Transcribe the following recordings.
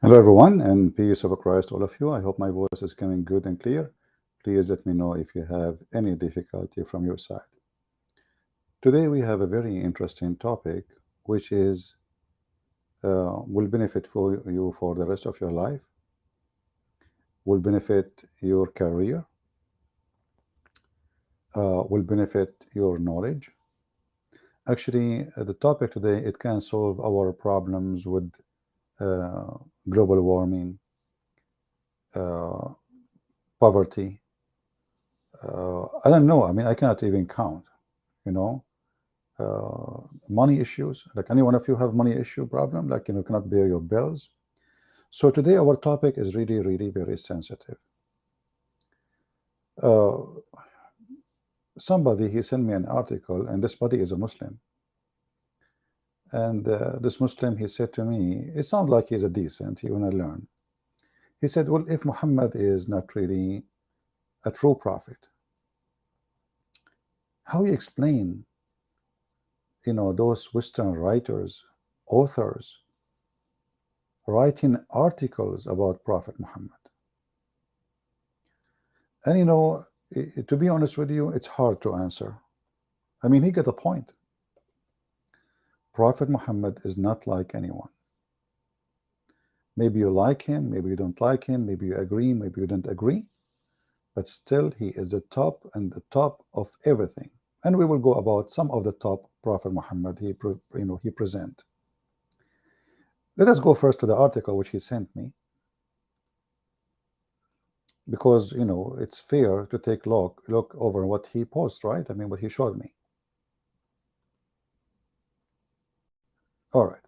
Hello, everyone, and peace of Christ, all of you. I hope my voice is coming good and clear. Please let me know if you have any difficulty from your side. Today, we have a very interesting topic, which is will benefit for you for the rest of your life, will benefit your career, will benefit your knowledge. Actually, the topic today, it can solve our problems with global warming, poverty. I don't know. I mean, I cannot even count, you know, money issues. Like any one of you have money issue problem, like, cannot pay your bills. So today our topic is really, really very sensitive. Somebody, he sent me an article, and this body is a Muslim. And this Muslim, he said to me, it sounds like he's a decent, he want to learn. He said, well, if Muhammad is not really a true prophet, how you explain, those Western writers, authors, writing articles about Prophet Muhammad? And to be honest with you, it's hard to answer. I mean, he got a point. Prophet Muhammad is not like anyone. Maybe you like him, maybe you don't like him, maybe you agree, maybe you don't agree, but still he is the top and the top of everything. And we will go about some of the top Prophet Muhammad he present. Let us go first to the article which he sent me, because it's fair to take look over what he posts, right? I mean, what he showed me. All right.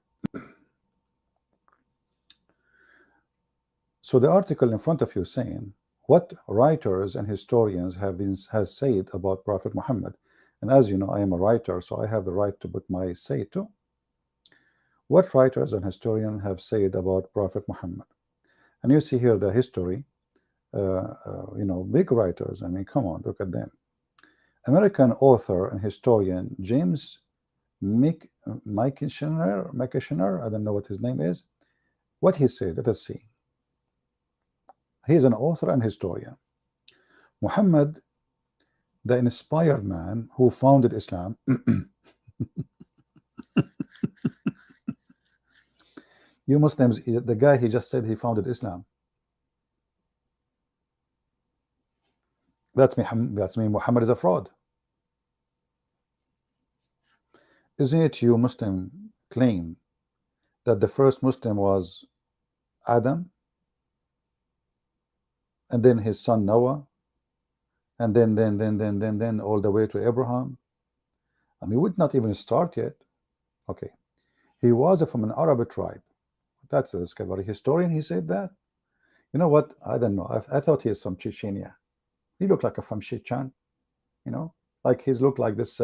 So the article in front of you saying what writers and historians has said about Prophet Muhammad. And as you know, I am a writer, so I have the right to put my say too. What writers and historians have said about Prophet Muhammad? And you see here the history, big writers. I mean, come on, look at them. American author and historian James McIntyre, I don't know what his name is. What he said, let us see. He's an author and historian. Muhammad, the inspired man who founded Islam. You Muslims, the guy he just said he founded Islam. That's mean Muhammad is a fraud. Isn't it you Muslim claim that the first Muslim was Adam, and then his son Noah, and then all the way to Abraham? I mean, we would not even start yet. Okay, he was from an Arab tribe. That's the discovery historian. He said that. You know what? I don't know. I thought he is from Chechnya. He looked like a from Chechen, like he's looked like this.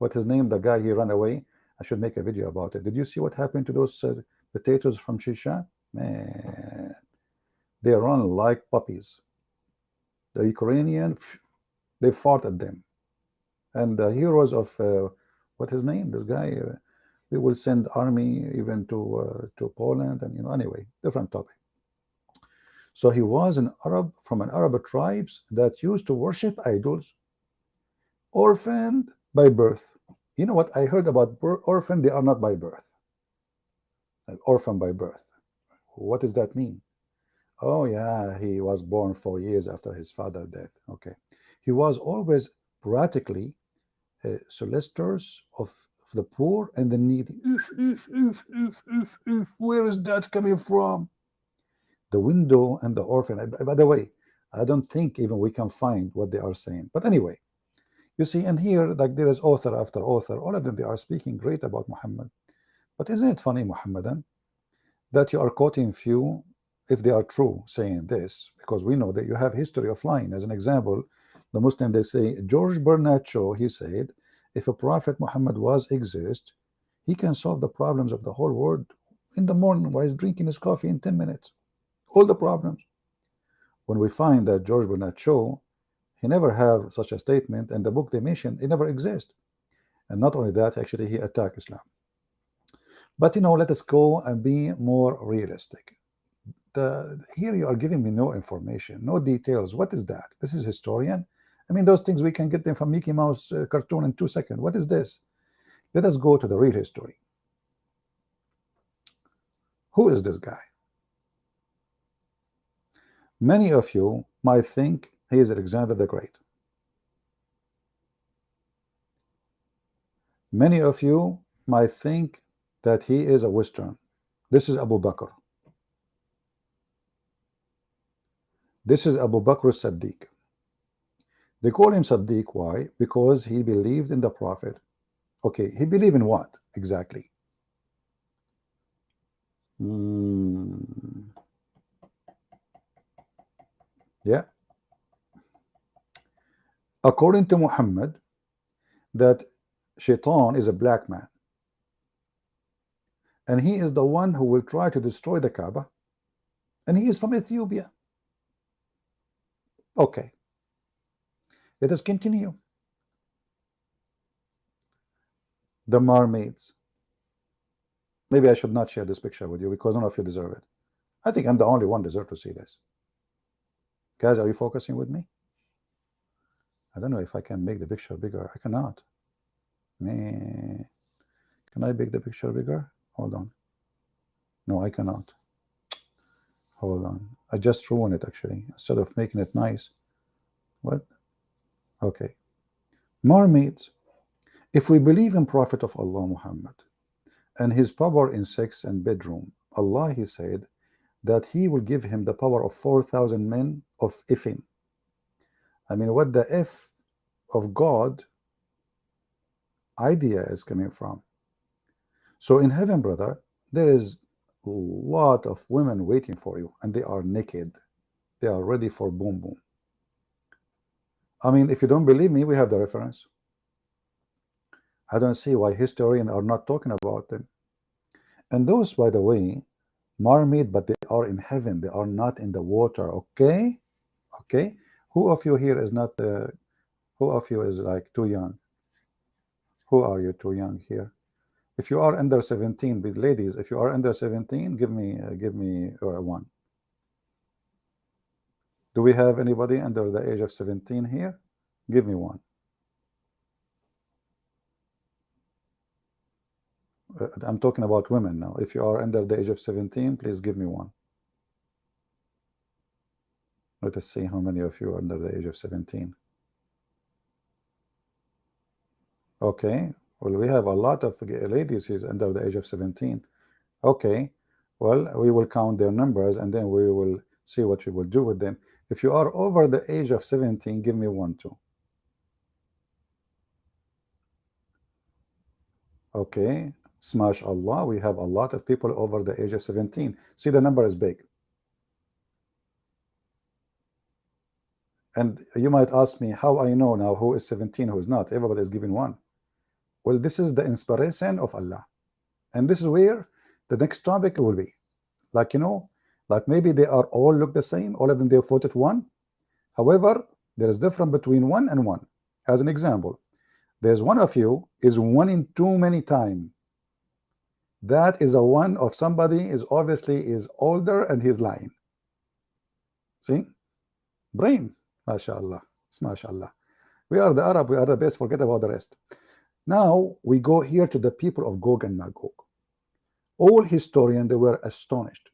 What his name? The guy he ran away. I should make a video about it. Did you see what happened to those potatoes from Chechen? Man, they run like puppies. The Ukrainian, they fought at them. And the heroes of what his name? This guy. We will send army even to Poland, and anyway, different topic. So he was an Arab from an Arab tribes that used to worship idols, orphaned by birth. You know what I heard about orphan? They are not by birth. Like orphan by birth. What does that mean? Oh yeah, he was born 4 years after his father's death. Okay, he was always practically solicitors of the poor and the needy. Where is that coming from? The widow and the orphan. By the way, I don't think even we can find what they are saying. But anyway, you see, and here, like, there is author after author. All of them, they are speaking great about Muhammad. But isn't it funny, Muhammadan, that you are quoting few, if they are true, saying this, because we know that you have history of lying. As an example, the Muslim, they say, George Bernard Shaw, he said, if a prophet Muhammad exist, he can solve the problems of the whole world in the morning while he's drinking his coffee in 10 minutes. All the problems. When we find that George Bernard Shaw, he never have such a statement, and the book they mentioned, it never exists. And not only that, actually he attacked Islam. But let us go and be more realistic. here you are giving me no information, no details. What is that? This is historian? I mean, those things we can get them from Mickey Mouse cartoon in 2 seconds. What is this? Let us go to the real history. Who is this guy? Many of you might think he is Alexander the Great. Many of you might think that he is a Western. This is Abu Bakr. This is Abu Bakr as-Siddiq. They call him Siddiq. Why? Because he believed in the Prophet. Okay, he believed in what exactly? Yeah. According to Muhammad, that Shaitan is a black man, and he is the one who will try to destroy the Kaaba, and he is from Ethiopia. Okay, let us continue. The mermaids. Maybe I should not share this picture with you because none of you deserve it. I think I'm the only one deserve to see this. Guys, are you focusing with me? I don't know if I can make the picture bigger. I cannot. Man, can I make the picture bigger? Hold on. No, I cannot. Hold on. I just ruined it actually. Instead of making it nice. What? Okay. Mermaids. If we believe in Prophet of Allah Muhammad and his power in sex and bedroom, Allah, he said that he will give him the power of 4,000 men of Ifin. I mean, what the F of God idea is coming from? So in heaven, brother, there is a lot of women waiting for you, and they are naked. They are ready for boom boom. I mean, if you don't believe me, we have the reference. I don't see why historians are not talking about them. And those, by the way, mermaid, but they are in heaven. They are not in the water. Okay, okay. Who of you here is not? Who of you is like too young? Who are you too young here? If you are under 17, ladies, if you are under 17, give me one. Do we have anybody under the age of 17 here? Give me one. I'm talking about women now. If you are under the age of 17, please give me one. Let us see how many of you are under the age of 17. Okay, well, we have a lot of ladies who's under the age of 17. Okay, well, we will count their numbers and then we will see what we will do with them. If you are over the age of 17, give me one too. Okay, smash Allah, we have a lot of people over the age of 17. See, the number is big. And you might ask me how I know now who is 17, who is not. Everybody is giving one. Well, this is the inspiration of Allah. And this is where the next topic will be. Like, you know, like maybe they are all look the same, all of them, they voted one. However, there is difference between one and one. As an example, there's one of you is one in too many times. That is a one of somebody is obviously is older and he's lying. See? Brain. MashaAllah. It's MashaAllah. We are the Arab, we are the best, forget about the rest. Now we go here to the people of Gog and Magog. All historians, they were astonished.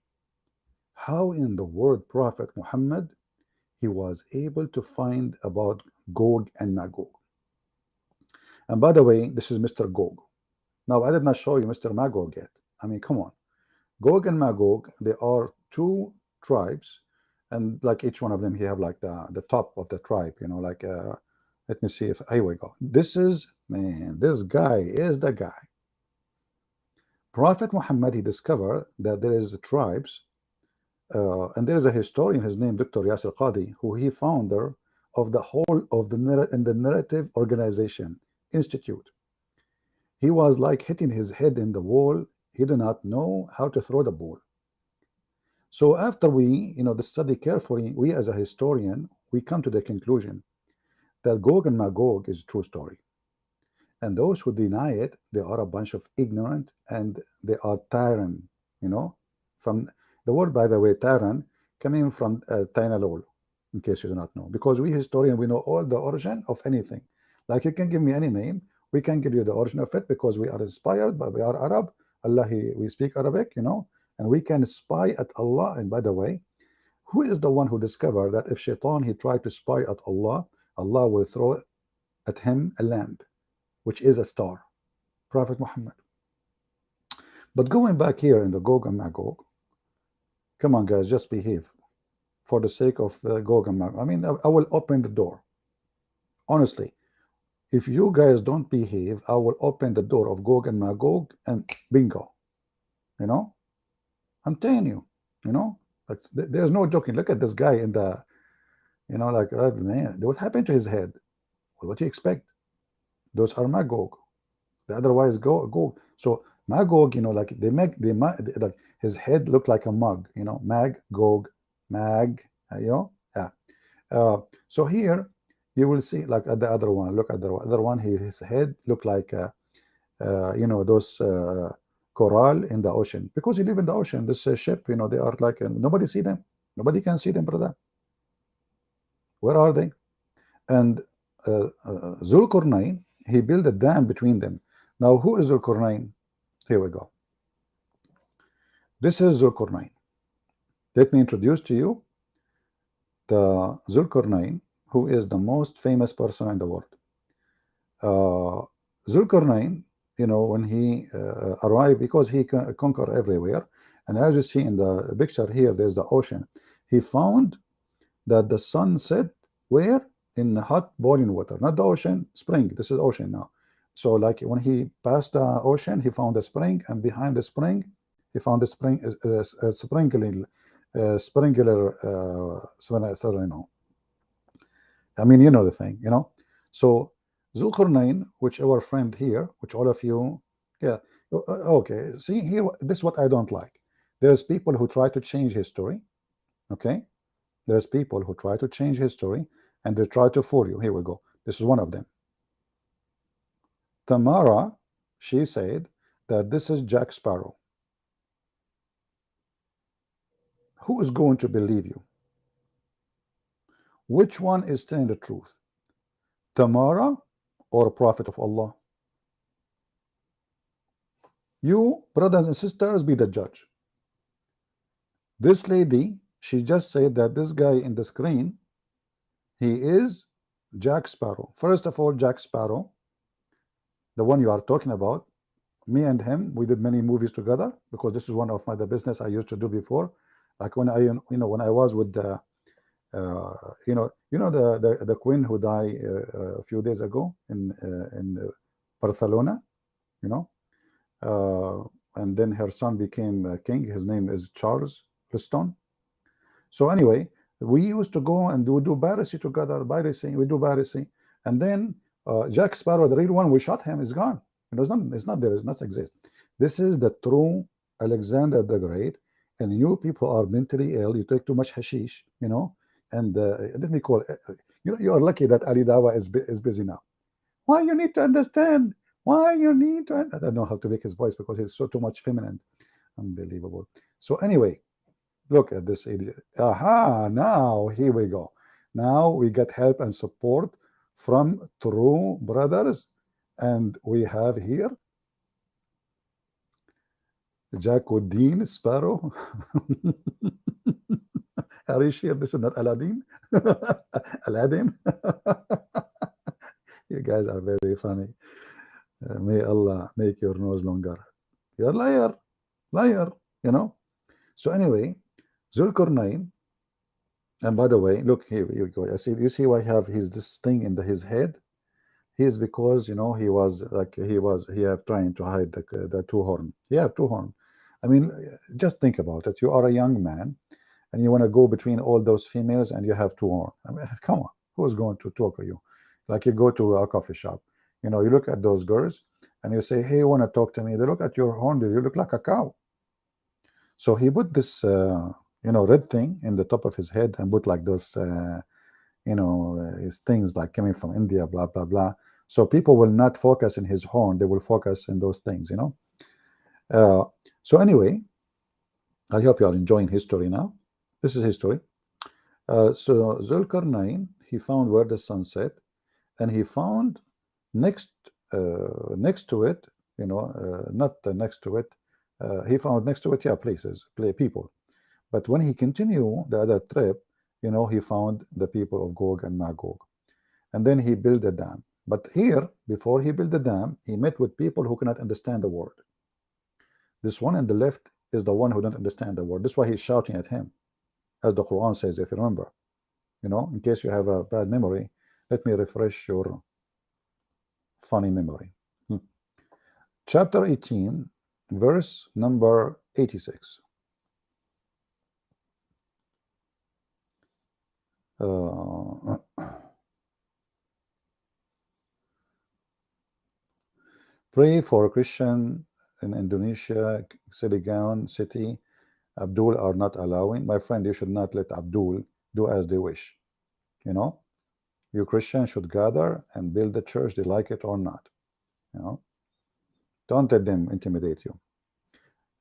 How in the world Prophet Muhammad, he was able to find about Gog and Magog. And by the way, this is Mr. Gog. Now, I did not show you Mr. Magog yet. I mean, come on. Gog and Magog, they are two tribes, and like each one of them, he have like the top of the tribe, you know, like, let me see if, here we go. This is, man, this guy is the guy. Prophet Muhammad, he discovered that there is tribes, and there is a historian, his name Dr. Yasir Qadi, who he founder of the whole of the narrative organization institute. He was like hitting his head in the wall. He did not know how to throw the ball. So after we, you know, the study carefully, we as a historian, we come to the conclusion that Gog and Magog is a true story. And those who deny it, they are a bunch of ignorant and they are tyrant, you know, from The word, by the way, Taran, coming from Tainalol, in case you do not know. Because we historian, we know all the origin of anything. Like you can give me any name, we can give you the origin of it because we are inspired, but we are Arab. Allah, we speak Arabic, and we can spy at Allah. And by the way, who is the one who discovered that if Shaitan he tried to spy at Allah, Allah will throw at him a lamp, which is a star? Prophet Muhammad. But going back here in the Gog and Magog, come on, guys, just behave for the sake of Gog and Magog. I mean, I will open the door. Honestly, if you guys don't behave, I will open the door of Gog and Magog and bingo. I'm telling you, like, there's no joking. Look at this guy in the, like, man, what happened to his head? Well, what do you expect? Those are Magog. The otherwise Gog. So Magog, like like his head looked like a mug, Mag, Gog, Mag, yeah. So here you will see, like at the other one, look at the other one, his head looked like, those coral in the ocean, because you live in the ocean. This ship, they are like, nobody see them. Nobody can see them, brother. Where are they? And Zulkarnain, he built a dam between them. Now, who is Zulkarnain? Here we go. This is Zulkarnain. Let me introduce to you the Zulkarnain, who is the most famous person in the world. Zulkarnain, when he arrived, because he conquered everywhere, and as you see in the picture here, there's the ocean. He found that the sun set where? In hot boiling water, not the ocean, spring. This is ocean now. So like when he passed the ocean, he found a spring, and behind the spring, he found a spring, a sprinkler. I mean, the thing, So Zulkarnain, which our friend here, which all of you, yeah, okay. See here, this is what I don't like. There's people who try to change history, okay? There's people who try to change history, and they try to fool you. Here we go. This is one of them. Tamara, she said that this is Jack Sparrow. Who is going to believe you? Which one is telling the truth? Tamara or a prophet of Allah? You, brothers and sisters, be the judge. This lady, she just said that this guy in the screen, he is Jack Sparrow. First of all, Jack Sparrow, the one you are talking about, me and him, we did many movies together, because this is one of the business I used to do before. Like when I, when I was with the, the queen who died a few days ago in Barcelona, and then her son became king. His name is Charles Liston. So anyway, we used to go and do piracy together. We do piracy, and then Jack Sparrow, the real one, we shot him. Is gone. It's not there. It's not exist. This is the true Alexander the Great. And you people are mentally ill. You take too much hashish, and let me call it. You are lucky that Ali Dawa is busy now. Why you need to understand? Why you need to? I don't know how to make his voice because he's so too much feminine. Unbelievable. So anyway, look at this idiot. Aha! Now here we go. Now we get help and support from true brothers, and we have here Jacqueline Sparrow. Are you sure this is not Aladdin? Aladdin? You guys are very funny. May Allah make your nose longer. You're a liar, So anyway, Zulkarnain, and by the way, look here you go. You see why this thing in his head? He is because he have trying to hide the two horn. He have two horn. I mean, just think about it. You are a young man, and you want to go between all those females, and you have two horn. I mean, come on, who's going to talk to you? Like you go to a coffee shop, you look at those girls, and you say, "Hey, you want to talk to me?" They look at your horn. You look like a cow. So he put this, red thing in the top of his head, and put like those, his things like coming from India, blah blah blah. So people will not focus in his horn; they will focus in those things, So anyway, I hope you are enjoying history now. This is history. So Zulkarnain, he found where the sun set, and he found next next to it, not next to it. He found next to it, yeah, places, people. But when he continued the other trip, he found the people of Gog and Magog, and then he built a dam. But here, before he built the dam, he met with people who cannot understand the word. This one on the left is the one who don't understand the word. That's why he's shouting at him, as the Quran says, if you remember. In case you have a bad memory, let me refresh your funny memory. Hmm. Chapter 18, verse number 86. Uh, pray for a Christian in Indonesia, Siligan city. Abdul are not allowing. My friend, you should not let Abdul do as they wish. You know, you Christians should gather and build the church, they like it or not. You know, don't let them intimidate you.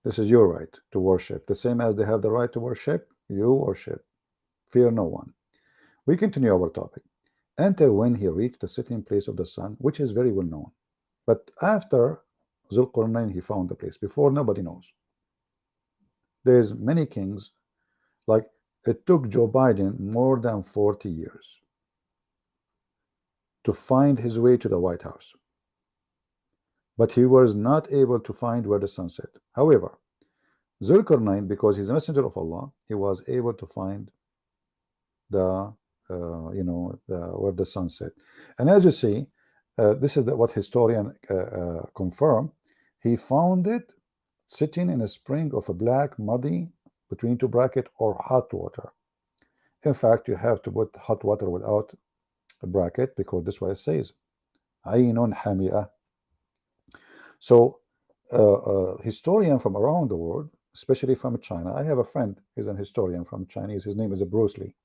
This is your right to worship, the same as they have the right to worship. You worship. Fear no one. We continue our topic. Enter when he reached the sitting place of the sun, which is very well known. But after Zulqarnain, he found the place. Before, nobody knows. There's many kings. Like, it took Joe Biden more than 40 years to find his way to the White House. But he was not able to find where the sun set. However, Zulqarnain, because he's a messenger of Allah, he was able to find the where the sun set. And as you see, this is what historian confirm. He found it sitting in a spring of a black muddy between two bracket or hot water. In fact, you have to put hot water without a bracket because this is what it says. Aynun hamia. So historian from around the world, especially from China. I have a friend, he's an historian from Chinese. His name is Bruce Lee.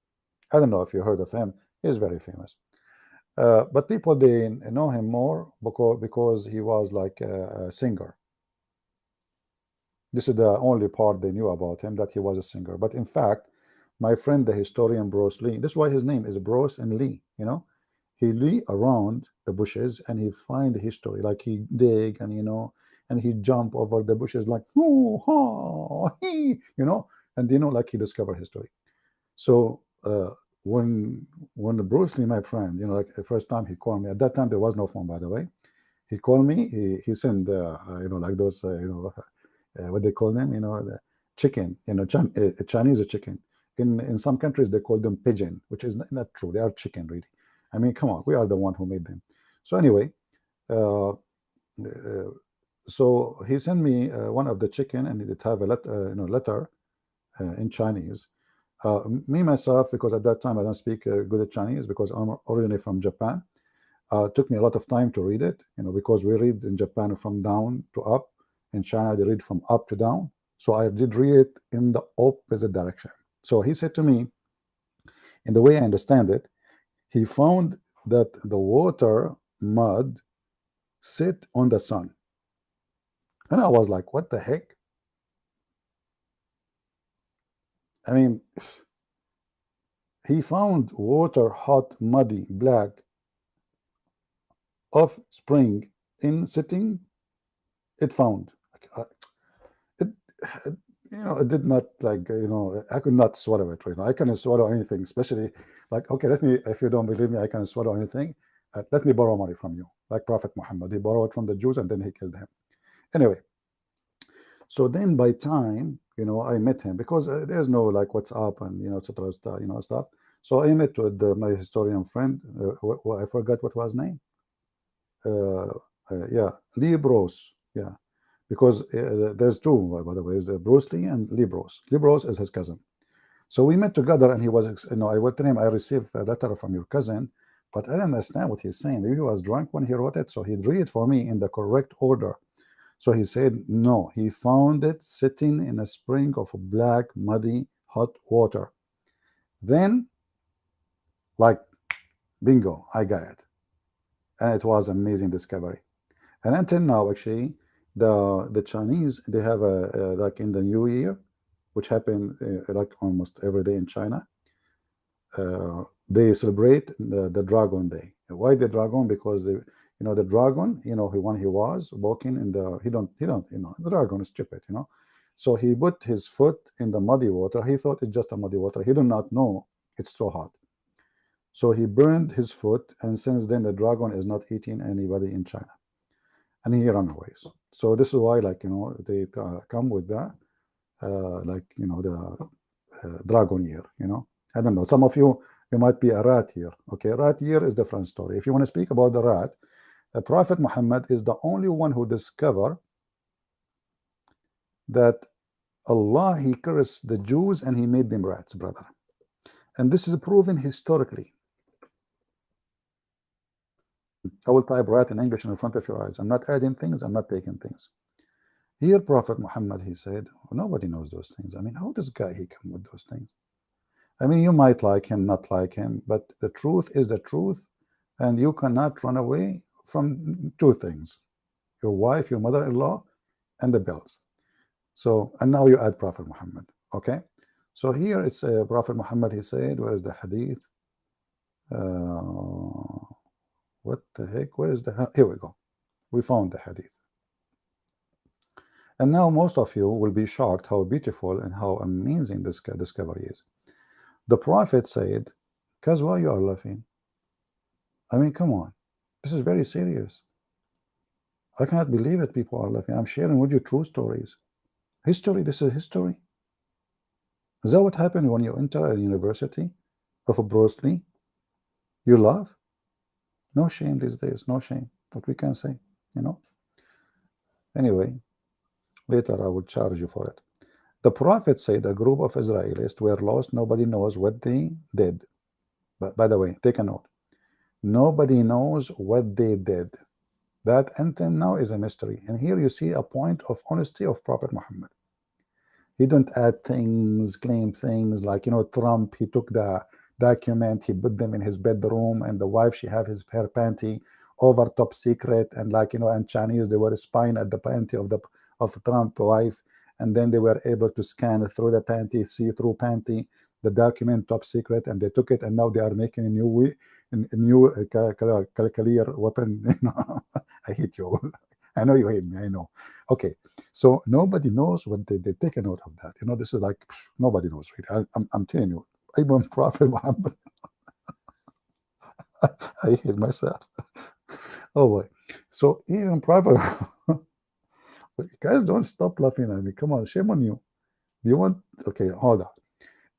I don't know if you heard of him. He's very famous. But people, they know him more because he was like a singer. This is the only part they knew about him, that he was a singer. But in fact, my friend, the historian Bruce Lee, this is why his name is Bruce and Lee, he lee around the bushes and he find the history, like he dig and and he jump over the bushes like oh, ha, he, and like he discover history. So when the Bruce Lee, my friend, like the first time he called me, at that time there was no phone, by the way. He called me. He sent like those what they call them, the chicken, Chinese chicken. In some countries they call them pigeon, which is not true. They are chicken, really. I mean, come on, we are the one who made them. So anyway, uh, so he sent me one of the chicken, and it have a letter in Chinese. Me myself, because at that time I don't speak good Chinese because I'm originally from Japan. Took me a lot of time to read it, because we read in Japan from down to up. In China, they read from up to down. So I did read it in the opposite direction. So he said to me, in the way I understand it, he found that the water mud sit on the sun. And I was like, what the heck? I mean, he found water hot, muddy, black of spring in sitting. It found it, it did not, like, I could not swallow it right now. I cannot swallow anything, especially like, okay, let me, if you don't believe me, I can swallow anything. Let me borrow money from you, like Prophet Muhammad. He borrowed from the Jews and then he killed him. Anyway, so then by time, I met him because there's no like WhatsApp and etc. Stuff. So I met with my historian friend. I forgot what was his name. Yeah, Lee Bros. Yeah, because there's two, by the way, is Bruce Lee and Lee Bros. Lee Bros is his cousin. So we met together, and he was, I went to him, I received a letter from your cousin, but I didn't understand what he's saying. Maybe he was drunk when he wrote it, so he'd read it for me in the correct order. So he said, no, he found it sitting in a spring of black, muddy, hot water. Then, like, bingo, I got it. And it was amazing discovery. And until now, actually, the Chinese, they have like in the New Year, which happen like almost every day in China. They celebrate the Dragon Day. Why the dragon? Because they, the dragon, when he was walking in the, he don't, the dragon is stupid, So he put his foot in the muddy water. He thought it's just a muddy water. He did not know it's so hot. So he burned his foot, and since then the dragon is not eating anybody in China, and he ran away. So this is why, like, they come with that, like, dragon year. I don't know. Some of you might be a rat year. Okay, rat year is different story. If you want to speak about the rat, Prophet Muhammad is the only one who discovered that Allah, he cursed the Jews and he made them rats, brother. And this is proven historically. I will type rat in English in front of your eyes. I'm not adding things, I'm not taking things. Here, Prophet Muhammad, he said, nobody knows those things. I mean, how does guy he come with those things? I mean, you might like him, not like him, but the truth is the truth, and you cannot run away from two things: your wife, your mother-in-law, and the bills. So, and now you add Prophet Muhammad. Okay, so here it's Prophet Muhammad. He said, where is the hadith? What the heck? Where is the? Here we go. We found the hadith. And now most of you will be shocked how beautiful and how amazing this discovery is. The Prophet said, "Cause why you are laughing? I mean, come on, this is very serious. I cannot believe it. People are laughing. I'm sharing with you true stories, history. This is history. Is that what happened when you enter a university of a Bruce Lee? You laugh? No shame these days. No shame. What we can say, Anyway, later I will charge you for it." The Prophet said a group of Israelis were lost. Nobody knows what they did. But by the way, take a note. Nobody knows what they did. That until now is a mystery. And here you see a point of honesty of Prophet Muhammad. He don't add things, claim things like, Trump, he took the document, he put them in his bedroom, and the wife, she have her panty over top secret, and like, and Chinese, they were spying at the panty of Trump wife, and then they were able to scan through the panty, see through panty, the document top secret, and they took it, and now they are making a new clear weapon. I hate you. I know you hate me. I know. Okay, so nobody knows what they did. Take a note of that. This is like nobody knows really. I'm telling you. Even Prophet Muhammad. I hate myself. Oh boy. So even Prophet. Guys, don't stop laughing at me. Come on, shame on you. Do you want? Okay, hold on.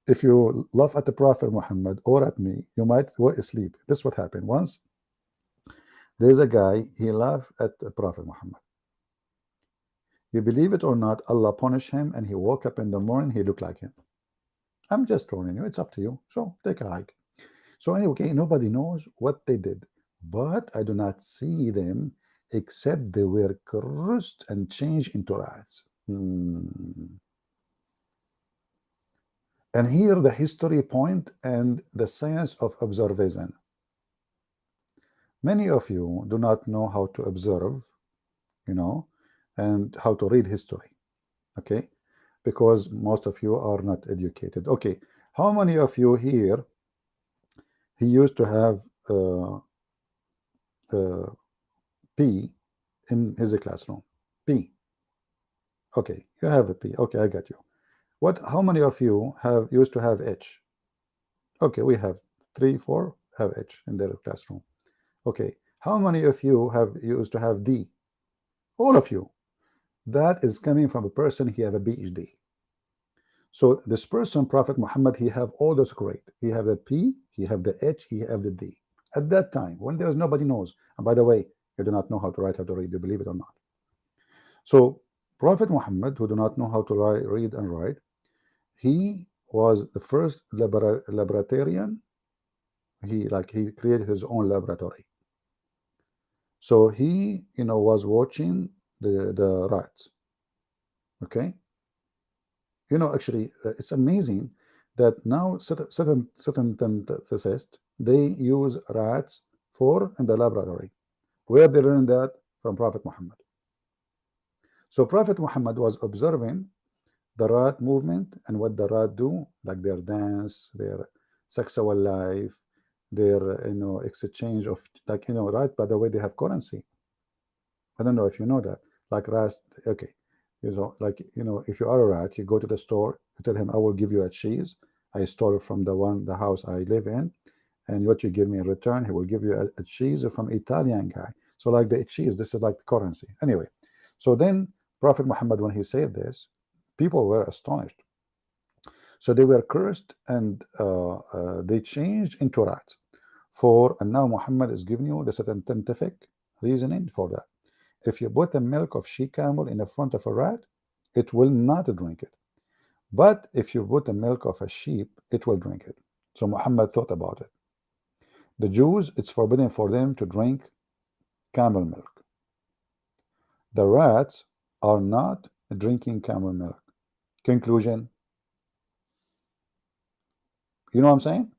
If you laugh at the Prophet Muhammad or at me, you might go asleep. This is what happened once. There's a guy, he laughed at the Prophet Muhammad. You believe it or not, Allah punished him, and he woke up in the morning, he looked like him. I'm just warning you, it's up to you. So take a hike. So anyway, okay, nobody knows what they did, but I do not see them except they were cursed and changed into rats. And here the history point and the science of observation. Many of you do not know how to observe, and how to read history, okay? Because most of you are not educated. Okay, how many of you here, he used to have P in his classroom? P. Okay, you have a P. Okay, I got you. How many of you used to have H? Okay, we have 3, 4 have H in their classroom. Okay, how many of you used to have D? All of you. That is coming from a person, he have a PhD. So this person, Prophet Muhammad, he have all those great. He have the P, he have the H, he have the D. At that time, when there's nobody knows, and by the way, you do not know how to write, how to read, you believe it or not. So Prophet Muhammad, who do not know how to read and write, he was the first laboratorian. He created his own laboratory. So he, was watching the rats. Okay. Actually, it's amazing that now certain physicists, they use rats in the laboratory. Where they learned that? From Prophet Muhammad. So Prophet Muhammad was observing the rat movement and what the rat do, like their dance, their sexual life, their exchange of, like, right, by the way, they have currency. I don't know if you know that. Like rats, okay. Like, if you are a rat, you go to the store, you tell him, I will give you a cheese. I stole it from the house I live in. And what you give me in return, he will give you a cheese from Italian guy. So like the cheese, this is like the currency. Anyway, so then Prophet Muhammad, when he said this, people were astonished. So they were cursed and they changed into rats. And now Muhammad is giving you the scientific reasoning for that. If you put the milk of she camel in the front of a rat, it will not drink it. But if you put the milk of a sheep, it will drink it. So Muhammad thought about it. The Jews, it's forbidden for them to drink camel milk. The rats are not drinking camel milk. Conclusion, you know what I'm saying?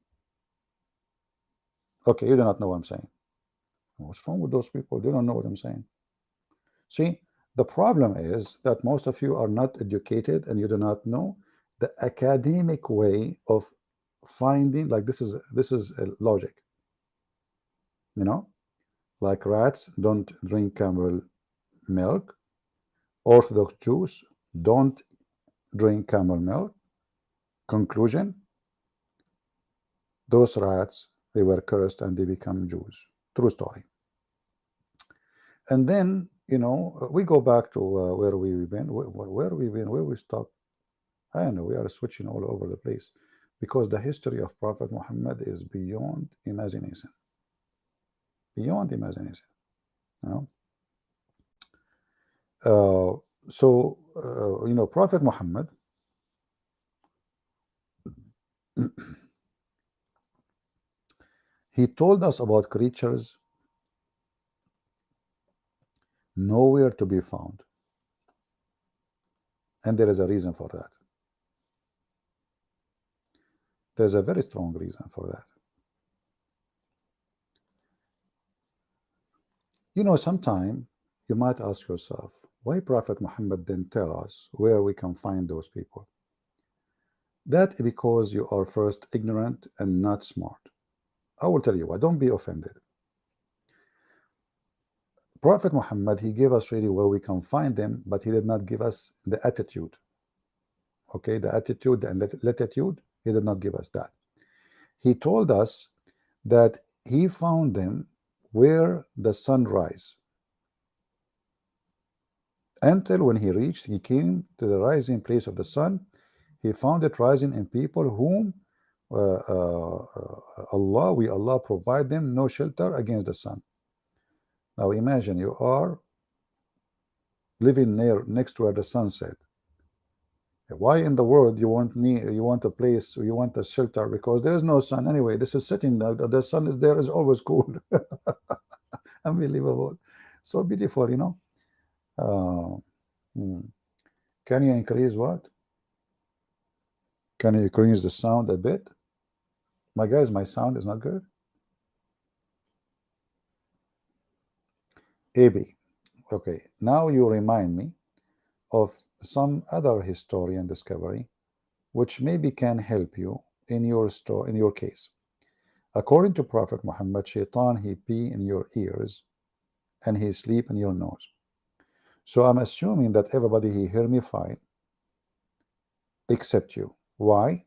Okay, you do not know what I'm saying. What's wrong with those people? They don't know what I'm saying. See, the problem is that most of you are not educated and you do not know the academic way of finding, like, this is a logic. Like rats don't drink camel milk. Orthodox Jews don't drink camel milk. Conclusion, those rats, they were cursed and they become Jews. True story. And then, we go back to where we've been, where we stopped. I don't know, we are switching all over the place because the history of Prophet Muhammad is beyond imagination. Beyond imagination. Prophet Muhammad, he told us about creatures nowhere to be found. And there is a reason for that. There's a very strong reason for that. Sometime you might ask yourself, why Prophet Muhammad didn't tell us where we can find those people? That because you are first ignorant and not smart. I will tell you why. Don't be offended. Prophet Muhammad, he gave us really where we can find them, but he did not give us the attitude. Okay, the attitude and latitude, he did not give us that. He told us that he found them where the sun rises. Until when he came to the rising place of the sun, he found it rising in people whom Allah provide them no shelter against the sun. Now imagine you are living next to where the sun set. Why in the world you want a place, or you want a shelter? Because there is no sun anyway. This is sitting there. The sun is there, is always cool. Unbelievable. So beautiful, Can you increase what? Can you increase the sound a bit? My guys, my sound is not good. AB. Okay, now you remind me of some other historian discovery which maybe can help you in your case. According to Prophet Muhammad, Shaitan, he pee in your ears and he sleep in your nose. So I'm assuming that everybody he hear me fine except you. Why?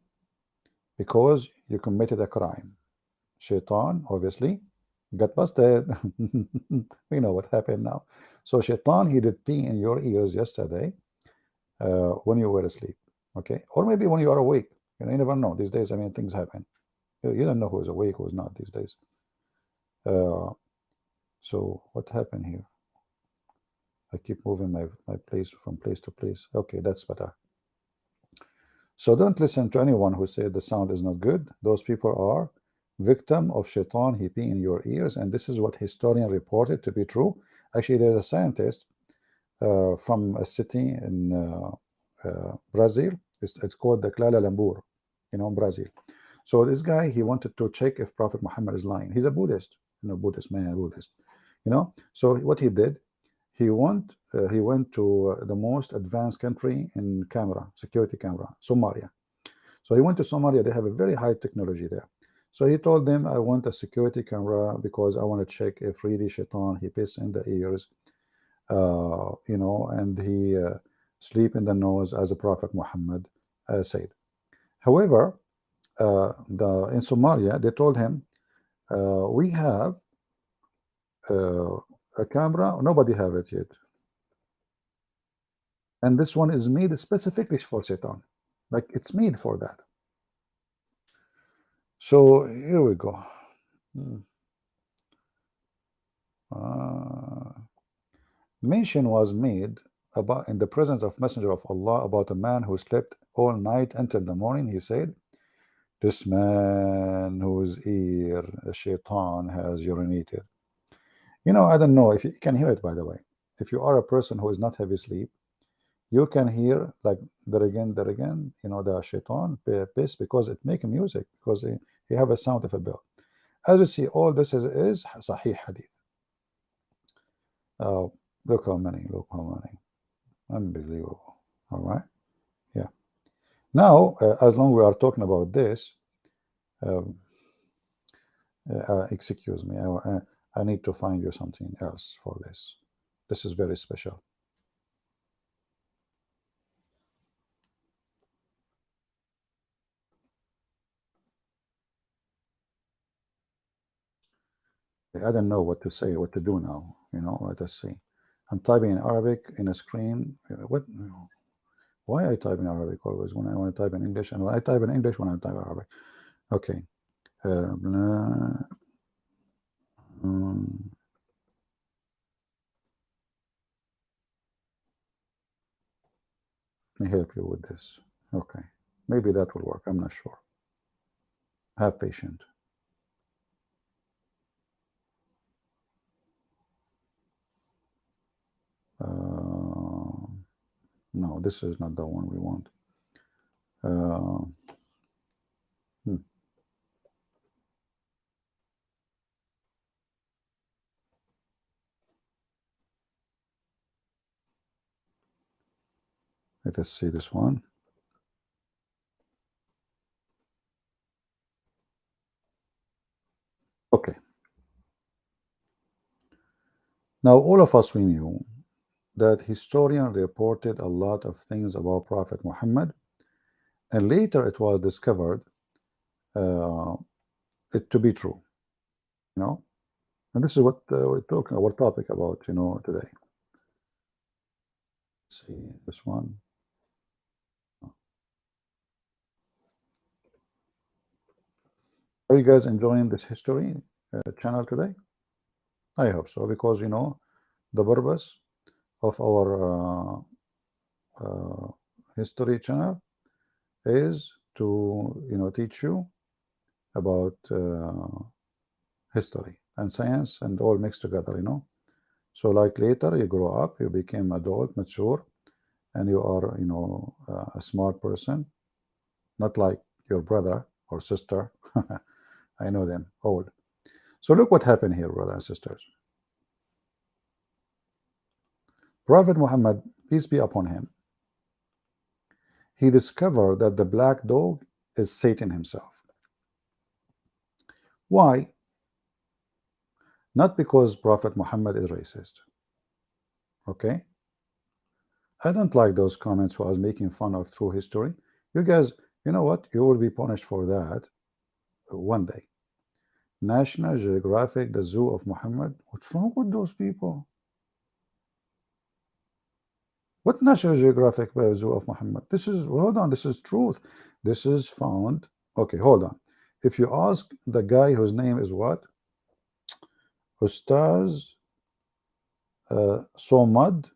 Because you committed a crime. Shaitan obviously got busted. We know what happened now. So Shaitan, he did pee in your ears yesterday when you were asleep. Okay, or maybe when you are awake. You never know. These days, I mean, things happen. You don't know who's awake, who's not these days. So what happened here? I keep moving my place from place to place. Okay, that's better. So don't listen to anyone who said the sound is not good. Those people are victim of Shaitan. He pee in your ears, and this is what historian reported to be true. Actually, there's a scientist from a city in Brazil. It's called the Kuala Lumpur, Brazil. So this guy, he wanted to check if Prophet Muhammad is lying. He's a Buddhist, Buddhist man, Buddhist. So what he did, he went to the most advanced country in camera security camera, Somalia. So he went to Somalia. They have a very high technology there. So he told them, I want a security camera because I want to check if really shaitan he piss in the ears, and he sleep in the nose, as the Prophet Muhammad said. However, in Somalia, they told him, we have uh, a camera, nobody have it yet, and this one is made specifically for Satan, like it's made for that. So here we go. Hmm. Mention was made about in the presence of Messenger of Allah about a man who slept all night until the morning. He said, this man whose ear a shaitan has urinated. I don't know if you can hear it, by the way. If you are a person who is not heavy sleep, you can hear like there again, the shaitan piss, because it make music, because he have a sound of a bell. As you see, all this is Sahih Hadith. Look how many, unbelievable. All right, yeah. Now, as long we are talking about this, um, excuse me, I need to find you something else for this. This is very special. I don't know what to say, what to do now. Let us see. I'm typing in Arabic in a screen. What? Why I type in Arabic always when I want to type in English, and when I type in English when I type Arabic. Okay. Let me help you with this. Okay. Maybe that will work. I'm not sure. Have patience. No, this is not the one we want. Hmm. Let us see this one. Okay. Now, all of us, we knew that historian reported a lot of things about Prophet Muhammad, and later it was discovered it to be true. And this is what we're talking our topic about, today. Let's see this one. Are you guys enjoying this history channel today? I hope so, because the purpose of our history channel is to teach you about history and science and all mixed together. So like later you grow up, you became adult, mature, and you are a smart person, not like your brother or sister. I know them old. So look what happened here, brothers and sisters. Prophet Muhammad, peace be upon him, he discovered that the black dog is Satan himself. Why? Not because Prophet Muhammad is racist. Okay? I don't like those comments who are making fun of true history. You guys, you know what? You will be punished for that one day. National Geographic, the Zoo of Muhammad. What's wrong with those people? What National Geographic Zoo of Muhammad? This is, hold on, this is truth. This is found. Okay, hold on. If you ask the guy whose name is what? Ustaz Somad.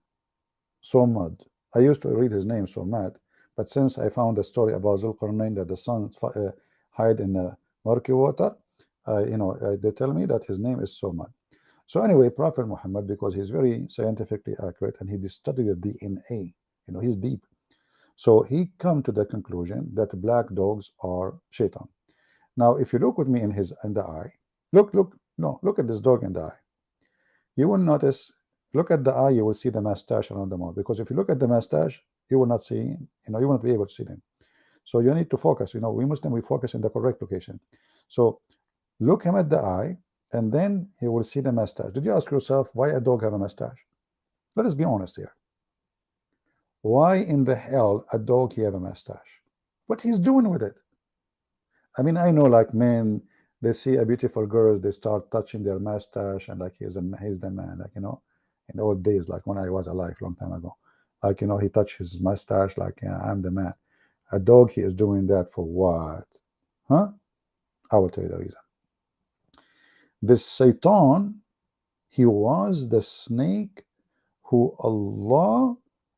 Somad. I used to read his name Somad, but since I found the story about Zulqarnain that the sun hide in murky water, they tell me that his name is Somad. So anyway, Prophet Muhammad, because he's very scientifically accurate and he studied the DNA, he's deep. So he come to the conclusion that black dogs are shaitan. Now, if you look with me in the eye, look at this dog in the eye. You will notice Look at the eye, you will see the mustache around the mouth. Because if you look at the mustache, you will not see, you won't be able to see them. So you need to focus. We Muslim, we focus in the correct location. So look him at the eye, and then you will see the mustache. Did you ask yourself why a dog have a mustache? Let us be honest here. Why in the hell a dog he have a mustache? What he's doing with it? I mean, I know like men, they see a beautiful girl, they start touching their mustache, and like he's the man, like in the old days, like when I was alive, long time ago, like he touched his mustache, like I'm the man. A dog, he is doing that for what? Huh? I will tell you the reason. This Shaitan, he was the snake who Allah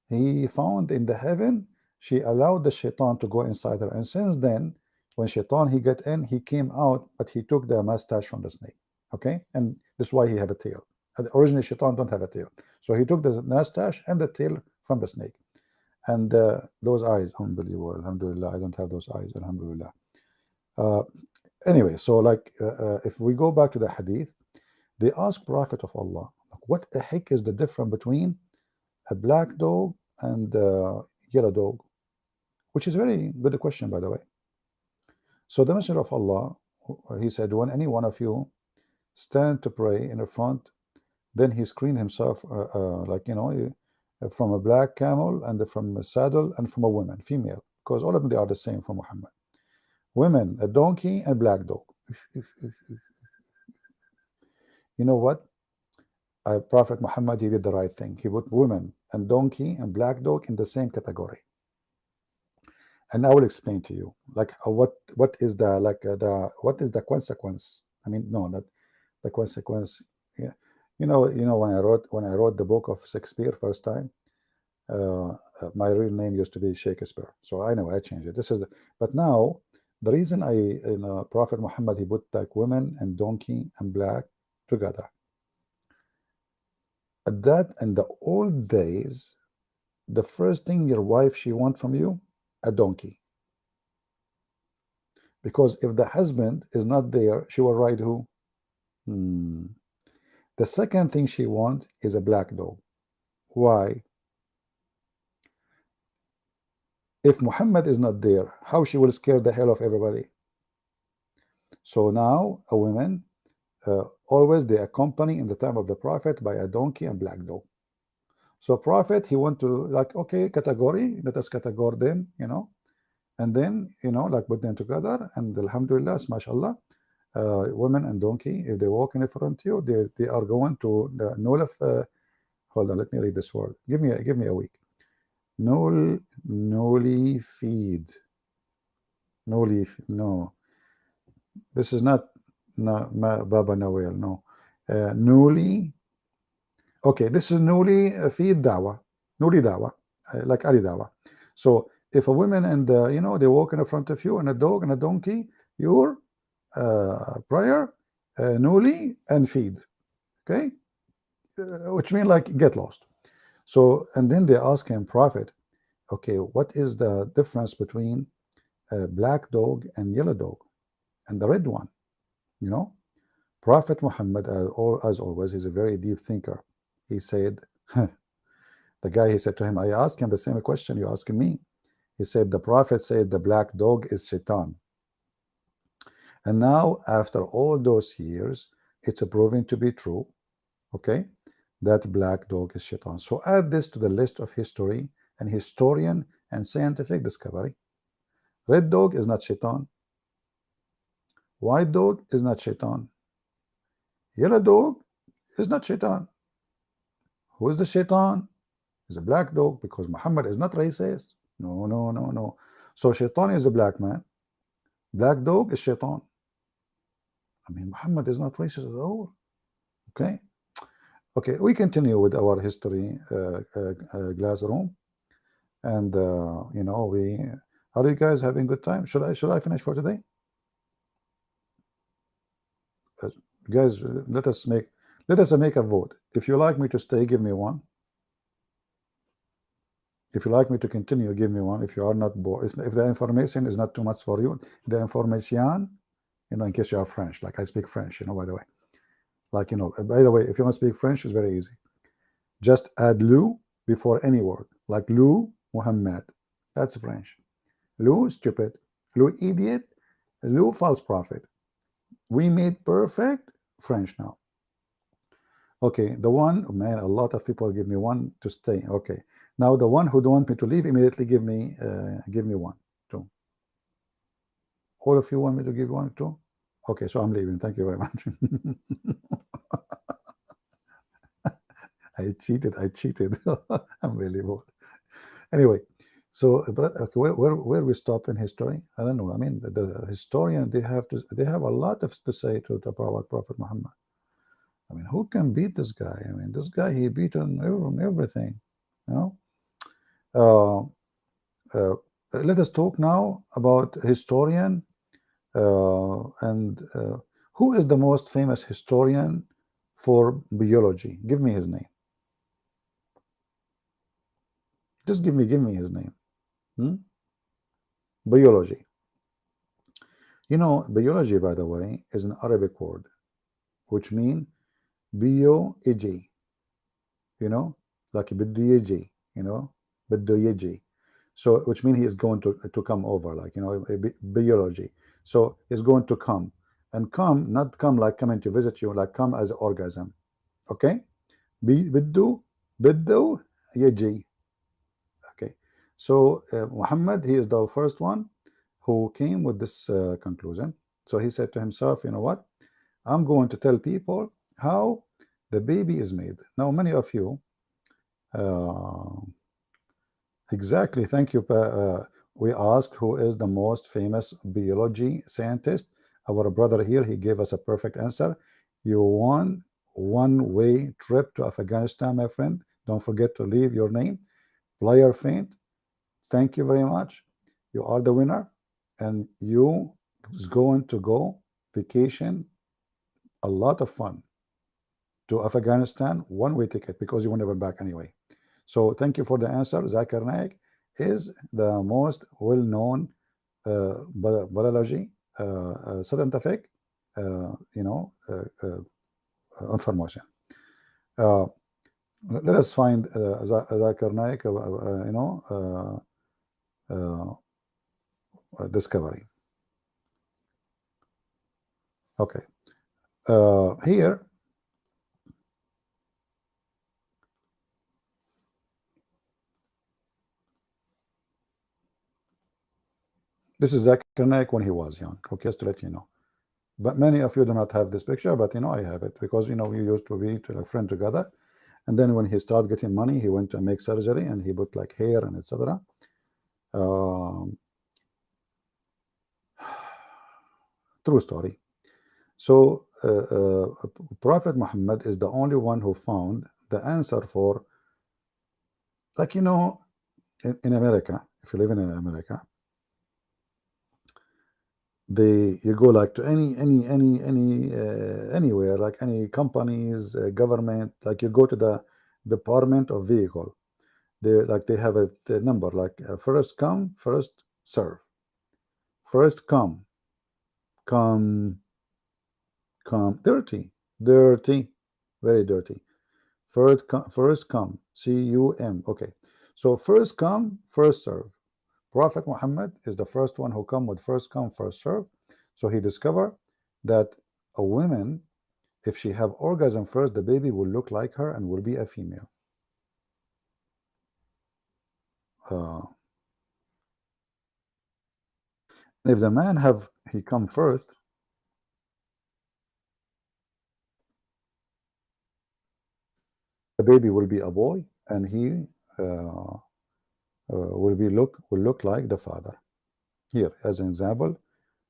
he found in the heaven. She allowed the Shaitan to go inside her, and since then, when Shaitan he got in, he came out, but he took the mustache from the snake. Okay, and that's why he have a tail. Originally, Shaitan don't have a tail, so he took the mustache and the tail from the snake. And those eyes, unbelievable, alhamdulillah, I don't have those eyes, alhamdulillah. uh, anyway, so like if we go back to the hadith, they ask Prophet of Allah, like, what the heck is the difference between a black dog and a yellow dog? Which is very good question, by the way. So the Messenger of Allah, he said, when any one of you stand to pray in the front, then he screened himself like from a black camel and from a saddle and from a woman, female, because all of them, they are the same for Muhammad. Women, a donkey and black dog. You know what? Prophet Muhammad, he did the right thing. He put women and donkey and black dog in the same category. And I will explain to you, like what is the what is the consequence? I mean, no, not the consequence. Yeah, when I wrote the book of Shakespeare first time, my real name used to be Shakespeare. So I know I changed it. But now the reason Prophet Muhammad, he put like women and donkey and black together. At that in the old days, the first thing your wife she want from you, a donkey. Because if the husband is not there, she will ride who? The second thing she wants is a black dog. Why? If Muhammad is not there, how she will scare the hell of everybody? So now a woman, always they accompany in the time of the Prophet by a donkey and black dog. So Prophet, he want to like, okay, category, let us categorize them, and then, like put them together, and alhamdulillah, mashallah, women and donkey, if they walk in front of you, they are going to the nullify. Hold on, let me read this word. Give me a week. Nully feed. Nully, no. This is not Baba Noel, no. Nully. Okay, this is newly feed dawa, newly dawa, like Ali dawa. So if a woman and they walk in front of you and a dog and a donkey, your prayer newly and feed, okay, which means like get lost. So and then they ask him, Prophet, okay, what is the difference between a black dog and yellow dog and the red one? Prophet Muhammad, as always, is a very deep thinker. He said, the guy, he said to him, I asked him the same question you asking me. He said, the Prophet said the black dog is Shaitan. And now, after all those years, it's proving to be true, okay, that black dog is Shaitan. So add this to the list of history and historian and scientific discovery. Red dog is not Shaitan. White dog is not Shaitan. Yellow dog is not Shaitan. Who is the Shaitan? Is a black dog, because Muhammad is not racist. No, no, no, no. So Shaitan is a black man. Black dog is Shaitan. I mean, Muhammad is not racist at all. Okay. Okay, we continue with our history class room, and we are you guys having good time? Should I finish for today? Guys, let us make a vote. If you like me to stay, give me one. If you like me to continue, give me one. If you are not bored, if the information is not too much for you, the information, in case you are French, like I speak French, by the way. Like, by the way, if you want to speak French, it's very easy. Just add Lou before any word, like Lou Muhammad. That's French. Lou stupid, Lou idiot, Lou false prophet. We made perfect French now. Okay, the one, oh man, a lot of people give me one to stay. Okay, now the one who don't want me to leave immediately give me one, two. All of you want me to give one, two? Okay, so I'm leaving. Thank you very much. I cheated. I cheated. Unbelievable. Anyway, so but okay, where we stop in history? I don't know. I mean, the historian they have a lot of to say to the Prophet Muhammad. I mean, who can beat this guy? I mean, this guy he beat on everything. You know. Uh, uh, Let us talk now about historian and who is the most famous historian for biology? Give me his name. Just give me his name. Hmm? Biology. You know, biology, by the way, is an Arabic word, which means bio-iji, you know, like بده يجي, you know, بده يجي. So, which means he is going to come over, like, you know, biology. So, he's going to come. And come, not come like coming to visit you, like come as an orgasm. Okay? بده يجي. Okay. So, Muhammad, he is the first one who came with this conclusion. So he said to himself, you know what? I'm going to tell people how the baby is made. Now, many of you, uh, exactly, thank you. We asked who is the most famous biology scientist. Our brother here, he gave us a perfect answer. You won one-way trip to Afghanistan, my friend. Don't forget to leave your name. Player Faint, thank you very much. You are the winner, and you is going to go vacation, a lot of fun to Afghanistan, one-way ticket because you will never back anyway. So thank you for the answer. Zakir Naik is the most well-known biology scientific, you know, information. Uh, let us find Zakir Naik, you know, discovery. Okay. Here, this is Zakir Naik when he was young. Okay, just to let you know. But many of you do not have this picture, but you know I have it because you know we used to be a friend together. And then when he started getting money, he went to make surgery and he put like hair and etc. True story. So Prophet Muhammad is the only one who found the answer for, like, you know, in America, if you live in America, you go like to anywhere, like any companies, government, like you go to the department of vehicle. They have a number like first come, first serve. First come, dirty, very dirty. First come, cum. Okay, so first come, first serve. Prophet Muhammad is the first one who come with first come, first serve. So he discovered that a woman, if she have orgasm first, the baby will look like her and will be a female. Uh, if the man have he come first, the baby will be a boy, and he will look like the father. Here, as an example,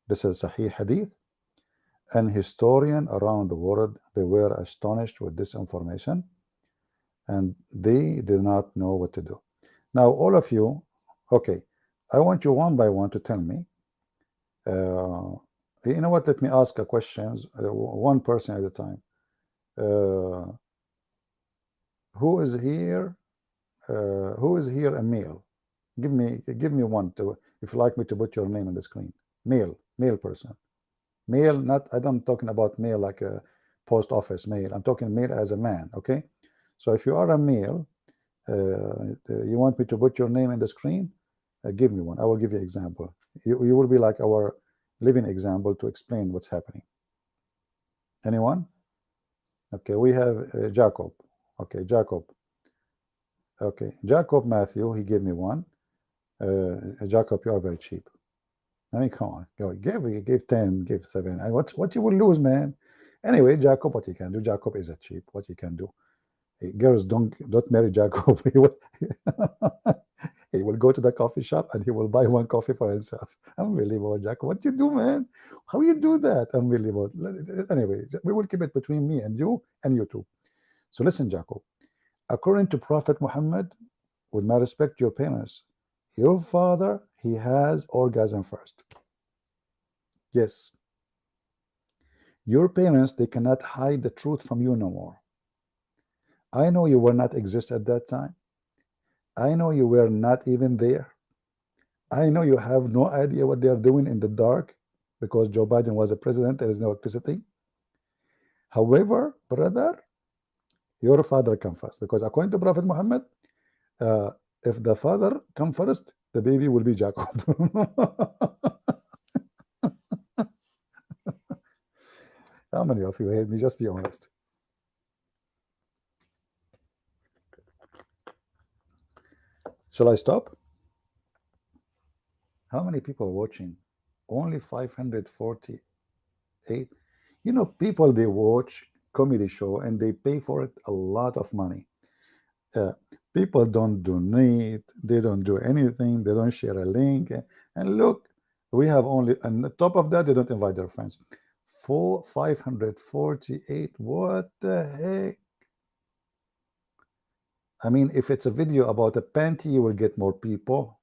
this is Sahih Hadith. And historians around the world, they were astonished with this information, and they did not know what to do. Now, all of you, okay, I want you one by one to tell me. You know what? Let me ask a questions, one person at a time. Uh, who is here? Who is here a male? Give me one to, if you like me to put your name on the screen. Male person. Male, not, I'm talking about male like a post office male. I'm talking male as a man, okay? So if you are a male, you want me to put your name in the screen? Give me one. I will give you example. You will be like our living example to explain what's happening. Anyone? Okay, we have Jacob. Okay, Jacob. Okay, Jacob Matthew, he gave me one. Jacob, you are very cheap. I mean, come on, go give 10, give 7. What you will lose, man? Anyway, Jacob, what you can do? Jacob is a cheap. What you can do? Hey, girls, don't marry Jacob. He will go to the coffee shop and he will buy one coffee for himself. Unbelievable, Jacob. What you do, man? How you do that? Unbelievable. Anyway, we will keep it between me and you two. So listen, Jacob. According to Prophet Muhammad, with my respect to your parents, your father, he has orgasm first. Yes. Your parents, they cannot hide the truth from you no more. I know you were not exist at that time. I know you were not even there. I know you have no idea what they are doing in the dark because Joe Biden was a president. There is no electricity. However, brother, your father come first because according to Prophet Muhammad, uh, if the father come first, the baby will be Jacob. How many of you hate me? Just be honest. Shall I stop? How many people are watching? Only 548. You know, people, they watch comedy show and they pay for it a lot of money. Uh, People don't donate, they don't do anything, they don't share a link. And look, we have only, on the top of that, they don't invite their friends. 548. What the heck? I mean, if it's a video about a panty, you will get more people.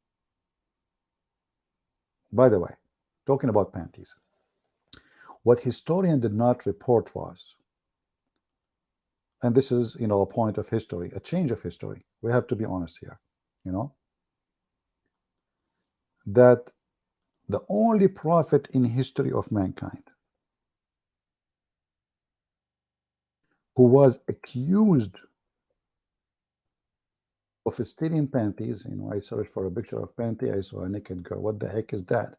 By the way, talking about panties, what historian did not report was, and this is, you know, a point of history, a change of history. We have to be honest here, you know, that the only prophet in history of mankind who was accused of stealing panties, you know, I searched for a picture of panty, I saw a naked girl. What the heck is that?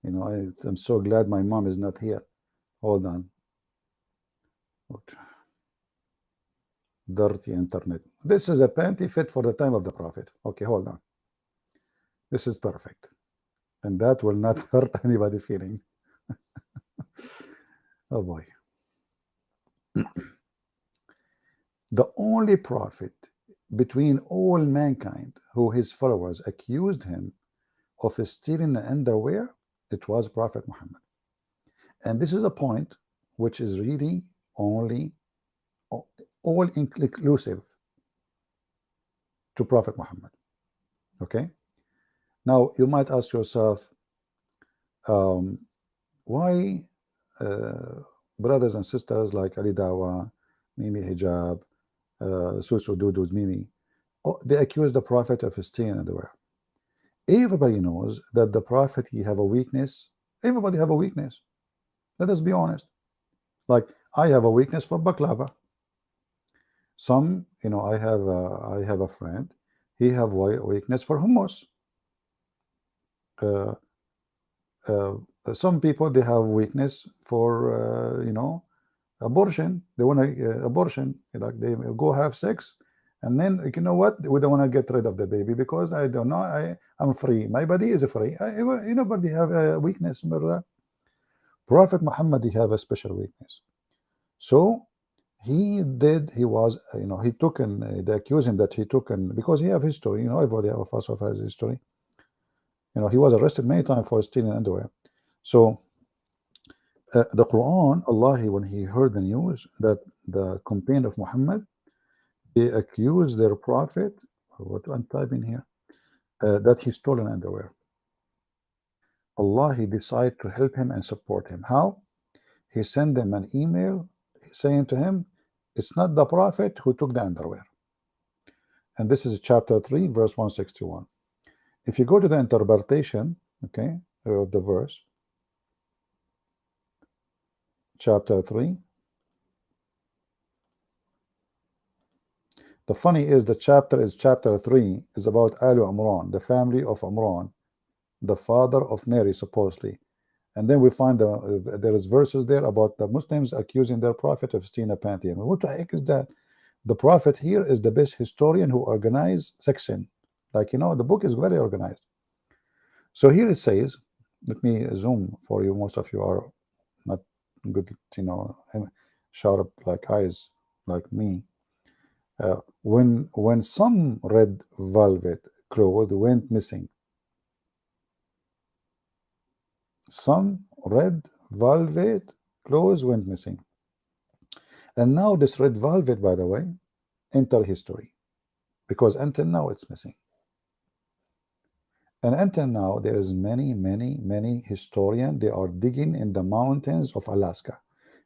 You know, I'm so glad my mom is not here. Hold on. Dirty internet. This is a panty fit for the time of the prophet. Okay, hold on. This is perfect. And that will not hurt anybody feeling. Oh boy. The only prophet between all mankind who his followers accused him of stealing the underwear, it was Prophet Muhammad. And this is a point which is really only all inclusive to Prophet Muhammad. Okay? Now, you might ask yourself, why brothers and sisters like Ali Dawa, Mimi Hijab, Susu Dudu's Mimi, they accuse the Prophet of stealing underwear. Everybody knows that the Prophet, he have a weakness. Everybody have a weakness. Let us be honest. Like, I have a weakness for baklava. Some, you know, I have a friend, he have a weakness for hummus. Uh, some people, they have weakness for, you know, abortion. They want to abortion, like they go have sex, and then, you know what, we don't want to get rid of the baby because I don't know, I'm free, my body is free. Nobody have a weakness. Brother. Prophet Muhammad, he have a special weakness. So he was, you know, he took, and they accuse him that he took, and because he have history, you know, everybody of us has history. You know, he was arrested many times for stealing underwear. So the Quran, Allah, when he heard the news that the companion of Muhammad, they accused their prophet, what I'm typing here, that he stolen underwear. Allah, he decided to help him and support him. How? He sent them an email saying to him, it's not the prophet who took the underwear. And this is chapter 3, verse 161. If you go to the interpretation, okay, of the verse, chapter 3, The funny is the chapter is chapter 3 is about Alu Imran, the family of Imran, the father of Mary, supposedly. And then we find there is verses there about the Muslims accusing their prophet of stealing a pantheon. What the heck is that? The prophet here is the best historian who organized section. Like, the book is very organized. So here it says, let me zoom for you. Most of you are not good, sharp like eyes like me. When some red velvet cloth went missing, some red velvet clothes went missing. And now this red velvet, by the way, enter history, because until now it's missing. And until now there is many historians, they are digging in the mountains of Alaska,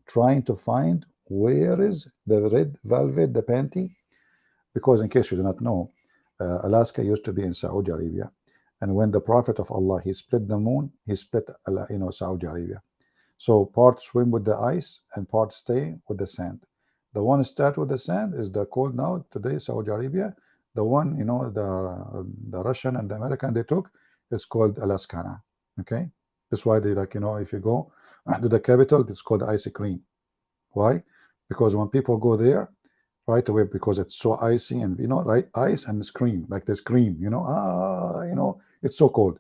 trying to find where is the red velvet, the panty, because in case you do not know, Alaska used to be in Saudi Arabia, and when the Prophet of Allah, he split the moon, he split Saudi Arabia. So part swim with the ice and part stay with the sand. The one start with the sand is the cold now today Saudi Arabia. The one the Russian and the American they took, it's called Alaskana. Okay, that's why they if you go to the capital, it's called ice cream. Why? Because when people go there right away, because it's so icy and right, ice and scream, like they scream, it's so cold.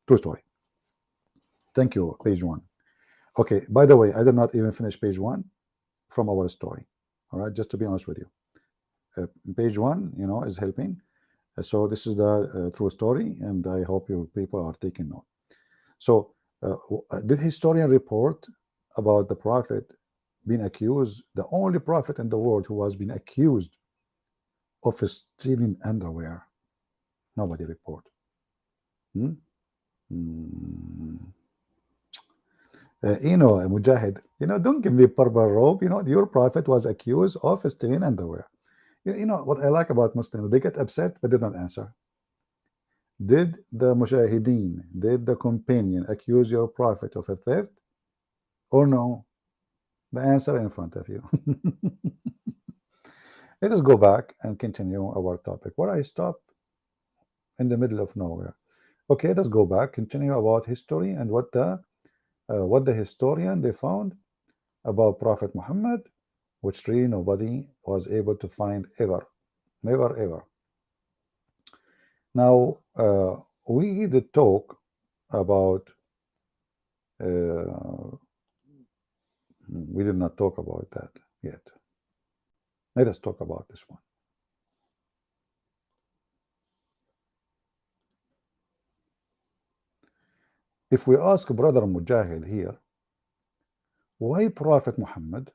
True story. Thank you. Page 1. Okay, by the way, I did not even finish page 1 from our story. All right, just to be honest with you. Page 1, is helping. So this is the true story, and I hope you people are taking note. So did historian report about the prophet being accused, the only prophet in the world who was being accused of stealing underwear? Nobody report. Mujahid, don't give me purple robe. Your prophet was accused of stealing underwear. You know what I like about Muslims? They get upset but they don't answer. Did the Mujahideen, did the companion accuse your prophet of a theft or no? The answer in front of you. Let us go back and continue our topic. Where I stopped in the middle of nowhere. Okay, let's go back, continue about history and what the historian they found about Prophet Muhammad, which really nobody was able to find ever, never ever. Now we did talk about we did not talk about that yet. Let us talk about this one. If we ask brother Mujahid here, why Prophet Muhammad,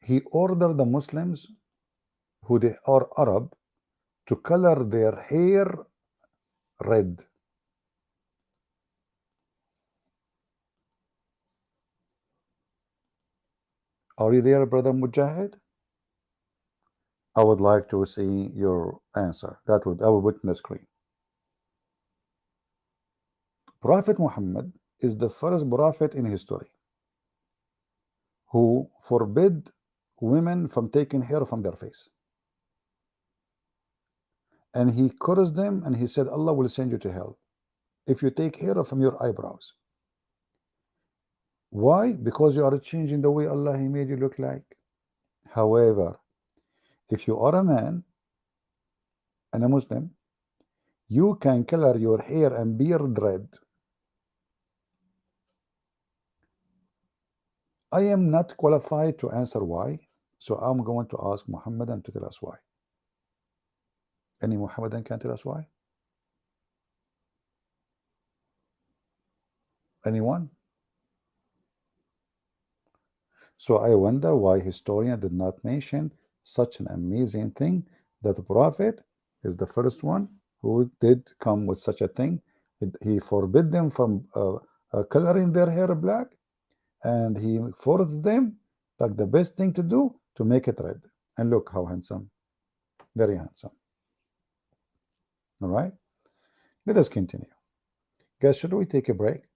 he ordered the Muslims who they are Arab to color their hair red. Are you there, brother Mujahid? I would like to see your answer. I will put on the screen. Prophet Muhammad is the first prophet in history who forbid women from taking hair from their face. And he cursed them and he said, Allah will send you to hell if you take hair from your eyebrows. Why? Because you are changing the way Allah He made you look like. However, if you are a man and a Muslim, you can color your hair and beard red. I am not qualified to answer why, so I'm going to ask Muhammadan to tell us why. Any Muhammadan can tell us why? Anyone? So I wonder why historian did not mention such an amazing thing, that the Prophet is the first one who did come with such a thing. He forbid them from coloring their hair black, and he forced them, like the best thing to do, to make it red. And look how handsome, very handsome. All right, let us continue. Guys, should we take a break?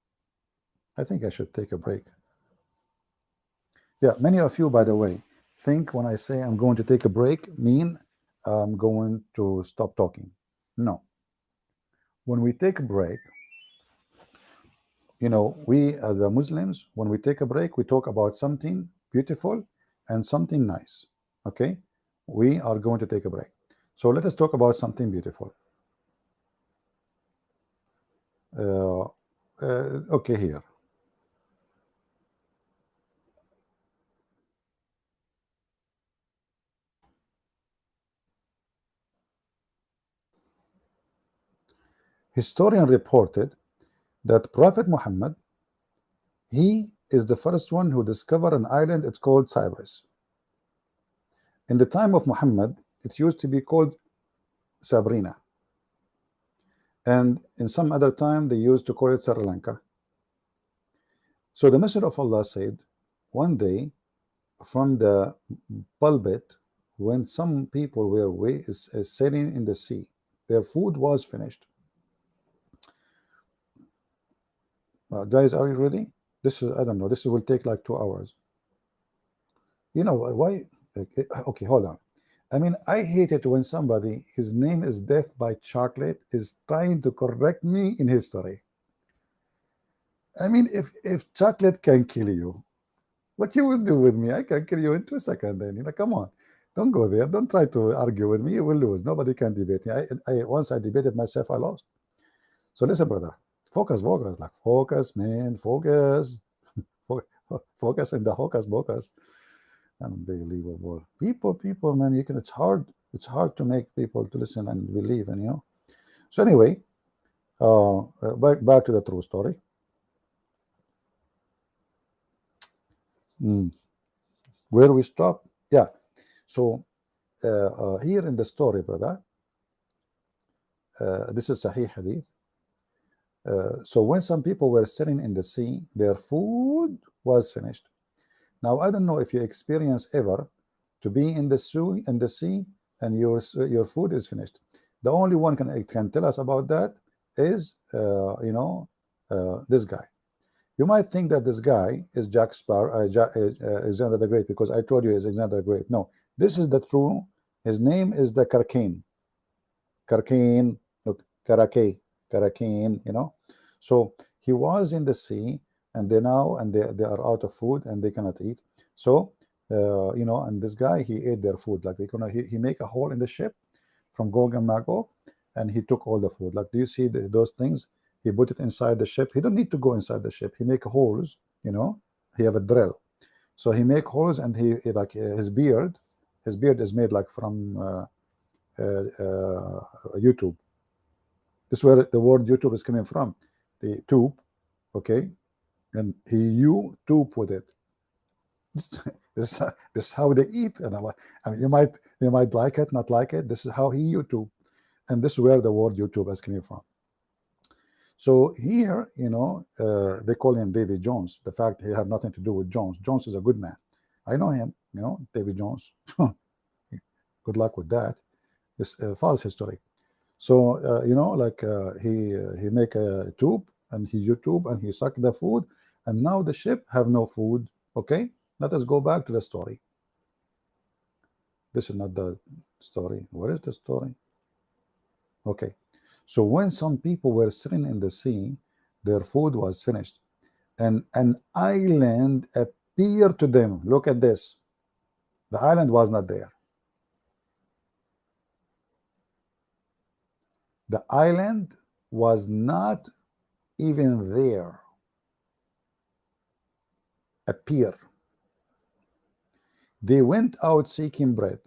I think I should take a break. Yeah, many of you, by the way, think when I say I'm going to take a break, mean I'm going to stop talking. No. When we take a break, we as the Muslims, when we take a break, we talk about something beautiful and something nice. Okay? We are going to take a break. So let us talk about something beautiful. Uh, okay, here. Historian reported that Prophet Muhammad, he is the first one who discovered an island. It's called Cyprus. In the time of Muhammad, it used to be called Sabrina, and in some other time they used to call it Sri Lanka. So the Messenger of Allah said, one day from the pulpit, when some people were sailing in the sea, their food was finished. Guys, are you ready? This is, I don't know, this will take like 2 hours. You know why? Okay, hold on. I mean, I hate it when somebody, his name is Death by Chocolate, is trying to correct me in history. I mean, if chocolate can kill you, what you will do with me? I can kill you in 2 seconds. Then come on, don't go there. Don't try to argue with me. You will lose. Nobody can debate me. I once I debated myself, I lost. So listen, brother, focus, like focus, man, focus, focus in the hocus pocus. Unbelievable. People, man, you can. It's hard to make people to listen and believe, and. So anyway, back to the true story. Mm. Where we stop? Yeah. So here in the story, brother, this is Sahih Hadith. So when some people were sitting in the sea, their food was finished. Now I don't know if you experience ever to be in the sea, and your food is finished. The only one can tell us about that is this guy. You might think that this guy is Jack Sparrow, Alexander the Great, because I told you he's Alexander the Great. No, this is the true. His name is the Karkane. Karkane, look, Karakane. So he was in the sea, and they are out of food and they cannot eat. So and this guy, he ate their food. Like he make a hole in the ship from Gog and Magog, and he took all the food. Like, do you see those things? He put it inside the ship. He don't need to go inside the ship. He make holes. He have a drill. So he make holes, and he like his beard is made like from YouTube. This is where the word YouTube is coming from, the tube, okay? And he YouTube with it. This is how they eat, and I mean, you might like it, not like it. This is how he YouTube, and this is where the word YouTube is coming from. So here, they call him Davy Jones. The fact he have nothing to do with Jones. Jones is a good man. I know him. Davy Jones. Good luck with that. It's false history. So like he make a tube, and he YouTube, and he suck the food, and now the ship have no food. Okay, let us go back to the story. This is not the story. What is the story? Okay, so when some people were sitting in the sea, their food was finished, and an island appeared to them. Look at this. The island was not there. The island was not even there. Appear. They went out seeking bread.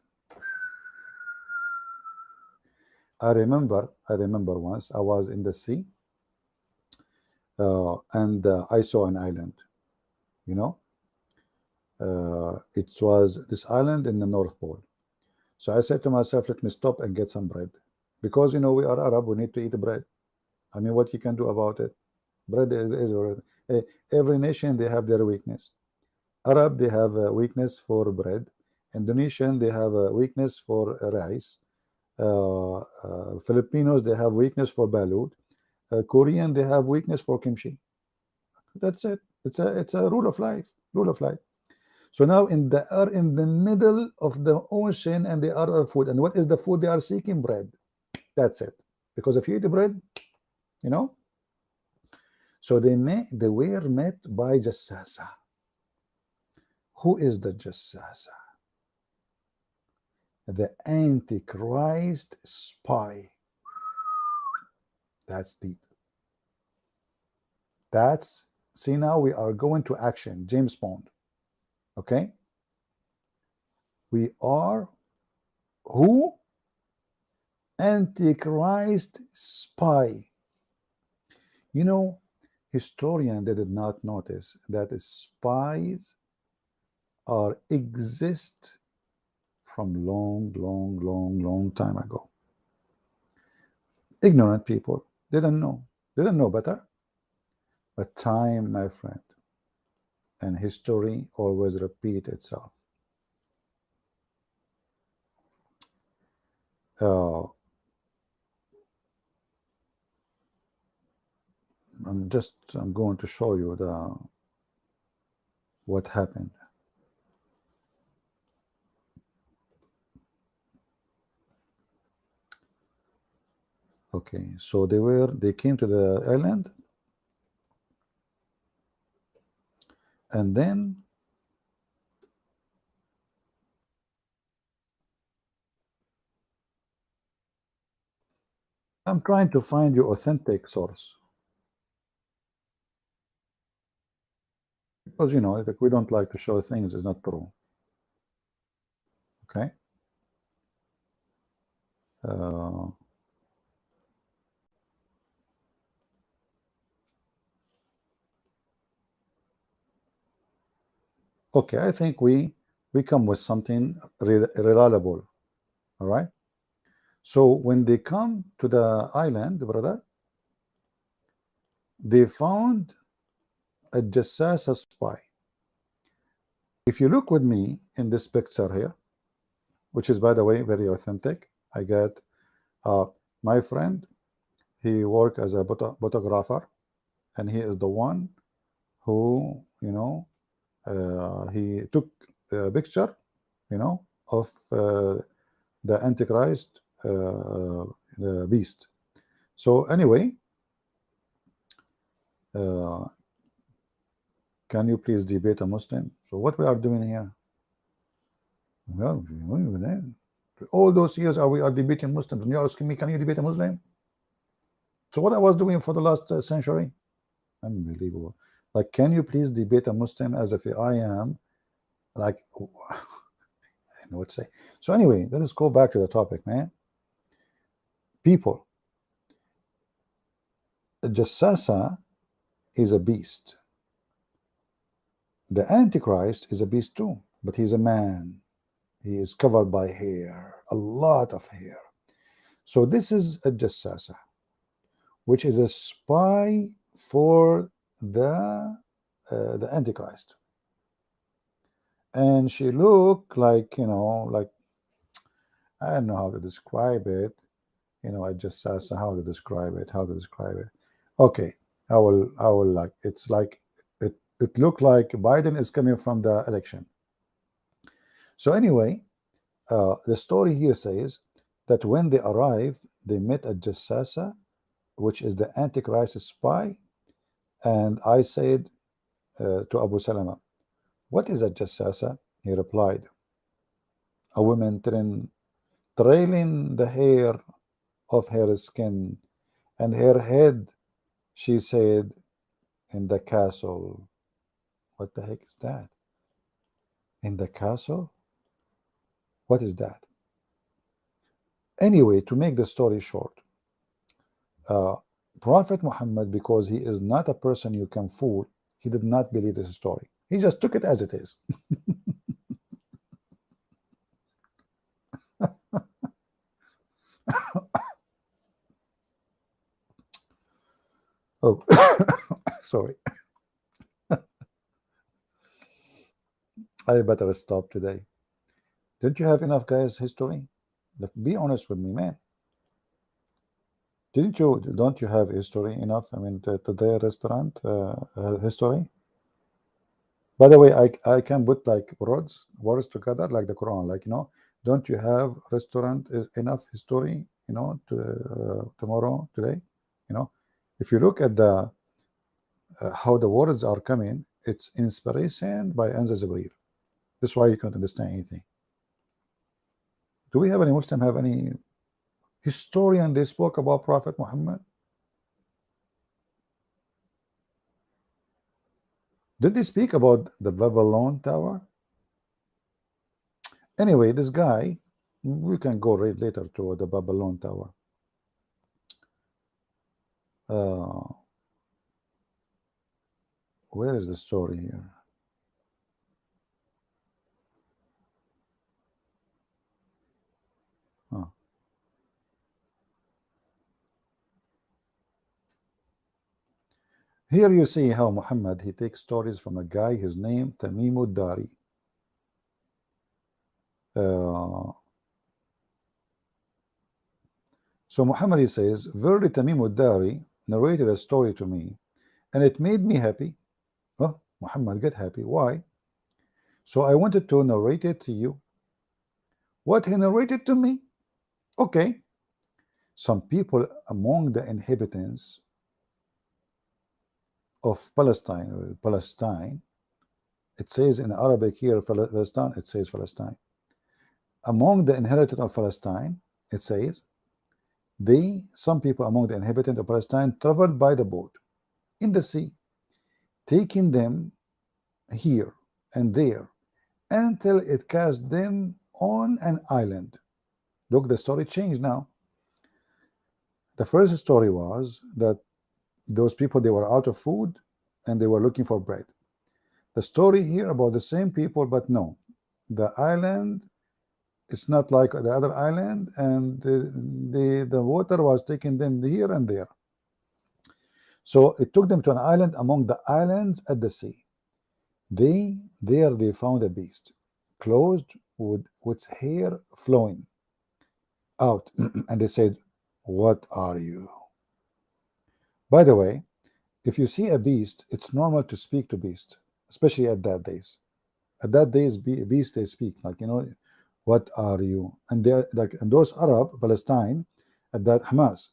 I remember once I was in the sea, and I saw an island. It was this island in the North Pole. So I said to myself, let me stop and get some bread, because we are Arab. We need to eat bread. I mean, what you can do about it? Bread is every nation, they have their weakness. Arab, they have a weakness for bread. Indonesian, they have a weakness for rice. Filipinos, they have weakness for balut. Korean, they have weakness for kimchi. That's it. It's a rule of life. So now they are in the middle of the ocean and they are food. And what is the food they are seeking? Bread. That's it. Because if you eat bread, you know. So they were met by Jassasa. Who is the Jassasa? The Antichrist spy. That's deep. That's, see, now we are going to action. James Bond. Okay. We are who? Antichrist spy. You know, historians, they did not notice that spies are exist from long time ago. Ignorant people didn't know better. But time, my friend, and history always repeat itself. I'm going to show you what happened. Okay, so they came to the island, and then I'm trying to find your authentic source, because like we don't like to show things is not true. Okay. Okay, I think we come with something reliable. All right. So when they come to the island, brother, they found a Jassasa spy. If you look with me in this picture here, which is, by the way, very authentic, I got my friend, he worked as a photographer, and he is the one who, he took a picture, of the Antichrist the beast. So anyway, can you please debate a Muslim? So what we are doing here? Well, all those years we are debating Muslims, and you're asking me, can you debate a Muslim? So what I was doing for the last century? Unbelievable. Like, can you please debate a Muslim as if I am like, I know what to say. So anyway, let us go back to the topic, man. People, Jassasa is a beast. The Antichrist is a beast too, but he's a man. He is covered by hair, a lot of hair. So this is a Jassasa, which is a spy for the Antichrist. And she looked like, like, I don't know how to describe it. I just asked how to describe it, Okay, I will like, it's like, it looked like Biden is coming from the election. So anyway, the story here says that when they arrived, they met a Jassasa, which is the Antichrist spy. And I said to Abu Salama, what is a Jassasa? He replied, a woman trailing the hair of her skin and her head, she said, in the castle. What the heck is that? In the castle? What is that? Anyway, to make the story short, Prophet Muhammad, because he is not a person you can fool, he did not believe this story. He just took it as it is. Oh, sorry. I better stop today. Didn't you have enough, guys, history? Like, be honest with me, man. Don't you have history enough? I mean, today restaurant history? By the way, I can put like words together like the Quran. Like, don't you have restaurant is enough history, to tomorrow, today? You know, if you look at the how the words are coming, it's inspiration by Anza Jibreel. That's why you can't understand anything. Do we have any Muslim have any historian they spoke about Prophet Muhammad? Did they speak about the Babylon Tower? Anyway, this guy, we can go read later to the Babylon Tower. Uh, where is the story here? Huh. Here you see how Muhammad, he takes stories from a guy, his name Tamim Dari. So Muhammad, he says, Verily Tamim Dari narrated a story to me, and it made me happy. Oh, Muhammad get happy. Why? So I wanted to narrate it to you. What he narrated to me? Okay. Some people among the inhabitants of Palestine, it says in Arabic here, Palestine, it says Palestine. Among the inhabitants of Palestine, it says, some people among the inhabitants of Palestine traveled by the boat in the sea, taking them here and there until it cast them on an island. Look, the story changed now. The first story was that those people, they were out of food and they were looking for bread. The story here about the same people, but no, the island, it's not like the other island, and the water was taking them here and there. So it took them to an island among the islands at the sea. There they found a beast, clothed with its hair flowing out, and they said, "What are you?" By the way, if you see a beast, it's normal to speak to beast, especially at that days. At that days, beast they speak like, what are you? And they like, and those Arab Palestine at that Hamas,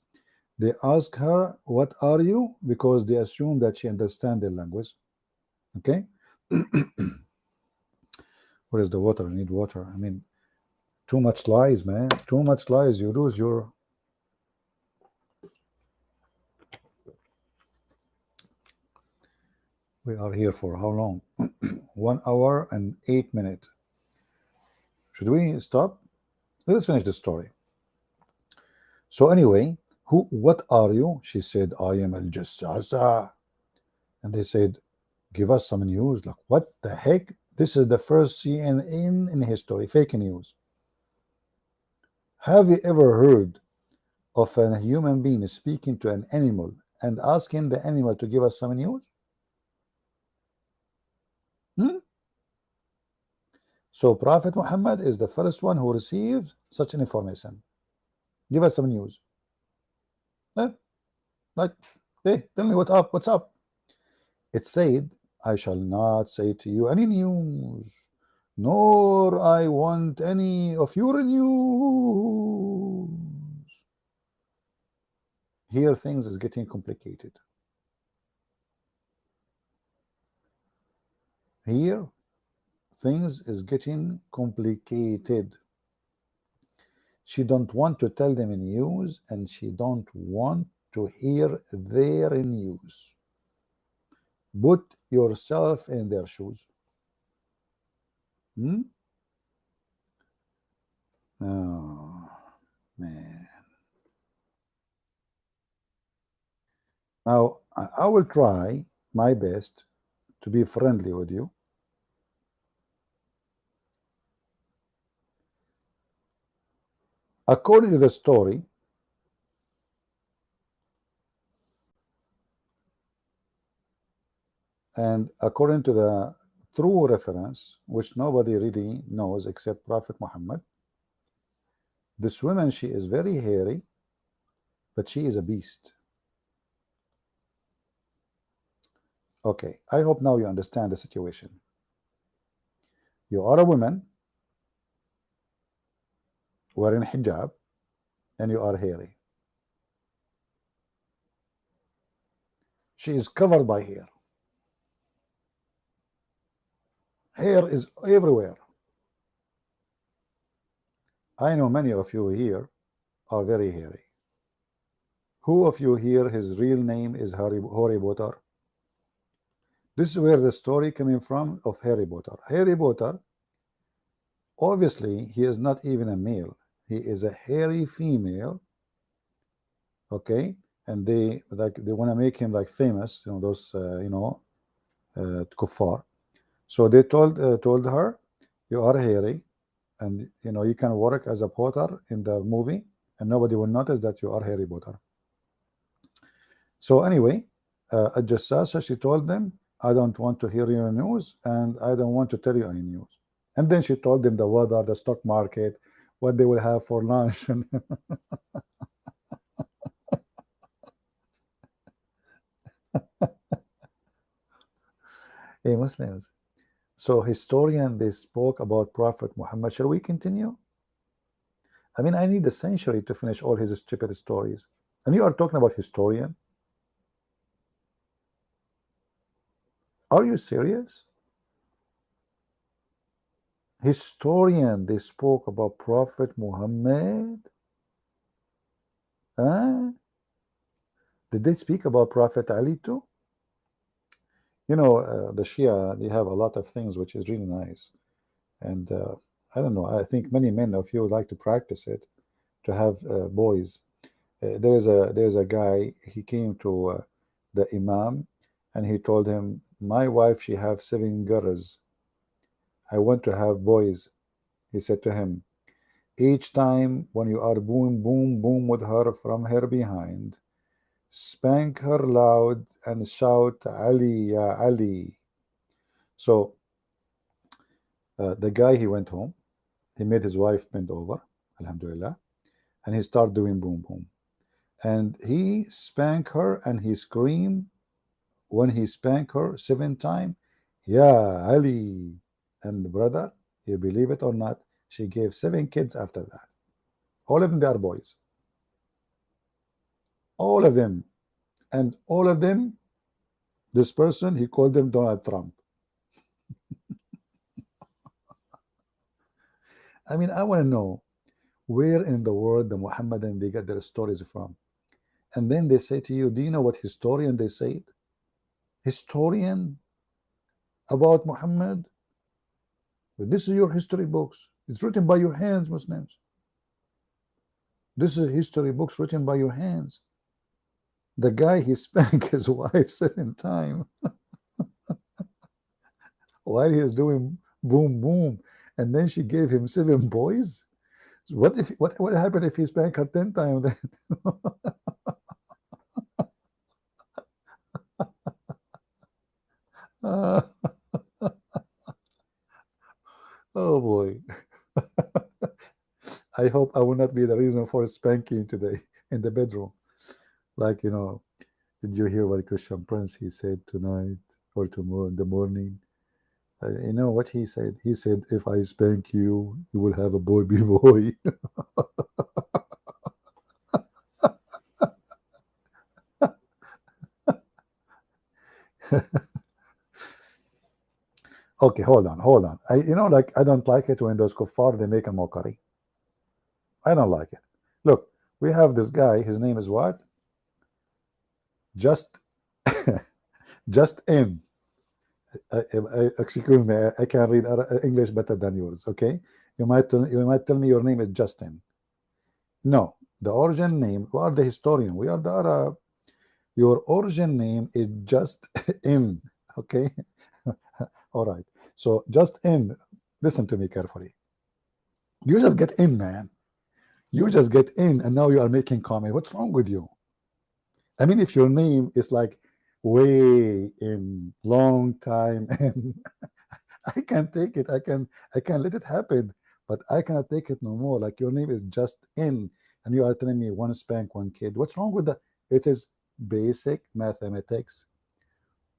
they ask her, what are you? Because they assume that she understands their language. Okay. Where is the water? I need water. I mean, too much lies, man. Too much lies. You lose your. We are here for how long? 1 hour and 8 minutes. Should we stop? Let's finish the story. So anyway, what are you? She said, I am Al Jassasa. And they said, give us some news. Like, what the heck? This is the first CNN in history, fake news. Have you ever heard of a human being speaking to an animal and asking the animal to give us some news? So Prophet Muhammad is the first one who received such an information. Give us some news. Like, hey, tell me what's up. It said, I shall not say to you any news, nor I want any of your news. Here things is getting complicated. Here things is getting complicated. She don't want to tell them news, and she don't want to hear their news. Put yourself in their shoes. Oh, man. Now, I will try my best to be friendly with you. According to the story, and according to the true reference, which nobody really knows except Prophet Muhammad, this woman, she is very hairy, but she is a beast. Okay, I hope now you understand the situation. You are a woman wearing hijab and you are hairy. She is covered by hair. Hair is everywhere. I know many of you here are very hairy. Who of you here, his real name is Harry Potter? This is where the story coming from of Harry Potter. Harry Potter, obviously, he is not even a male. He is a hairy female, okay? And they want to make him like famous, those kuffar. So they told her, you are hairy, and you can work as a Potter in the movie, and nobody will notice that you are Harry Potter. So anyway, Jassasa, she told them, I don't want to hear your news, and I don't want to tell you any news. And then she told them the weather, the stock market, what they will have for lunch. And hey, Muslims. So historian, they spoke about Prophet Muhammad. Shall we continue? I mean, I need a century to finish all his stupid stories. And you are talking about historian? Are you serious? Historian, they spoke about Prophet Muhammad? Huh? Did they speak about Prophet Ali too? The Shia, they have a lot of things which is really nice. And I don't know, I think many men of you would like to practice it, to have boys. There's a guy, he came to the Imam, and he told him, my wife, she have 7 girls. I want to have boys. He said to him, each time when you are boom, boom, boom with her from her behind, spank her loud and shout, Ali, ya Ali. So the guy, he went home. He made his wife bend over, alhamdulillah, and he started doing boom, boom. And he spanked her and he screamed when he spanked her 7 times, Ya Ali. And the brother, you believe it or not, she gave 7 kids after that. All of them, they are boys. All of them. And all of them, this person, he called them Donald Trump. I mean, I want to know where in the world the Muhammadan they get their stories from. And then they say to you, do you know what historian they say? Historian about Muhammad? This is your history books. It's written by your hands, Muslims. This is history books written by your hands. The guy, he spanked his wife 7 times while he is doing boom, boom. And then she gave him 7 boys. So what happened if he spanked her 10 times then? Oh boy. I hope I will not be the reason for spanking today in the bedroom. Like, did you hear what Christian Prince he said tonight or tomorrow in the morning? You know what he said? He said, if I spank you, you will have a baby boy. Okay, hold on. I don't like it when those kuffar, they make a mockery. I don't like it. Look, we have this guy, his name is what? Just just in. Excuse me, I can read English better than yours, okay? You might tell me your name is Justin. No, the origin name, we are the historian, we are the Arab. Your origin name is just in, okay? All right. So just in, listen to me carefully. You just get in, man. You just get in, and now you are making comment. What's wrong with you? I mean, if your name is like way in, long time, and I can take it. I can let it happen, but I cannot take it no more. Like your name is just in, and you are telling me one spank, one kid. What's wrong with that? It is basic mathematics.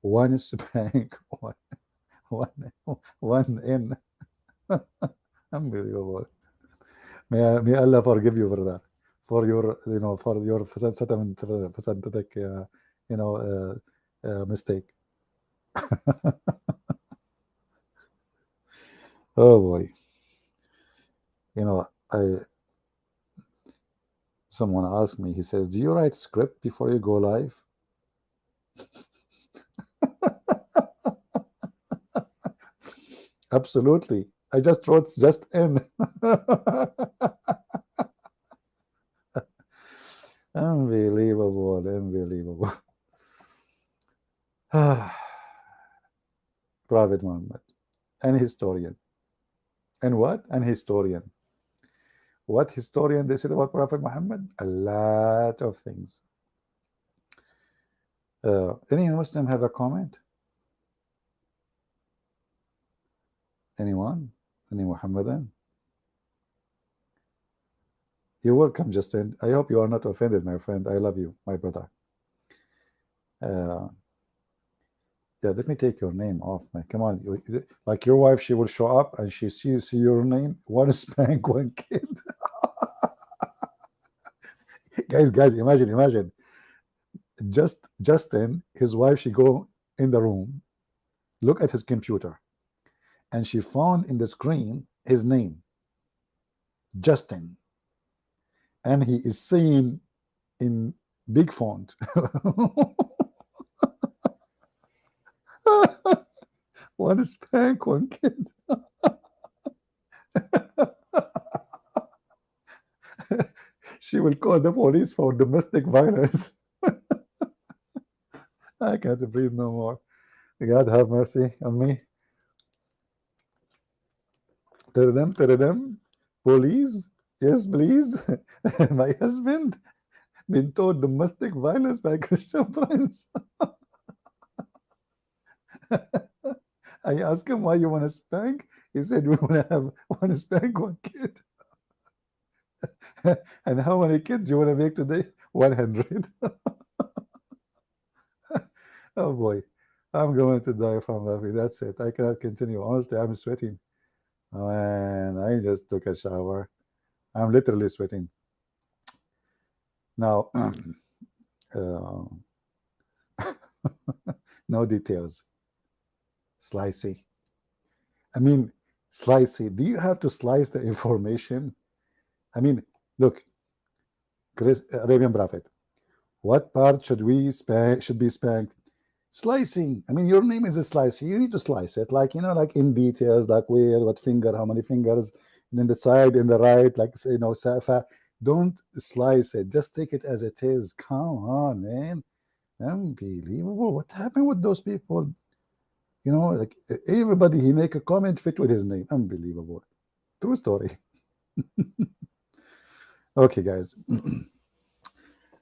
One spank, one in. Unbelievable. May Allah forgive you for that, for your, for your pathetic, mistake. Oh boy, I someone asked me. He says, "Do you write script before you go live?" Absolutely. I just wrote just in. Unbelievable, unbelievable. Prophet Muhammad, an historian. And what? An historian. What historian they said about Prophet Muhammad? A lot of things. Any Muslim have a comment? Anyone? Any Muhammadan? You're welcome, Justin. I hope you are not offended, my friend. I love you, my brother. Uh, yeah, let me take your name off, man. Come on. Like your wife, she will show up and she sees your name, one spank, one kid. Guys, imagine. Justin, his wife, she go in the room, look at his computer, and she found in the screen his name, Justin, and he is saying in big font, one spank, one kid. She will call the police for domestic violence. I can't breathe no more. God have mercy on me. Tell them, police, yes, please. My husband been told domestic violence by Christian Prince. I asked him why you want to spank. He said we want to have one spank, one kid. And how many kids you want to make today? 100. Oh boy, I'm going to die from laughing. That's it. I cannot continue. Honestly, I'm sweating. Oh, man, I just took a shower. I'm literally sweating. Now, uh, no details. Slicey. I mean, slicey. Do you have to slice the information? I mean, look, Chris, Arabian Prophet. What part should be spanked? Slicing. I mean, your name is a slicing. You need to slice it, like like in details, like where, what finger, how many fingers, and then the side and the right, like safa. Don't slice it. Just take it as it is. Come on, man. Unbelievable. What happened with those people? Like everybody, he make a comment fit with his name. Unbelievable. True story. Okay, guys.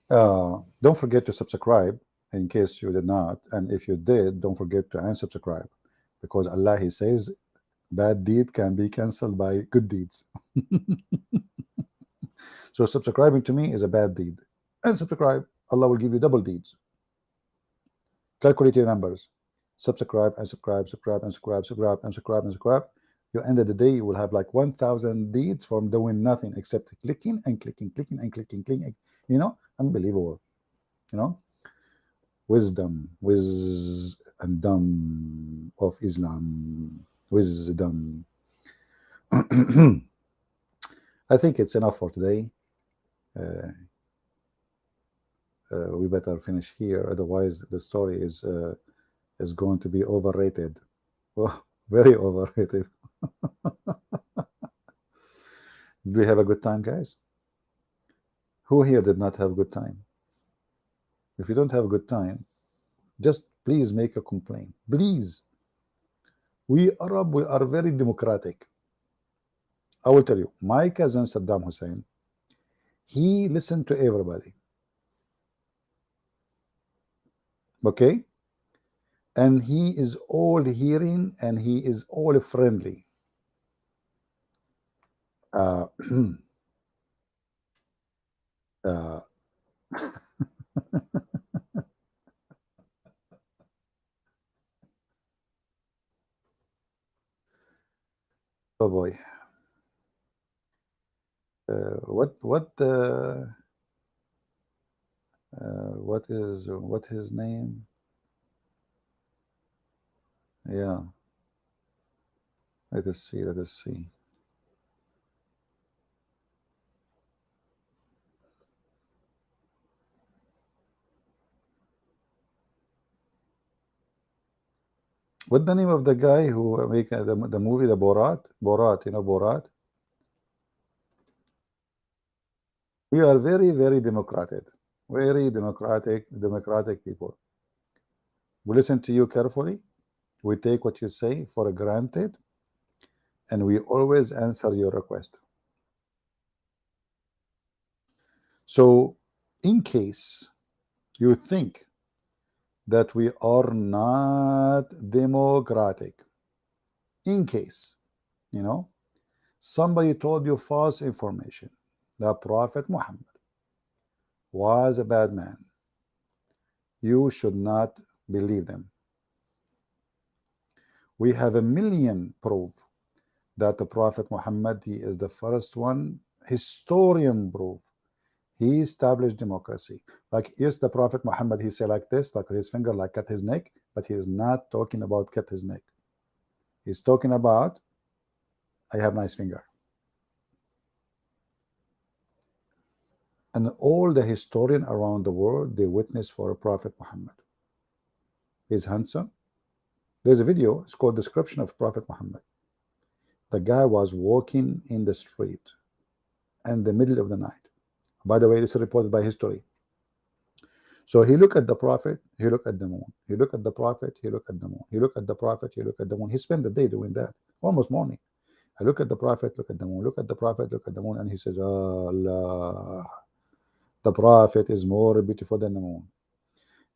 Don't forget to subscribe in case you did not. And if you did, don't forget to unsubscribe because Allah, He says, bad deed can be cancelled by good deeds. So subscribing to me is a bad deed. Unsubscribe, Allah will give you double deeds. Calculate your numbers. Subscribe, unsubscribe, subscribe, unsubscribe, subscribe, unsubscribe, unsubscribe. You end of the day, you will have like 1,000 deeds from doing nothing except clicking and clicking, clicking and clicking, clicking. Unbelievable. Wisdom, and dumb of Islam. Wisdom. I think it's enough for today. We better finish here, otherwise the story is going to be overrated. Well, very overrated. Did we have a good time, guys? Who here did not have a good time? If you don't have a good time, just please make a complaint. Please. We Arab, we are very democratic. I will tell you, my cousin Saddam Hussein, he listened to everybody. Okay? And he is all hearing and he is all friendly. Uh, uh, Oh boy. What his name? Yeah, let us see. Let us see. What the name of the guy who make the movie, the Borat? Borat, you know Borat? We are very, very democratic. Very democratic people. We listen to you carefully. We take what you say for granted, and we always answer your request. So, in case you think that we are not democratic, in case, you know, somebody told you false information, that Prophet Muhammad was a bad man, you should not believe them. We have a million proof that the Prophet Muhammad, he is the first one, historian proof. He established democracy. Like, yes, the Prophet Muhammad, he said like this, like his finger, like cut his neck, but he is not talking about cut his neck. He's talking about, I have nice finger. And all the historian around the world, they witness for Prophet Muhammad. He's handsome. There's a video, it's called Description of Prophet Muhammad. The guy was walking in the street in the middle of the night. By the way, this is reported by history. So he looked at the Prophet, he looked at the moon. He looked at the Prophet, he looked at the moon. He looked at the Prophet, he looked at the moon. He spent the day doing that, almost morning. I look at the Prophet, look at the moon, look at the Prophet, look at the moon, and he says, Allah, the Prophet is more beautiful than the moon.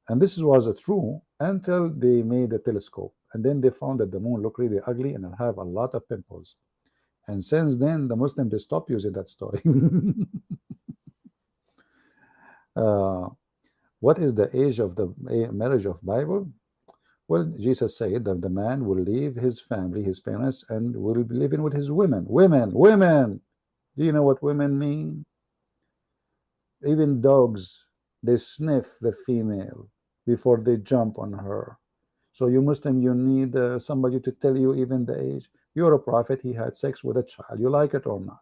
And this was true until they made a telescope. And then they found that the moon looked really ugly and have a lot of pimples. And since then, the Muslims, they stopped using that story. uh, what is the age of the marriage of Bible? Well, Jesus said that the man will leave his family, his parents, and will be living with his women. Women. Do you know what women mean? Even dogs, they sniff the female before they jump on her. So you Muslim, you need somebody to tell you even the age. You're a prophet, he had sex with a child. You like it or not?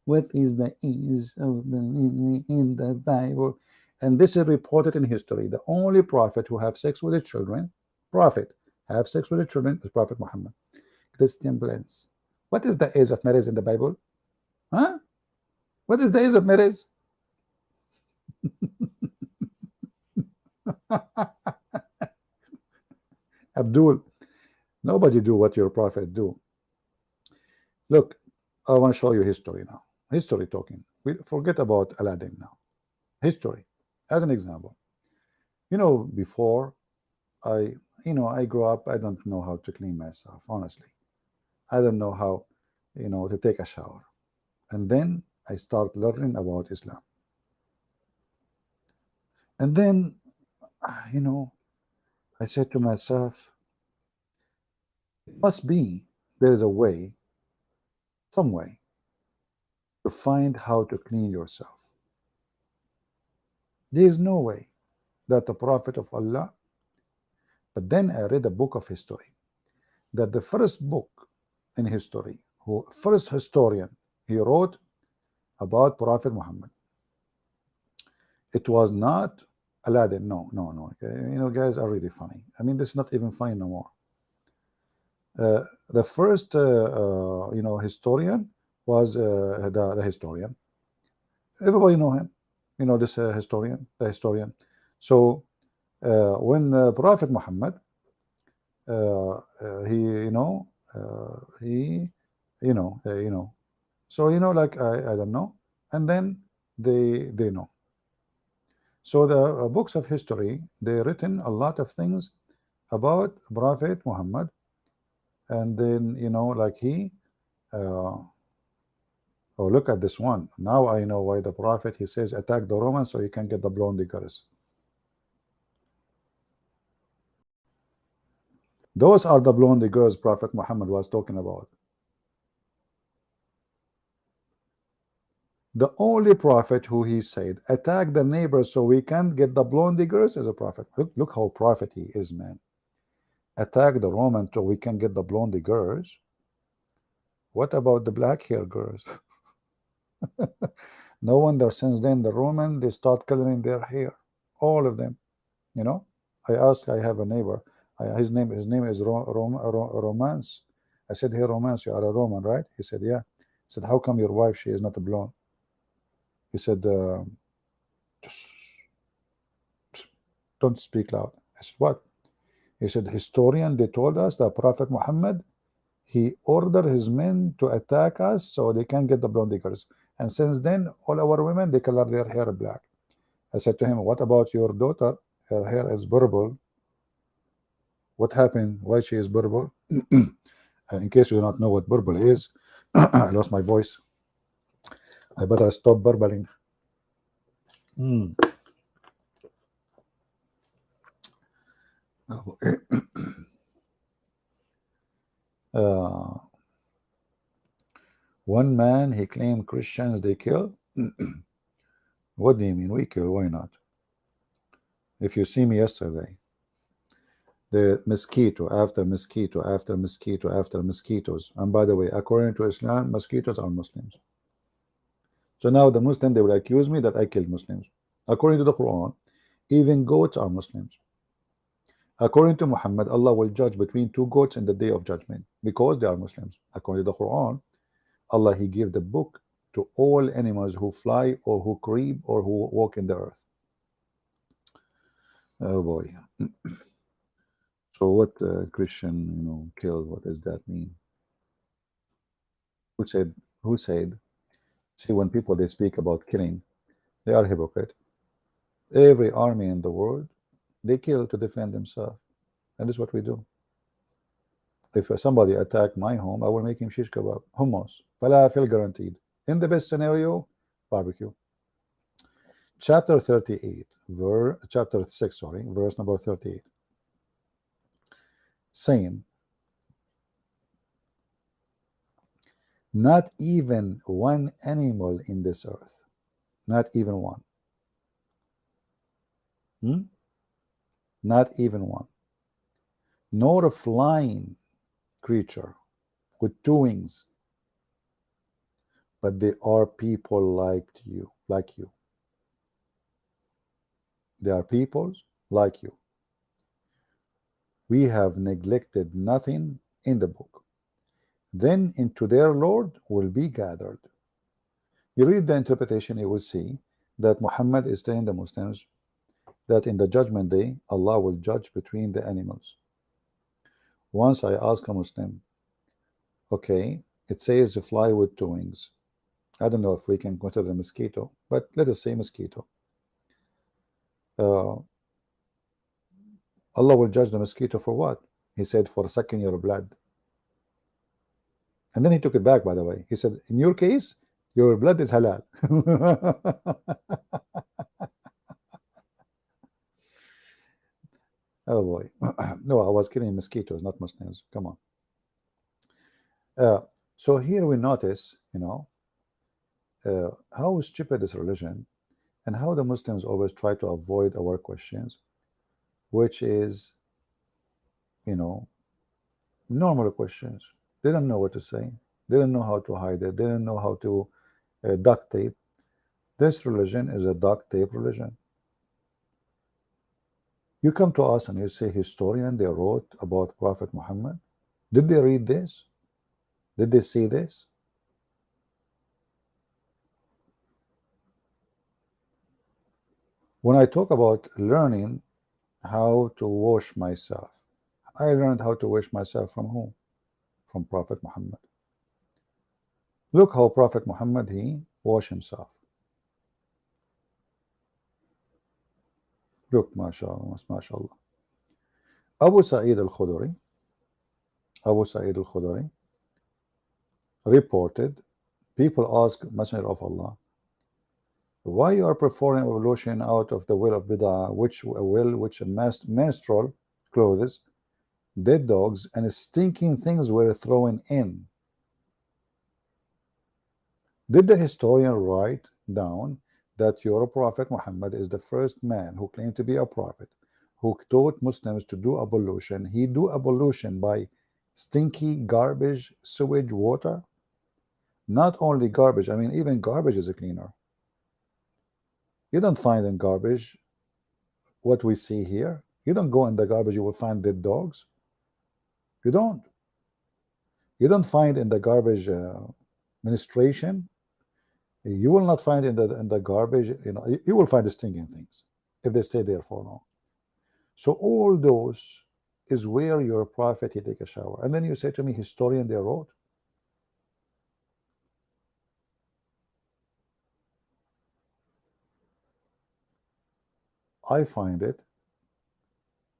What is the age of in the Bible? And this is reported in history. The only prophet who have sex with the children, prophet, have sex with the children is Prophet Muhammad. Christian blends. What is the age of marriage in the Bible? Huh? What is the age of marriage? Abdul, nobody do what your prophet do. Look, I want to show you history now. History talking. We forget about Aladdin now. History, as an example. Before I grew up, I don't know how to clean myself, honestly. I don't know how, to take a shower. And then I start learning about Islam. And then, you know, I said to myself, it must be there is a way, some way, to find how to clean yourself. There is no way that the Prophet of Allah, but then I read a book of history, that the first book in history, who first historian, he wrote about Prophet Muhammad. It was not Aladdin. No, no, no. Okay? Guys are really funny. I mean, this is not even funny no more. The first, historian was the historian. Everybody know him. This historian, the historian. So when Prophet Muhammad, he, he, so like I don't know, and then they know. So the books of history, they written a lot of things about Prophet Muhammad, and then like he. Oh, look at this one. Now I know why the Prophet, he says attack the Romans so you can get the blonde girls. Those are the blonde girls Prophet Muhammad was talking about. The only prophet who he said attack the neighbors so we can't get the blonde girls is a prophet. Look how prophet he is, man. Attack the Roman so we can get the blonde girls. What about the black hair girls? No wonder since then the Roman they start coloring their hair, all of them. You know, I have a neighbor. His name is Romance. I said, hey Romance, you are a Roman, right? He said, yeah. I said, how come your wife she is not a blonde? He said, don't speak loud. I said, what? He said, historian, they told us that Prophet Muhammad, he ordered his men to attack us so they can get the blonde girls. And since then, all our women, they color their hair black. I said to him, what about your daughter? Her hair is purple. What happened? Why she is purple? In case you do not know what purple is, I lost my voice. I better stop burbling. One man, he claimed Christians they kill. What do you mean we kill? Why not? If you see me yesterday, the mosquito after mosquito after mosquito after mosquitoes. And by the way, according to Islam, mosquitoes are Muslims. So now the Muslim, they will accuse me that I killed Muslims. According to the Quran, even goats are Muslims. According to Muhammad, Allah will judge between two goats in the day of judgment because they are Muslims. According to the Quran, Allah, he gave the book to all animals who fly or who creep or who walk in the earth. Oh boy. So what Christian, killed, what does that mean? Who said, who said? See, when people, they speak about killing, they are hypocrite. Every army in the world, they kill to defend themselves. And this is what we do. If somebody attack my home, I will make him shish kebab, hummus, falafel guaranteed. In the best scenario, barbecue. Chapter 38, chapter 6, sorry, verse number 38. Saying, not even one animal in this earth, not even one. Not even one. Nor a flying creature with two wings, but they are people like you. They are peoples like you. We have neglected nothing in the book. Then into their Lord will be gathered. You read the interpretation, you will see that Muhammad is telling the Muslims that in the judgment day, Allah will judge between the animals. Once I ask a Muslim, okay, it says a fly with two wings. I don't know if we can consider a mosquito, but let us say mosquito. Allah will judge the mosquito for what? He said, for sucking your blood. And then he took it back, by the way. He said, in your case, your blood is halal. Oh boy. No, I was killing mosquitoes, not Muslims. Come on. So here we notice, how stupid is religion and how the Muslims always try to avoid our questions, which is, normal questions. They don't know what to say. They don't know how to hide it. They don't know how to duct tape. This religion is a duct tape religion. You come to us and you say, historian, they wrote about Prophet Muhammad. Did they read this? Did they see this? When I talk about learning how to wash myself, I learned how to wash myself from whom? From Prophet Muhammad. Look how Prophet Muhammad, he washed himself. Look, mashallah, mashallah. Abu Sa'id al-Khudri reported, people ask Messenger of Allah, why you are performing evolution out of the will of bid'ah, which menstrual clothes, dead dogs, and stinking things were thrown in. Did the historian write down that your prophet Muhammad is the first man who claimed to be a prophet, who taught Muslims to do ablution? He do ablution by stinky garbage, sewage water. Not only garbage, I mean, even garbage is a cleaner. You don't find in garbage what we see here. You don't go in the garbage, you will find dead dogs. You don't. You don't find in the garbage ministration. You will not find in the garbage. You will find the stinking things if they stay there for long. So all those is where your prophet he take a shower, and then you say to me, historian they wrote. I find it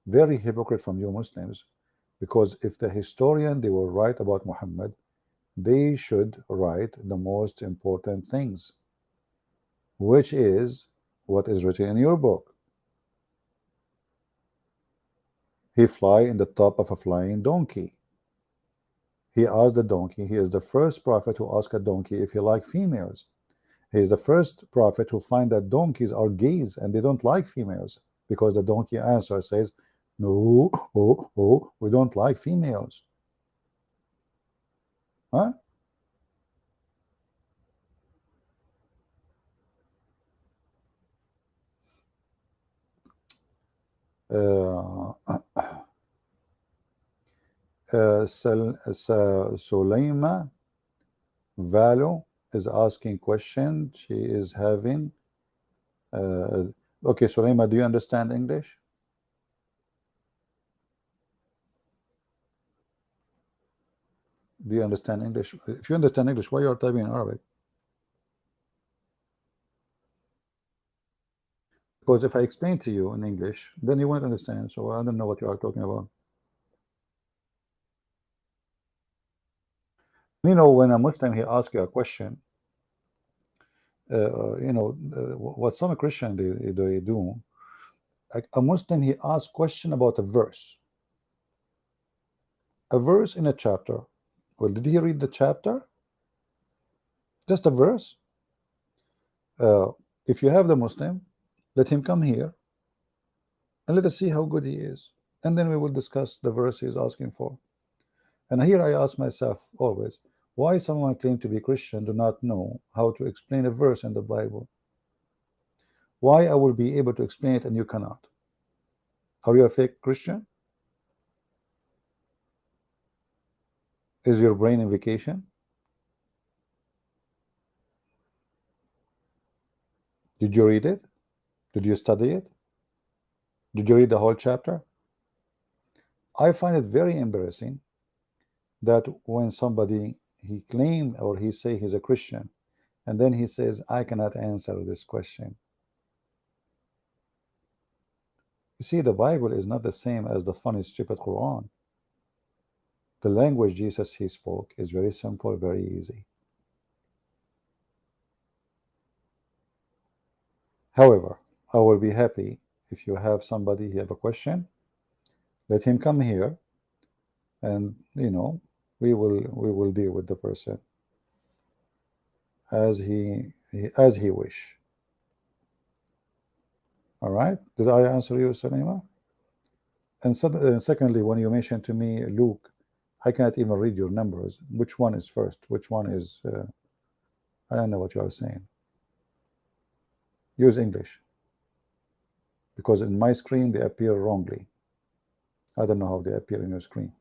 very hypocrite from you Muslims, because if the historian they will write about Muhammad, they should write the most important things, which is what is written in your book. He fly in the top of a flying donkey. He asked the donkey. He is the first prophet who asked a donkey if he liked females. He is the first prophet who find that donkeys are gays and they don't like females, because the donkey answer says, no, we don't like females. Huh? Uh, Suleima Valo is asking question. She is having okay, Suleima, do you understand English? Do you understand English? If you understand English, why you are typing in Arabic? Because if I explain to you in English, then you won't understand. So I don't know what you are talking about. When a Muslim he asks you a question, what some Christian they do, a Muslim he asks question about a verse in a chapter. Well, did he read the chapter? Just a verse? Uh, if you have the Muslim, let him come here and let us see how good he is. And then we will discuss the verse he is asking for. And here I ask myself always, why someone claim to be Christian do not know how to explain a verse in the Bible? Why I will be able to explain it and you cannot? Are you a fake Christian? Is your brain in vacation? Did you read it? Did you study it? Did you read the whole chapter? I find it very embarrassing that when somebody he claim or he say he's a Christian, and then he says, I cannot answer this question. You see, the Bible is not the same as the funny, stupid Quran. The language Jesus he spoke is very simple, very easy. However, I will be happy if you have somebody, you have a question, let him come here, and we will deal with the person as he wish. All right? Did I answer you, Salima? And secondly, when you mentioned to me Luke, I can't even read your numbers. Which one is first? Which one is? I don't know what you are saying. Use English, because in my screen they appear wrongly. I don't know how they appear in your screen.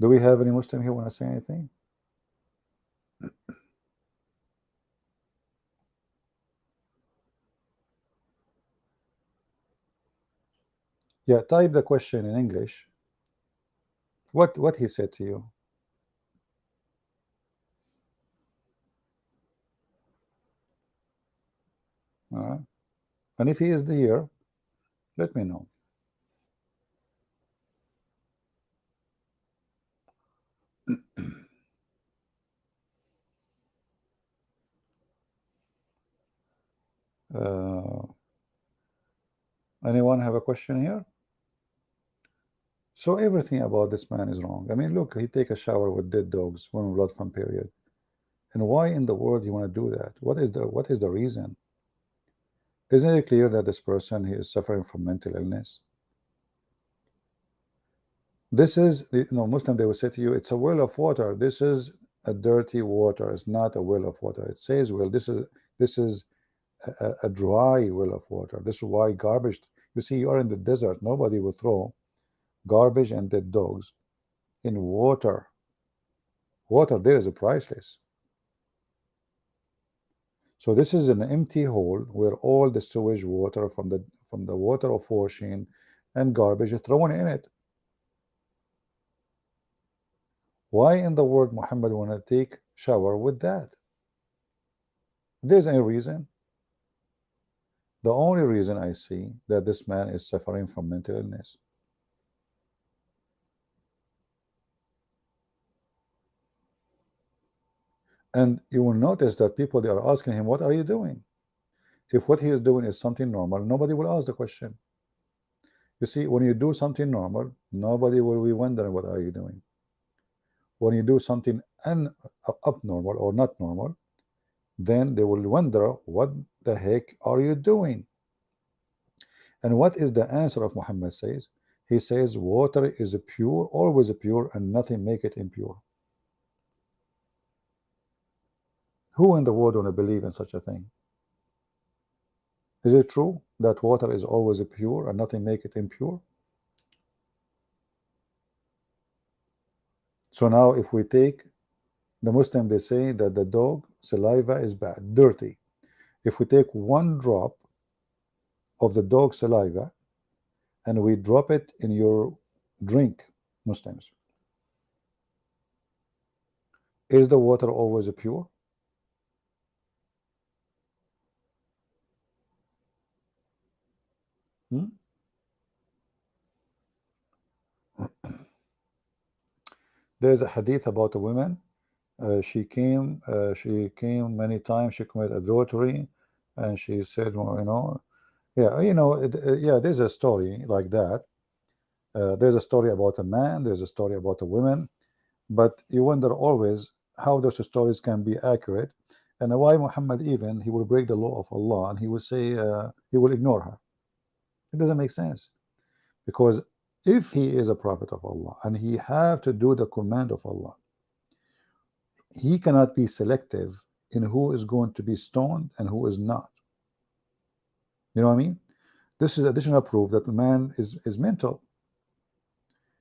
Do we have any Muslim here want to say anything? Yeah, type the question in English. What he said to you? All right. And if he is here, let me know. Uh, Anyone have a question here? So everything about this man is wrong. I mean, look, he take a shower with dead dogs, women blood from period. And why in the world you want to do that? What is the reason? Isn't it clear that this person, he is suffering from mental illness? This is, Muslim, they will say to you, it's a well of water. This is a dirty water. It's not a well of water. It says well. This is a dry well of water. This is why garbage. You see, you are in the desert. Nobody will throw garbage and dead dogs in water. Water there is priceless. So this is an empty hole where all the sewage water from the water of washing and garbage is thrown in it. Why in the world Muhammad want to take shower with that? There's any reason? The only reason I see that this man is suffering from mental illness. And you will notice that people, they are asking him, what are you doing? If what he is doing is something normal, nobody will ask the question. You see, when you do something normal, nobody will be wondering what are you doing. When you do something abnormal or not normal, then they will wonder what the heck are you doing. And what is the answer of Muhammad says? He says water is pure, always pure, and nothing make it impure. Who in the world want to believe in such a thing? Is it true that water is always pure and nothing make it impure? So now if we take the Muslim, they say that the dog saliva is bad, dirty. If we take one drop of the dog saliva and we drop it in your drink, Muslims, is the water always pure? Hmm? There's a hadith about a woman. She came many times. She committed adultery, and she said, well, yeah, yeah. There's a story like that. There's a story about a man. There's a story about a woman, but you wonder always how those stories can be accurate, and why Muhammad even he will break the law of Allah and he will say he will ignore her. It doesn't make sense, because if he is a prophet of Allah and he have to do the command of Allah, he cannot be selective in who is going to be stoned and who is not. You know what I mean? This is additional proof that the man is mental.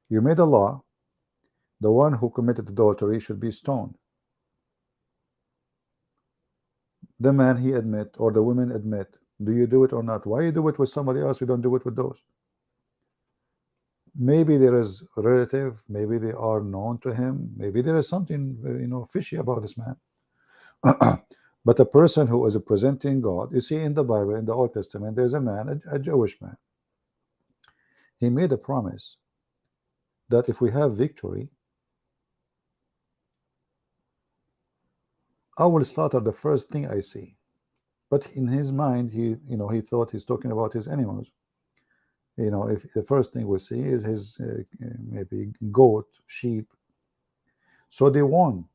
You made a law, the one who committed adultery should be stoned. The man, he admit, or the women admit. Do you do it or not? Why you do it with somebody else, you don't do it with those? Maybe there is a relative, maybe they are known to him, maybe there is something fishy about this man. But a person who is presenting God, you see in the Bible, in the Old Testament, there's a man, a Jewish man. He made a promise that if we have victory, I will slaughter the first thing I see. But in his mind, he thought he's talking about his animals. If the first thing we see is his maybe goat, sheep. So they won,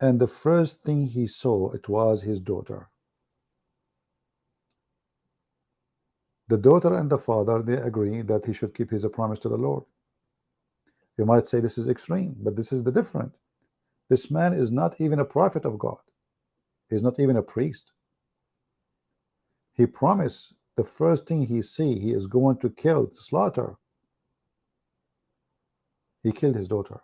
and the first thing he saw, it was his daughter. The daughter and the father, they agree that he should keep his promise to the Lord. You might say this is extreme, but this is the different. This man is not even a prophet of God. He's not even a priest. He promised the first thing he see, he is going to kill, to slaughter. He killed his daughter.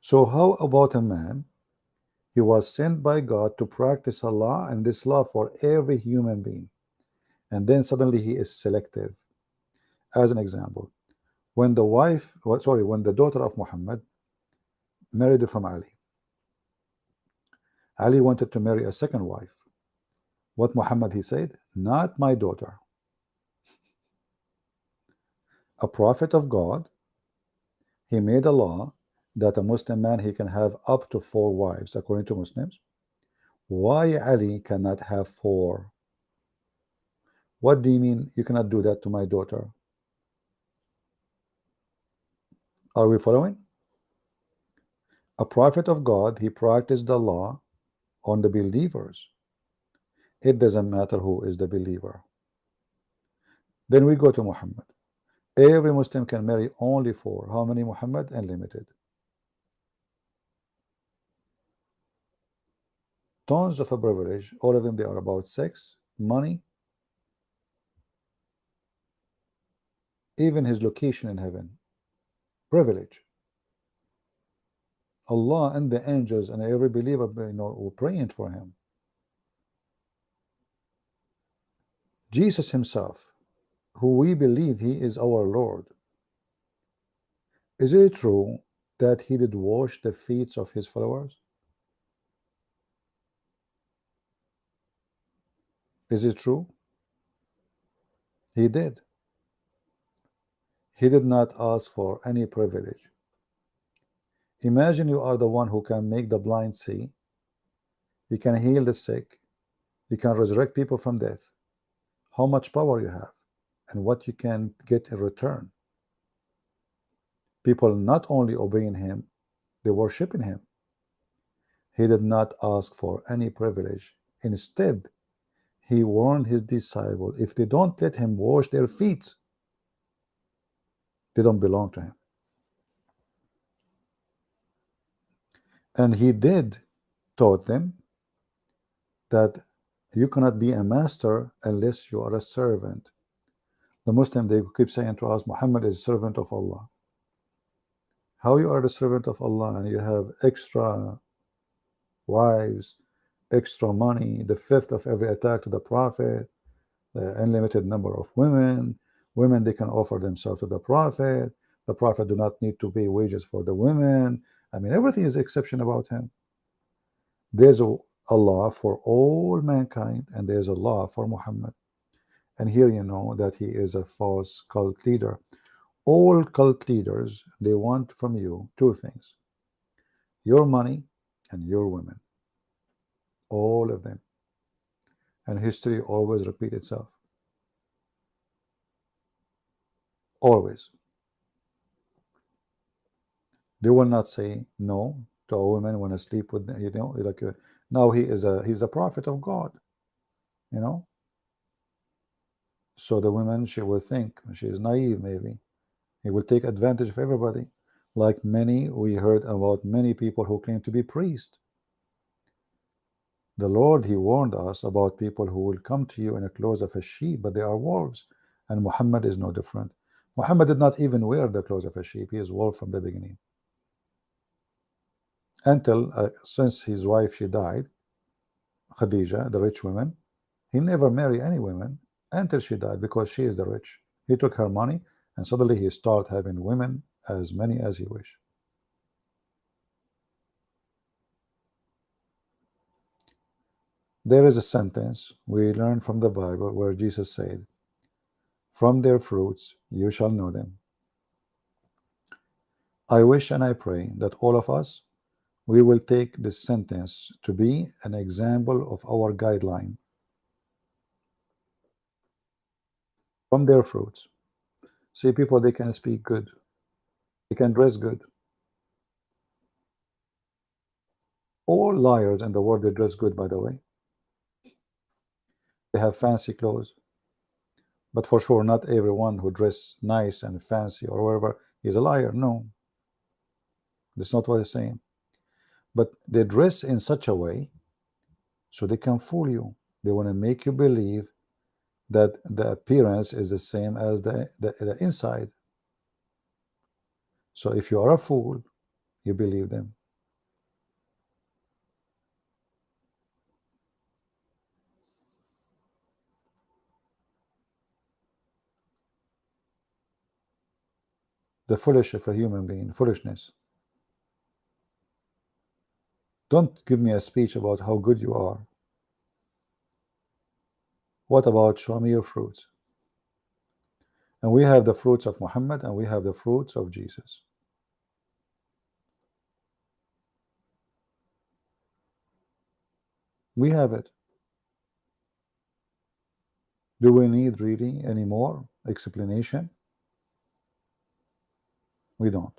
So how about a man? He was sent by God to practice Allah and this law for every human being. And then suddenly he is selective. As an example, when the daughter of Muhammad married from Ali, Ali wanted to marry a second wife. What Muhammad, he said, not my daughter. A prophet of God, he made a law that a Muslim man, he can have up to 4 wives according to Muslims. Why Ali cannot have 4? What do you mean you cannot do that to my daughter? Are we following? A prophet of God, he practiced the law on the believers. It doesn't matter who is the believer. Then we go to Muhammad. Every Muslim can marry only four. How many, Muhammad? Unlimited. Tons of a privilege. All of them, they are about sex, money, even his location in heaven. Privilege. Allah and the angels and every believer, were praying for him. Jesus himself, who we believe he is our Lord, is it true that he did wash the feet of his followers? Is it true? He did. He did not ask for any privilege. Imagine you are the one who can make the blind see, you can heal the sick, you can resurrect people from death. How much power you have and what you can get in return. People not only obeying him, they worshiping him. He did not ask for any privilege. Instead, he warned his disciples, if they don't let him wash their feet, they don't belong to him. And he did taught them that you cannot be a master unless you are a servant. The Muslim, they keep saying to us, Muhammad is a servant of Allah. How you are the servant of Allah and you have extra wives, extra money, the fifth of every attack to the Prophet, the unlimited number of women, they can offer themselves to the Prophet do not need to pay wages for the women. I mean, everything is exception about him. There's a law for all mankind and there's a law for Muhammad. And here you know that he is a false cult leader. All cult leaders, they want from you two things: your money and your women. All of them. And history always repeats itself. Always. They will not say no to a woman when I sleep with them, like now he's a prophet of God, you know. So the woman, she will think she is naive, maybe he will take advantage of everybody, like many we heard about many people who claim to be priests. The Lord, he warned us about people who will come to you in the clothes of a sheep, but they are wolves. And Muhammad is no different. Muhammad did not even wear the clothes of a sheep. He is wolf from the beginning. Until since his wife, she died, Khadija, the rich woman, he never married any women until she died, because she is the rich. He took her money and suddenly he started having women as many as he wished. There is a sentence we learn from the Bible where Jesus said, from their fruits you shall know them. I wish and I pray that all of us, we will take this sentence to be an example of our guideline. From their fruits. See, people, they can speak good, they can dress good. All liars in the world, they dress good, by the way. They have fancy clothes. But for sure, not everyone who dress nice and fancy or whatever is a liar. No, that's not what he's saying. But they dress in such a way so they can fool you. They want to make you believe that the appearance is the same as the inside. So if you are a fool, you believe them. The foolish of a human being, foolishness. Don't give me a speech about how good you are. What about show me your fruits? And we have the fruits of Muhammad and we have the fruits of Jesus. We have it. Do we need really any more explanation? We don't.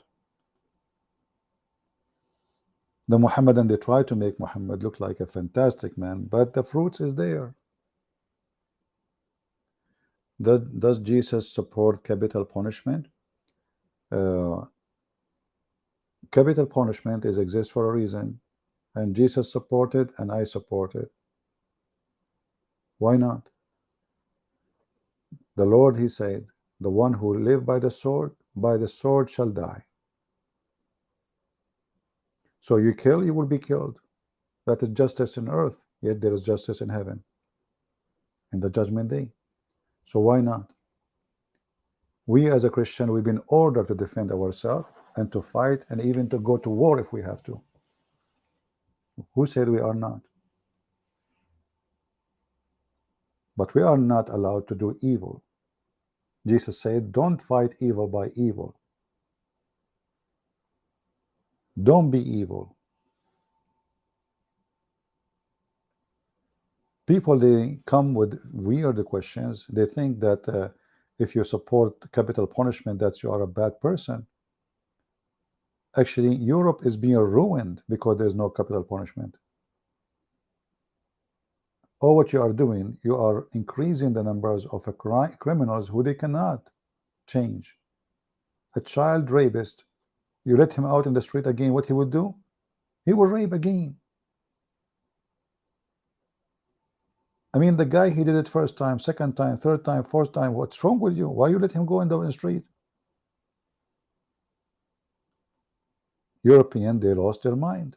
The Muhammadan, they try to make Muhammad look like a fantastic man, but the fruits is there. Does Jesus support capital punishment? Uh, Capital punishment is exists for a reason, and Jesus supported and I support it. Why not? The Lord, he said, the one who live by the sword shall die. So you kill, you will be killed. That is justice in earth, yet there is justice in heaven, in the judgment day. So why not? We as a Christian, we've been ordered to defend ourselves and to fight and even to go to war if we have to. Who said we are not? But we are not allowed to do evil. Jesus said, don't fight evil by evil. Don't be evil. People, they come with weird questions. They think that if you support capital punishment, that you are a bad person. Actually, Europe is being ruined because there's no capital punishment. All what you are doing, you are increasing the numbers of criminals who they cannot change. A child rapist, you let him out in the street again, what he would do? He will rape again. I mean, the guy, he did it first time, second time, third time, fourth time. What's wrong with you? Why you let him go in the street? European, they lost their mind.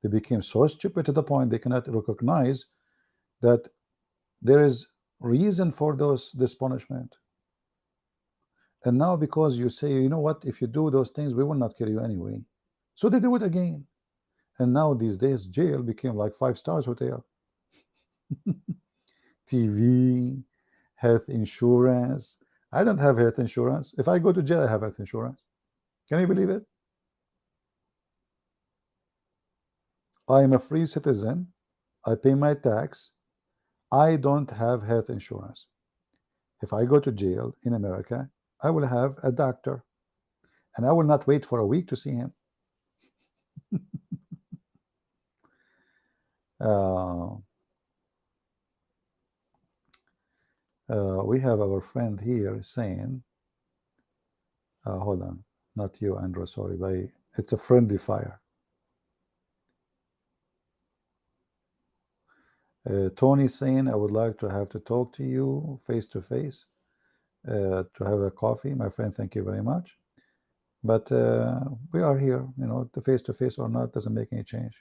They became so stupid to the point they cannot recognize that there is reason for this punishment. And now because you say, you know what, if you do those things, we will not kill you anyway. So they do it again. And now these days, jail became like 5-star hotel. TV, health insurance. I don't have health insurance. If I go to jail, I have health insurance. Can you believe it? I am a free citizen. I pay my tax. I don't have health insurance. If I go to jail in America, I will have a doctor, and I will not wait for a week to see him. We have our friend here saying, hold on, not you, Andrew, sorry, it's a friendly fire. Tony saying, I would like to have to talk to you face to face, to have a coffee. My friend, thank you very much. But we are here, you know, the face to face or not doesn't make any change.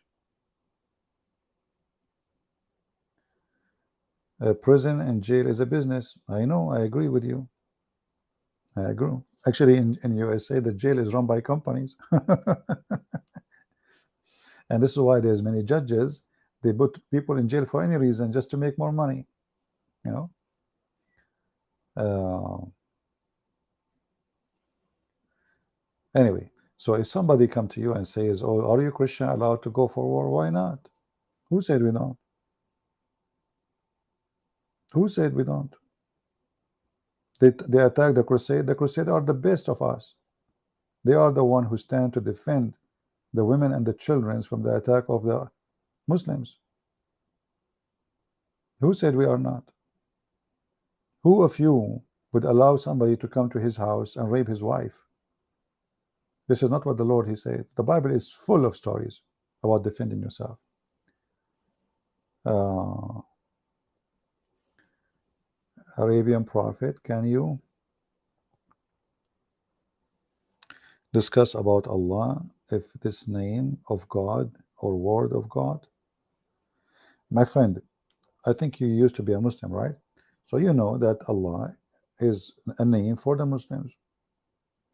Prison and jail is a business. I know, I agree with you. I agree. Actually, in USA, the jail is run by companies. And this is why there's many judges. They put people in jail for any reason, just to make more money, you know. Anyway, so if somebody come to you and says, oh, are you Christian allowed to go for war? Why not? Who said we don't? Who said we don't? They attack the crusade. The crusade are the best of us. They are the one who stand to defend the women and the children from the attack of the Muslims. Who said we are not? Who of you would allow somebody to come to his house and rape his wife? This is not what the Lord, he said. The Bible is full of stories about defending yourself. Arabian prophet, can you discuss about Allah, if this name of God or word of God? My friend, I think you used to be a Muslim, right? So you know that Allah is a name for the Muslims.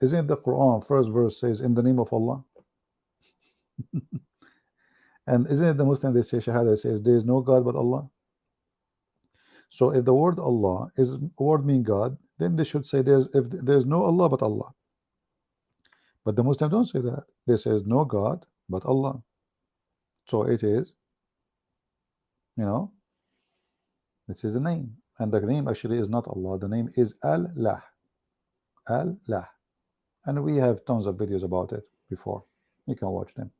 Isn't the Quran first verse says in the name of Allah? And isn't it the Muslim, they say Shahada, says there is no God but Allah? So if the word Allah is word mean God, then they should say there's no Allah but Allah. But the Muslims don't say that. They say no God but Allah. So it is, you know, this is a name. And the name actually is not Allah. The name is Allah. Allah. And we have tons of videos about it before. You can watch them.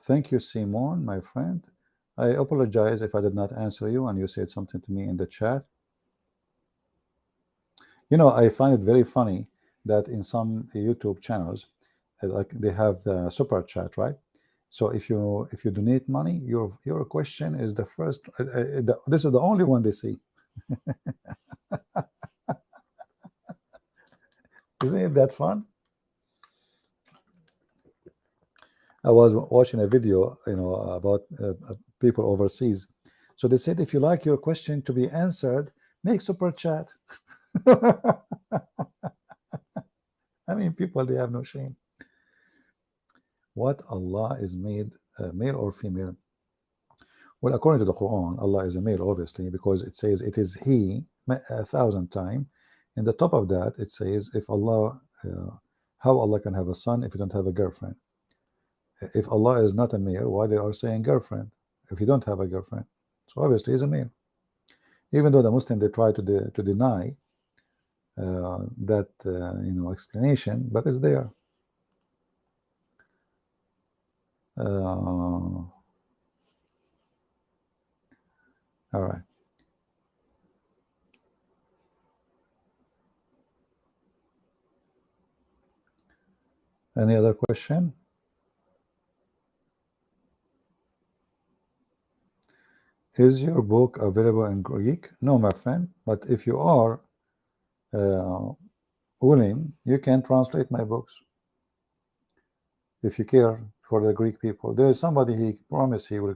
Thank you, Simon, my friend. I apologize if I did not answer you and you said something to me in the chat. You know, I find it very funny that in some YouTube channels, like they have the super chat, right? So if you donate money, your question is the first. This is the only one they see. Isn't it that fun? I was watching a video, you know, about people overseas. So they said, if you like your question to be answered, make super chat. I mean, people, they have no shame. What Allah is made, male or female? Well, according to the Quran, Allah is a male, obviously, because it says it is He 1,000 times. In the top of that, it says, if Allah, how Allah can have a son if you don't have a girlfriend? If Allah is not a male, why they are saying girlfriend if you don't have a girlfriend? So obviously he's a male. Even though the Muslim, they try to deny that explanation, but it's there. All right. Any other question? Is your book available in Greek? No, my friend, but if you are willing, you can translate my books if you care for the Greek people. There is somebody, he promised he will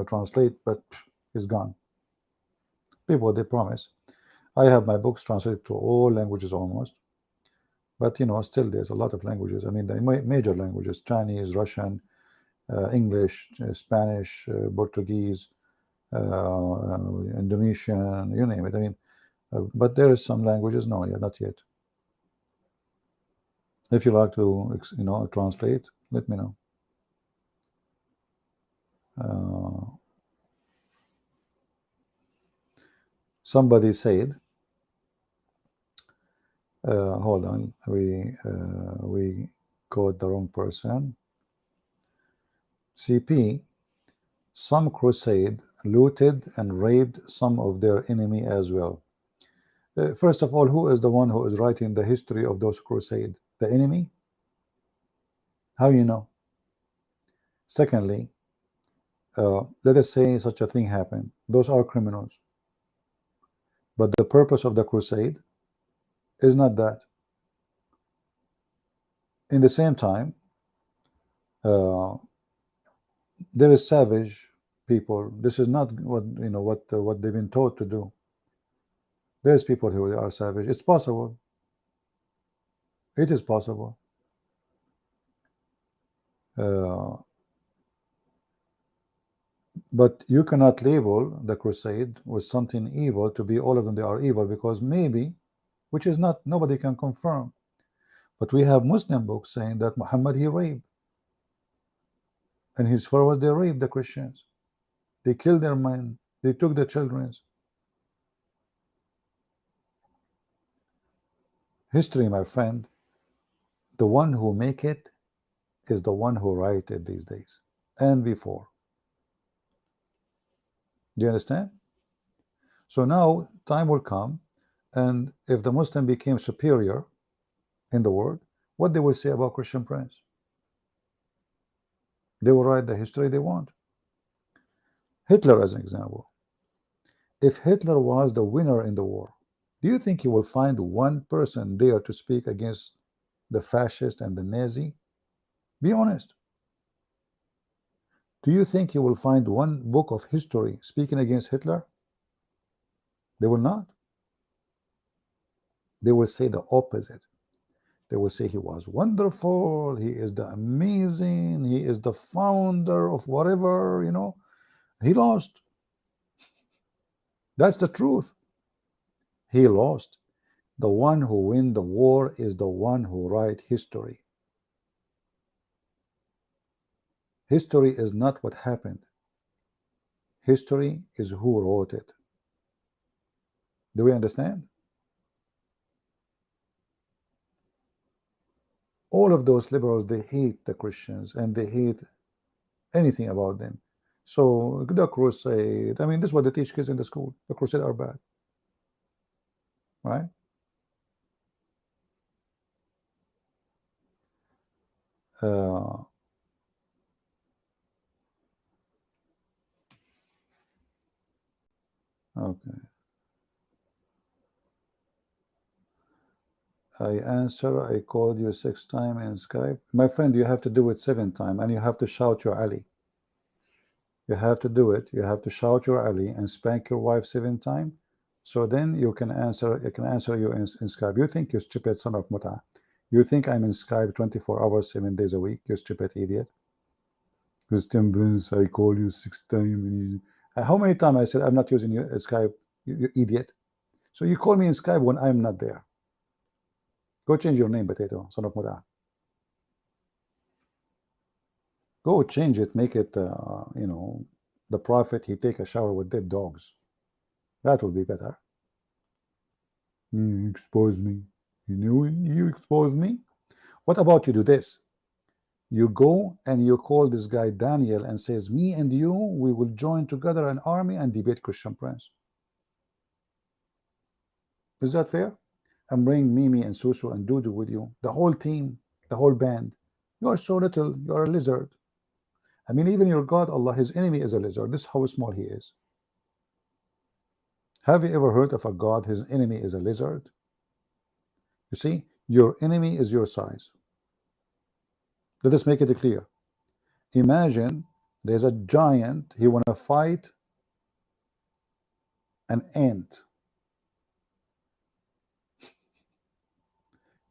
translate, but he's gone. People, they promise. I have my books translated to all languages almost, but still there's a lot of languages. I mean, the major languages: Chinese, Russian, English, Spanish, Portuguese, Indonesian, you name it. I mean, but there is some languages, no, yeah, not yet. If you like to, translate, let me know. Somebody said, hold on, we called the wrong person. CP, some crusade looted and raped some of their enemy as well. First of all, who is the one who is writing the history of those crusades? The enemy? How you know? Secondly, let us say such a thing happened. Those are criminals. But the purpose of the crusade is not that. In the same time, there is savage people. This is not what they've been taught to do. There's people who are savage. It's possible. It is possible. But you cannot label the crusade with something evil to be all of them they are evil, because maybe, which is not, nobody can confirm, but we have Muslim books saying that Muhammad, he raped, and his followers, they raped the Christians, they killed their men, they took the children's. History, my friend, the one who make it is the one who write it these days and before. Do you understand? So now time will come, and if the Muslim became superior in the world, what they will say about Christian Prince? They will write the history they want. Hitler, as an example. If Hitler was the winner in the war, do you think he will find one person there to speak against the fascist and the Nazi? Be honest. Do you think he will find one book of history speaking against Hitler? They will not. They will say the opposite. They will say he was wonderful, he is the amazing, he is the founder of whatever, he lost. That's the truth. He lost. The one who win the war is the one who write history. History is not what happened. History is who wrote it. Do we understand? All of those liberals, they hate the Christians and they hate anything about them. So the crusade, I mean, this is what they teach kids in the school. The crusade are bad, right? Uh, okay. I answer, I called you 6 times in Skype. My friend, you have to do it 7 times and you have to shout your Ali. You have to do it. You have to shout your Ali and spank your wife 7 times. So then you can answer, you in Skype. You think, you stupid son of Muta. You think I'm in Skype 24 hours, 7 days a week, you stupid idiot. Christian Prince, I call you 6 times. How many times I said I'm not using Skype, you idiot? So you call me in Skype when I'm not there. Go change your name, potato, son of Muta. Go change it, make it, you know, the prophet, he take a shower with dead dogs. That would be better. You expose me. You know, you expose me. What about you do this? You go and you call this guy Daniel and says, me and you, we will join together an army and debate Christian Prince. Is that fair? And bring Mimi and Susu and Dudu with you, the whole team, the whole band. You are so little, you are a lizard. I mean, even your God, Allah, his enemy is a lizard. This is how small he is. Have you ever heard of a God, his enemy is a lizard? You see, your enemy is your size. Let us make it clear. Imagine there's a giant, he want to fight an ant.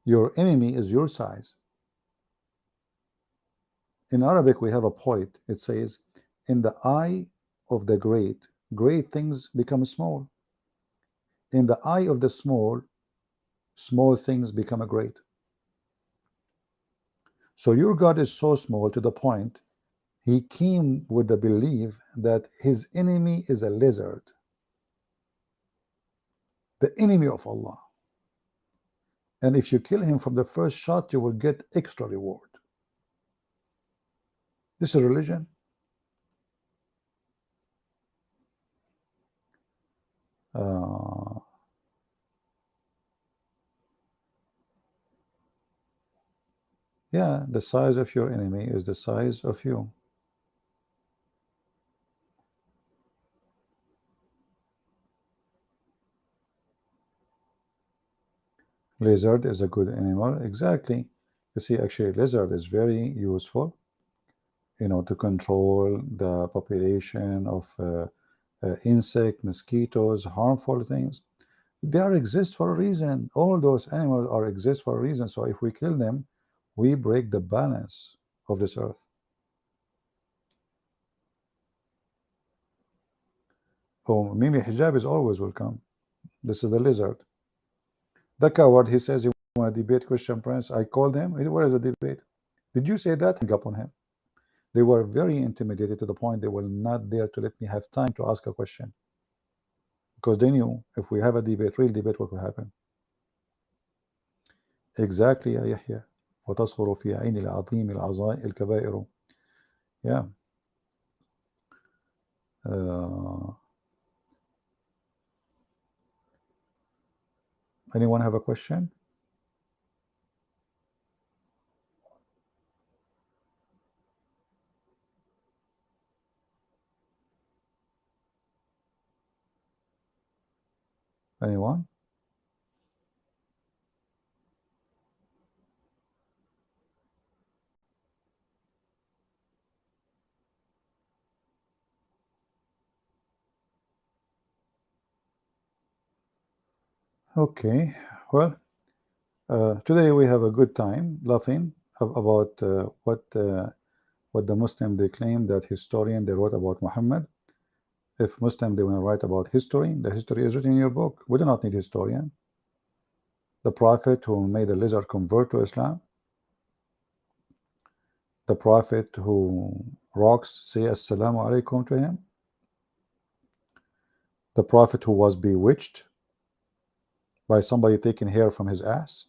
Your enemy is your size. In Arabic, we have a poet. It says, in the eye of the great, great things become small. In the eye of the small, small things become great. So your God is so small to the point he came with the belief that his enemy is a lizard, the enemy of Allah. And if you kill him from the first shot, you will get extra reward. This is religion. Yeah, the size of your enemy is the size of you. Lizard is a good animal. Exactly. You see, actually, lizard is very useful, you know, to control the population of insect, mosquitoes, harmful things. They are exist for a reason. All those animals are exist for a reason. So if we kill them, we break the balance of this earth. Oh, Mimi Hijab is always welcome. This is the lizard. The coward, he says he want to debate Christian Prince. I called him. Where is the debate? Did you say that? Hang up on him. They were very intimidated to the point they were not there to let me have time to ask a question. Because they knew if we have a debate, real debate, what will happen. Exactly, يا يحيى. وتصغر في عين العظيم الكبائر. Yeah. Anyone have a question? Anyone? Okay. Well, today we have a good time laughing about what the Muslim they claim that historian they wrote about Muhammad. If Muslim they want to write about history, the history is written in your book. We do not need historian. The prophet who made a lizard convert to Islam, The prophet who rocks say assalamu alaikum to him? The prophet who was bewitched by somebody taking hair from his ass?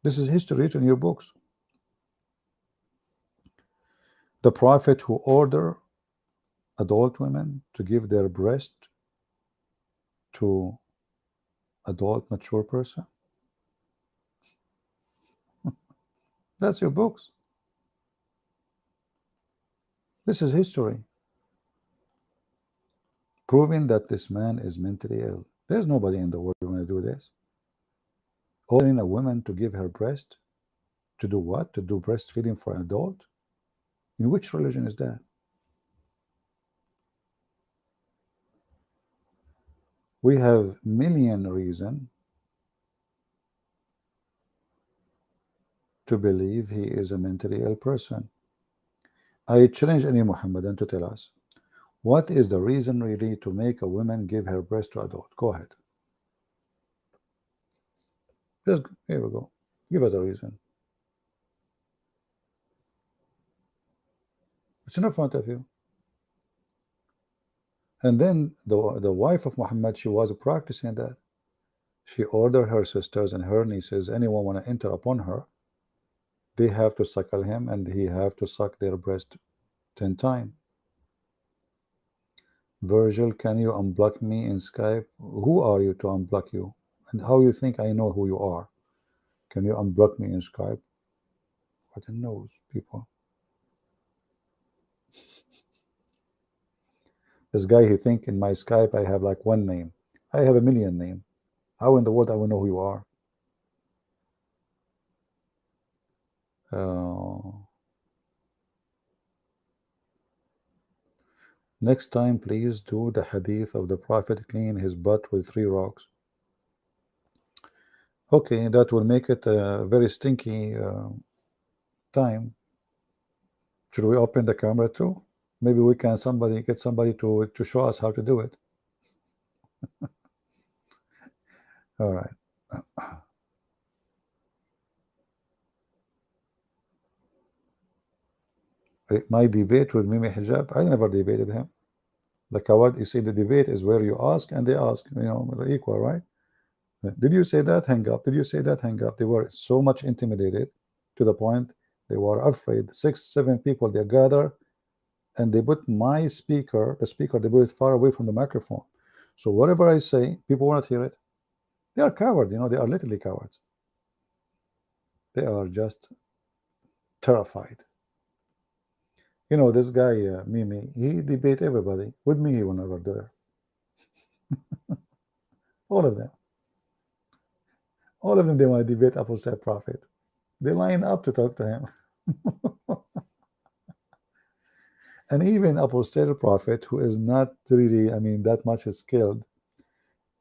This is history written in your books. The prophet who ordered adult women to give their breast to adult mature person? That's your books. This is history, proving that this man is mentally ill. There's nobody in the world going to do this. Ordering a woman to give her breast, to do what? To do breastfeeding for an adult? In which religion is that? We have million reason to believe he is a mentally ill person. I challenge any Muhammadan to tell us, what is the reason really to make a woman give her breast to adult? Go ahead. Just, here we go. Give us a reason. It's in front of you. And then the wife of Muhammad, she was practicing that. She ordered her sisters and her nieces, anyone want to enter upon her, they have to suckle him and he have to suck their breast 10 times. Virgil, can you unblock me in Skype? Who are you to unblock you? And how you think I know who you are? Can you unblock me in Skype? What the knows, people. This guy, he think in my Skype I have like one name. I have a million name. How in the world I will know who you are? Next time, please do the hadith of the Prophet clean his butt with 3 rocks. Okay, that will make it a very stinky time. Should we open the camera too? Maybe we can get somebody to show us how to do it. All right. My debate with Mimi Hijab, I never debated him. The coward, you see, the debate is where you ask and they ask, you know, they're equal, right? Did you say that? Hang up. Did you say that? Hang up. They were so much intimidated to the point they were afraid. 6, 7 people, they gather and they put my speaker, the speaker, they put it far away from the microphone. So whatever I say, people won't hear it. They are cowards, you know, they are literally cowards. They are just terrified. You know, this guy, Mimi, he debate everybody. With me, he will never do it. All of them. All of them, they want to debate Apostle Prophet. They line up to talk to him. And even Apostle Prophet, who is not really, I mean, that much skilled,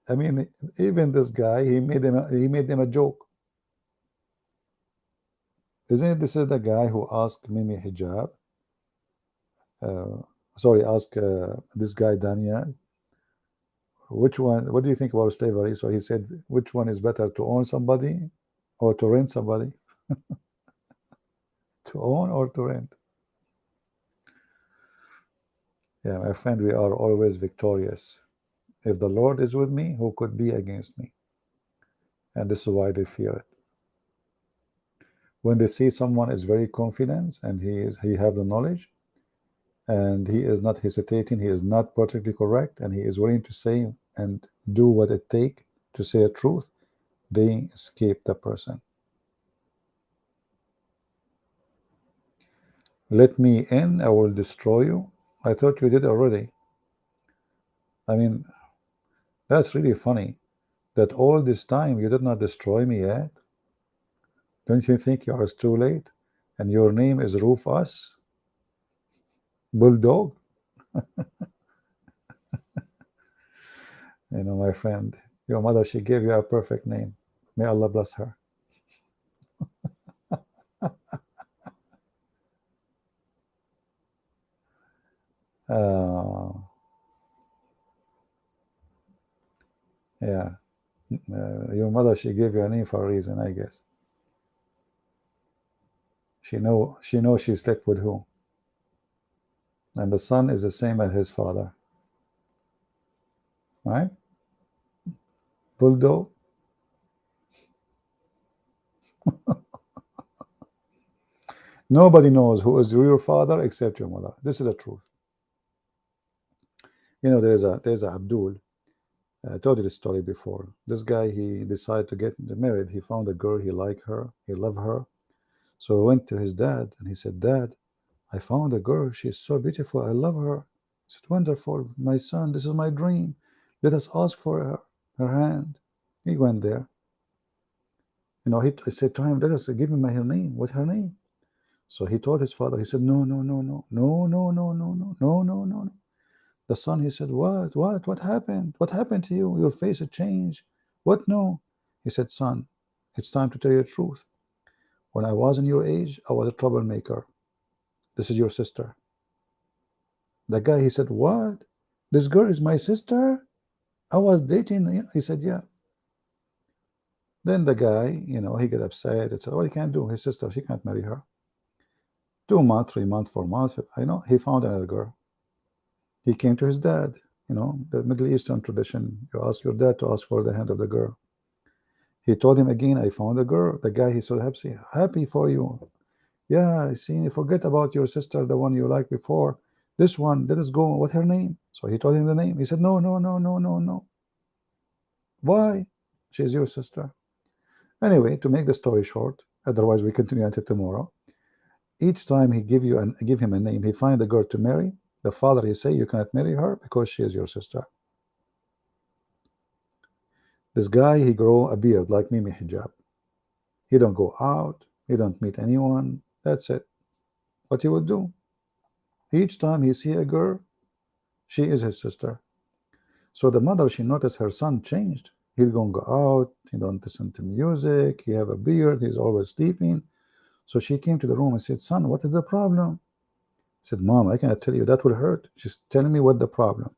I mean, even this guy, he made them a joke. Isn't it? This is the guy who asked Mimi Hijab, asked this guy Daniel, which one, what do you think about slavery? So he said, which one is better, to own somebody or to rent somebody? To own or to rent? Yeah, my friend, we are always victorious. If the Lord is with me, who could be against me? And this is why they fear it. When they see someone is very confident and he have the knowledge and he is not hesitating, he is not politically correct, and he is willing to say and do what it takes to say a truth, they escape the person. Let me in, I will destroy you. I thought you did already. I mean, that's really funny that all this time you did not destroy me yet. Don't you think you are too late? And your name is Rufus Bulldog? You know, my friend, your mother, she gave you a perfect name. May Allah bless her. Yeah. Your mother, she gave you a name for a reason, I guess. She knows she slept with who, and the son is the same as his father, right? Bulldog. Nobody knows who is your father except your mother. This is the truth. There's a Abdul. I told you this story before. This guy, he decided to get married. He found a girl, he liked her, he loved her. So he went to his dad and he said, Dad, I found a girl. She's so beautiful. I love her. He said, wonderful, my son. This is my dream. Let us ask for her hand. He went there. He said to him, let us give him her name. What's her name? So he told his father. He said, no, no, no, no, no, no, no, no, no, no, no, no, no. The son, he said, what happened? What happened to you? Your face had changed. What? No. He said, son, it's time to tell you the truth. When I was in your age, I was a troublemaker. This is your sister. The guy, he said, what? This girl is my sister? I was dating. He said, yeah. Then the guy, he got upset and said, oh, he can't do. His sister, she can't marry her. 2 months, 3 months, 4 months, he found another girl. He came to his dad, the Middle Eastern tradition. You ask your dad to ask for the hand of the girl. He told him again, I found a girl. The guy, he's so happy for you. Yeah, see, forget about your sister, the one you liked before. This one, let us go. What's her name? So he told him the name. He said, no, no, no, no, no, no. Why? She's your sister. Anyway, to make the story short, otherwise we continue until tomorrow. Each time he give him a name, he find a girl to marry. The father, he say, you cannot marry her because she is your sister. This guy, he grow a beard like Mimi Hijab. He don't go out. He don't meet anyone. That's it. What he would do? Each time he see a girl, she is his sister. So the mother, she noticed her son changed. He don't go out. He don't listen to music. He have a beard. He's always sleeping. So she came to the room and said, son, what is the problem? He said, Mom, I cannot tell you. That will hurt. She's telling me what the problem.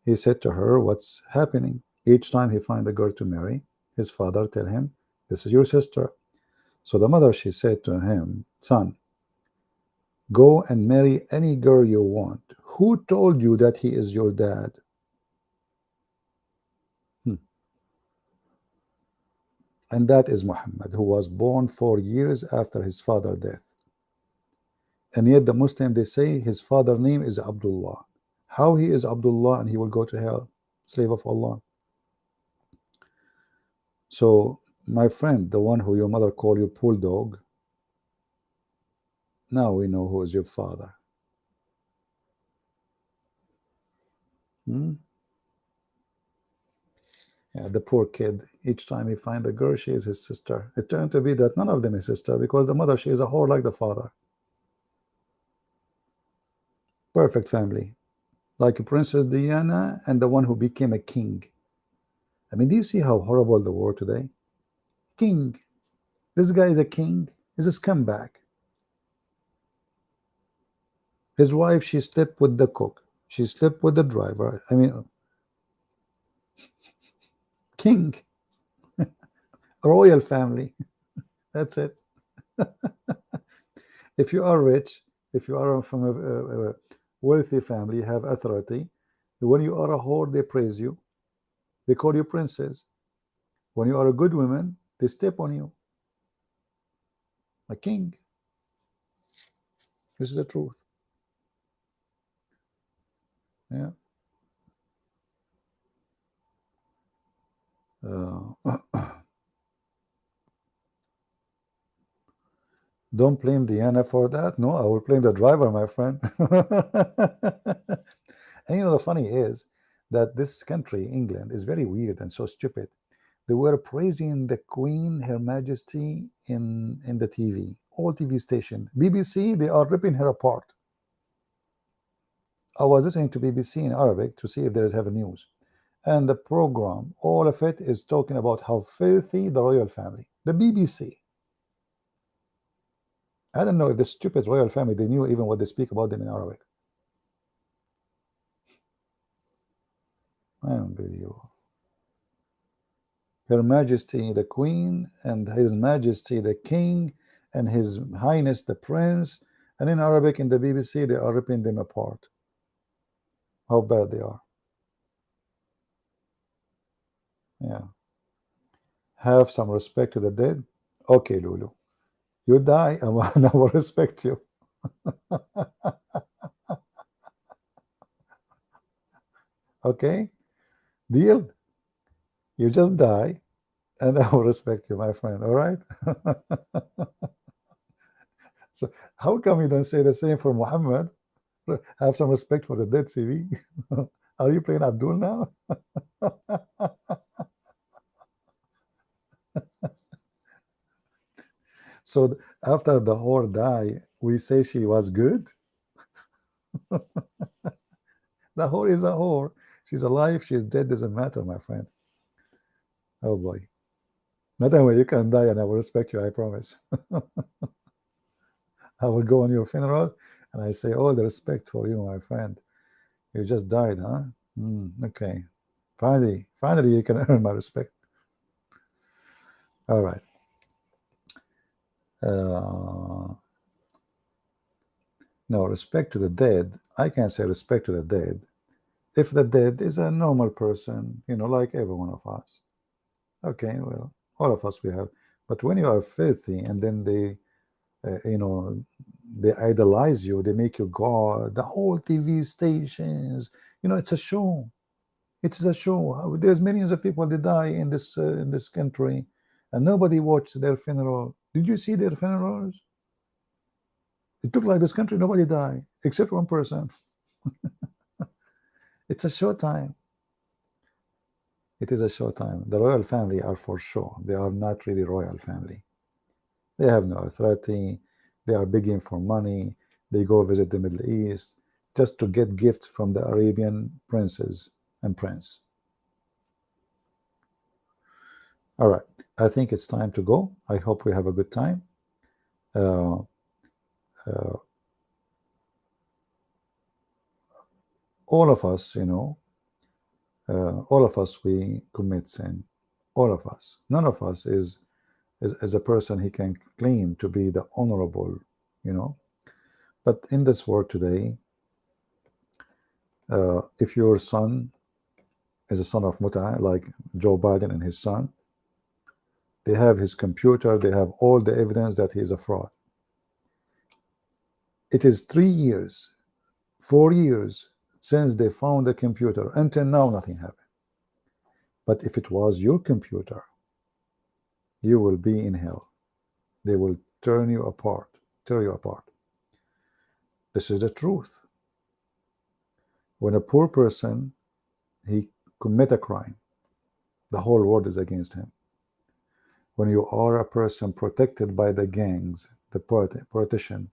He said to her, what's happening? Each time he find a girl to marry, his father tell him, this is your sister. So the mother, she said to him, son, go and marry any girl you want. Who told you that he is your dad? And that is Muhammad, who was born 4 years after his father's death. And yet the Muslim, they say his father's name is Abdullah. How he is Abdullah and he will go to hell? Slave of Allah. So, my friend, the one who your mother called you bulldog, now we know who is your father. Yeah, the poor kid, each time he find a girl, she is his sister. It turned to be that none of them is sister because the mother, she is a whore like the father. Perfect family. Like Princess Diana and the one who became a king. I mean, do you see how horrible the world today? King. This guy is a king. He's a scumbag. His wife, she slept with the cook. She slept with the driver. I mean, king. Royal family. That's it. If you are rich, if you are from a wealthy family, have authority, when you are a whore, they praise you. They call you princess. When you are a good woman, they step on you. A king. This is the truth. Yeah. Don't blame Diana for that. No, I will blame the driver, my friend. And the funny is that this country, England, is very weird and so stupid. They were praising the Queen, Her Majesty, in the TV, all TV station. BBC, they are ripping her apart. I was listening to BBC in Arabic to see if there is have news. And the program, all of it is talking about how filthy the royal family. The BBC. I don't know if the stupid royal family, they knew even what they speak about them in Arabic. I don't believe you. Her Majesty the Queen and His Majesty the King and His Highness the Prince, and in Arabic in the BBC they are ripping them apart. How bad they are. Yeah. Have some respect to the dead. Okay, Lulu. You die, and I will respect you. Okay? Deal? You just die, and I will respect you, my friend. All right? So how come you don't say the same for Muhammad? Have some respect for the dead, CV. Are you playing Abdul now? So after the whore die, we say she was good? The whore is a whore. She's alive, she's dead, doesn't matter, my friend. Oh boy. But anyway, you can die and I will respect you, I promise. I will go on your funeral and I say all the respect for you, my friend. You just died, huh? Okay. Finally, you can earn my respect. All right. No, respect to the dead. I can say respect to the dead if the dead is a normal person, like every one of us. Okay, well, all of us we have. But when you are filthy and then they idolize you, they make you God, the whole TV stations, it's a show. It's a show. There's millions of people that die in this country, and nobody watched their funeral. Did you see their funerals? It took like this country, nobody died except one person. It's a show time. It is a show time. The royal family are for show. They are not really royal family. They have no authority. They are begging for money. They go visit the Middle East just to get gifts from the Arabian princes and prince. All right. I think it's time to go. I hope we have a good time. All of us, all of us, we commit sin. All of us. None of us is a person he can claim to be the honorable, But in this world today, if your son is a son of muta, like Joe Biden and his son, they have his computer, they have all the evidence that he is a fraud. It is 3 years, 4 years since they found the computer. Until now, nothing happened. But if it was your computer, you will be in hell. They will tear you apart. This is the truth. When a poor person, he commit a crime, the whole world is against him. When you are a person protected by the gangs, the politician,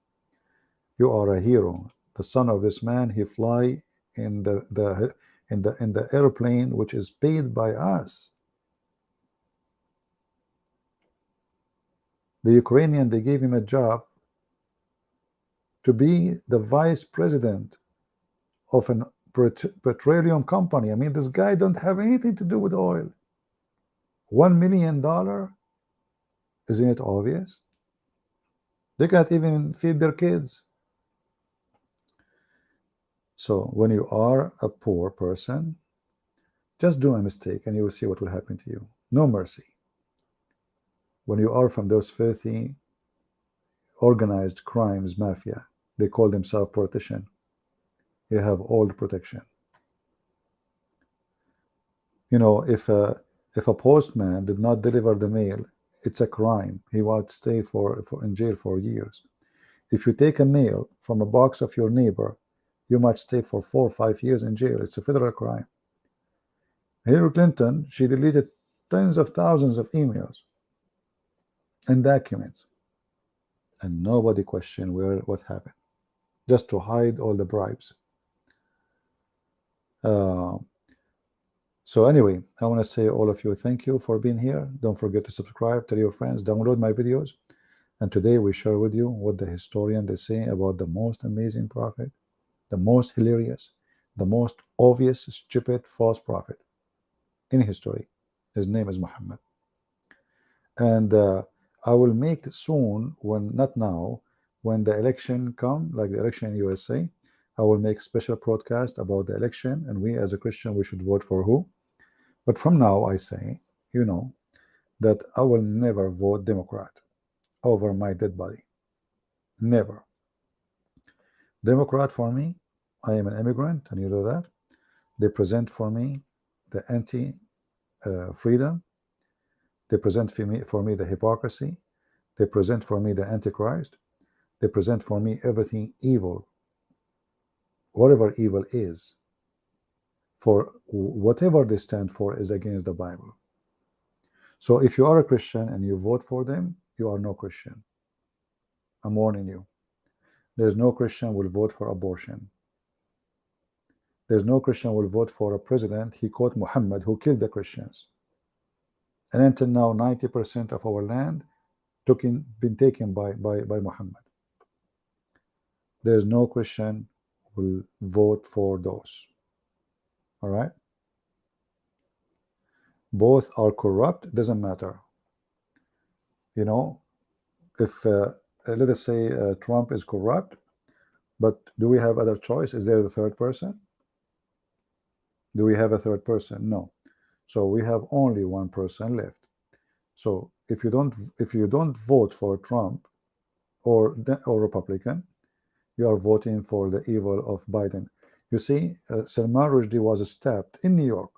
you are a hero. The son of this man, he fly in the airplane which is paid by us. The Ukrainian, they gave him a job to be the vice president of an petroleum company. I mean, this guy don't have anything to do with oil. $1 million, isn't it obvious? They can't even feed their kids. So when you are a poor person, just do a mistake and you will see what will happen to you. No mercy. When you are from those filthy, organized crimes, mafia, they call themselves politician, you have all the protection. If a postman did not deliver the mail, it's a crime. He would stay in jail for years. If you take a mail from a box of your neighbor, you might stay for 4 or 5 years in jail. It's a federal crime. Hillary Clinton, she deleted tens of thousands of emails and documents, and nobody questioned what happened, just to hide all the bribes. So anyway, I want to say all of you, thank you for being here. Don't forget to subscribe, tell your friends, download my videos. And today we share with you what the historian they say about the most amazing prophet, the most hilarious, the most obvious, stupid, false prophet in history. His name is Muhammad. And I will make soon, when not now, when the election come, like the election in USA, I will make special broadcast about the election, and we as a Christian we should vote for who. But from now I say, you know, that I will never vote Democrat over my dead body. Never. Democrat for me, I am an immigrant, and you know that. They present for me the anti freedom. They present for me the hypocrisy. They present for me the Antichrist. They present for me everything evil, whatever evil is. For whatever they stand for is against the Bible. So if you are a Christian and you vote for them, you are no Christian. I'm warning you. There's no Christian will vote for abortion. There's no Christian will vote for a president, he called Muhammad, who killed the Christians. And until now, 90% of our land been taken by Muhammad. There's no Christian will vote for those. All right? Both are corrupt, doesn't matter. You know, if let us say Trump is corrupt, but do we have other choice? Is there the third person? Do we have a third person? No. So we have only one person left. So if you don't vote for Trump or Republican, you are voting for the evil of Biden. You see, Salman Rushdie was stabbed in New York.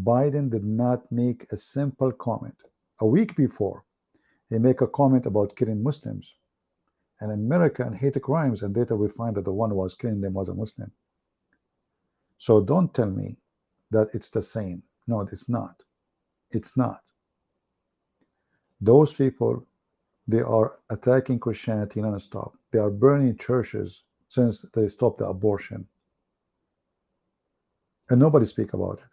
Biden did not make a simple comment. A week before, he made a comment about killing Muslims. And America and hate crimes, and later we find that the one who was killing them was a Muslim. So don't tell me that it's the same. No, it's not. It's not. Those people, they are attacking Christianity non-stop. They are burning churches since they stopped the abortion. And nobody speak about it.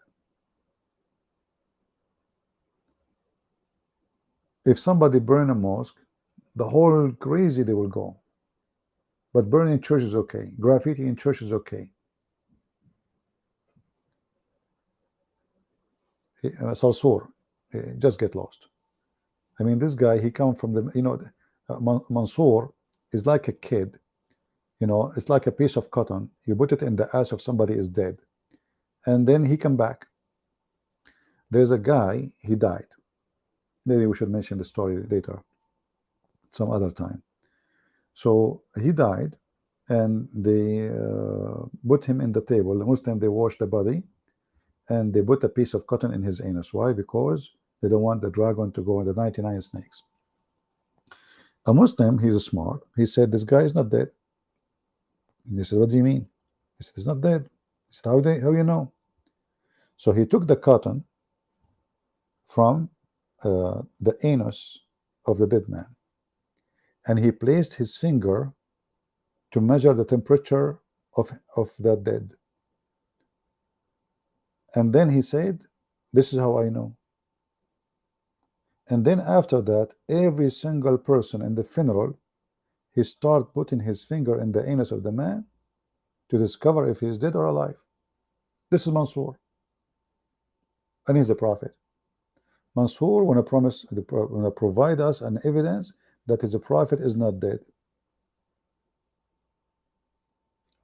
If somebody burn a mosque, the whole crazy they will go. But burning church is okay. Graffiti in church is okay. Sarsour, just get lost. I mean, this guy, he come from the, you know, Mansour is like a kid, you know, it's like a piece of cotton. You put it in the ass of somebody is dead, and then he come back. There's a guy, he died. Maybe we should mention the story later, some other time. So he died, and they put him in the table. The Muslim, they wash the body, and they put a piece of cotton in his anus. Why? Because they don't want the dragon to go in the 99 snakes. A Muslim, he's smart. He said, this guy is not dead. And they said, what do you mean? He said, he's not dead. He said, how you know? So he took the cotton from the anus of the dead man, and he placed his finger to measure the temperature of the dead. And then he said, this is how I know. And then after that, every single person in the funeral, he started putting his finger in the anus of the man to discover if he's dead or alive. This is Mansour, and he's a prophet. Mansour, when I provide us an evidence that his prophet is not dead.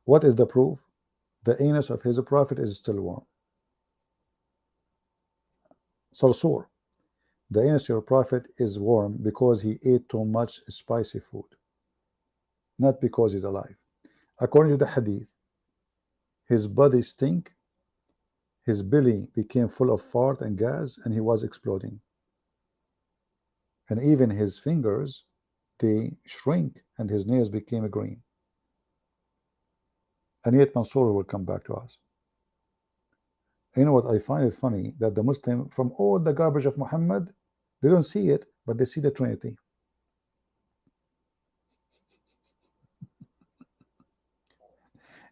What is the proof? The anus of his prophet is still warm. Sarsour, the anus of your prophet is warm because he ate too much spicy food, not because he's alive. According to the hadith, his body stink, his belly became full of fart and gas, and he was exploding. And even his fingers, they shrink, and his nails became green. And yet Mansour will come back to us. You know what I find it funny? That the Muslim, from all the garbage of Muhammad, they don't see it, but they see the Trinity.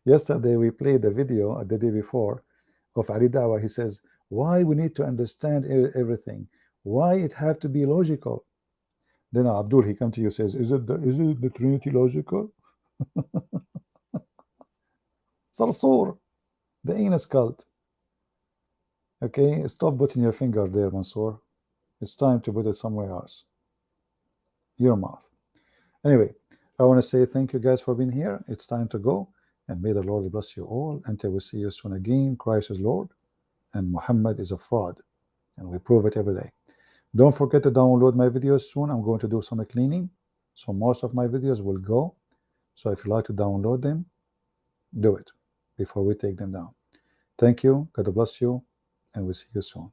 Yesterday we played a video the day before of Ali Dawa. He says, why we need to understand everything? Why it have to be logical? Then Abdul, he come to you, says, is it the Trinity logical? Sarsour, the anus cult. Okay, stop putting your finger there, Mansour. It's time to put it somewhere else. your mouth. Anyway, I want to say thank you guys for being here. It's time to go, and may the Lord bless you all until we see you soon again. Christ is Lord, and Muhammad is a fraud, and we prove it every day. Don't forget to download my videos soon. I'm going to do some cleaning, so most of my videos will go. So if you like to download them, do it before we take them down. Thank you. God bless you, and we'll see you soon.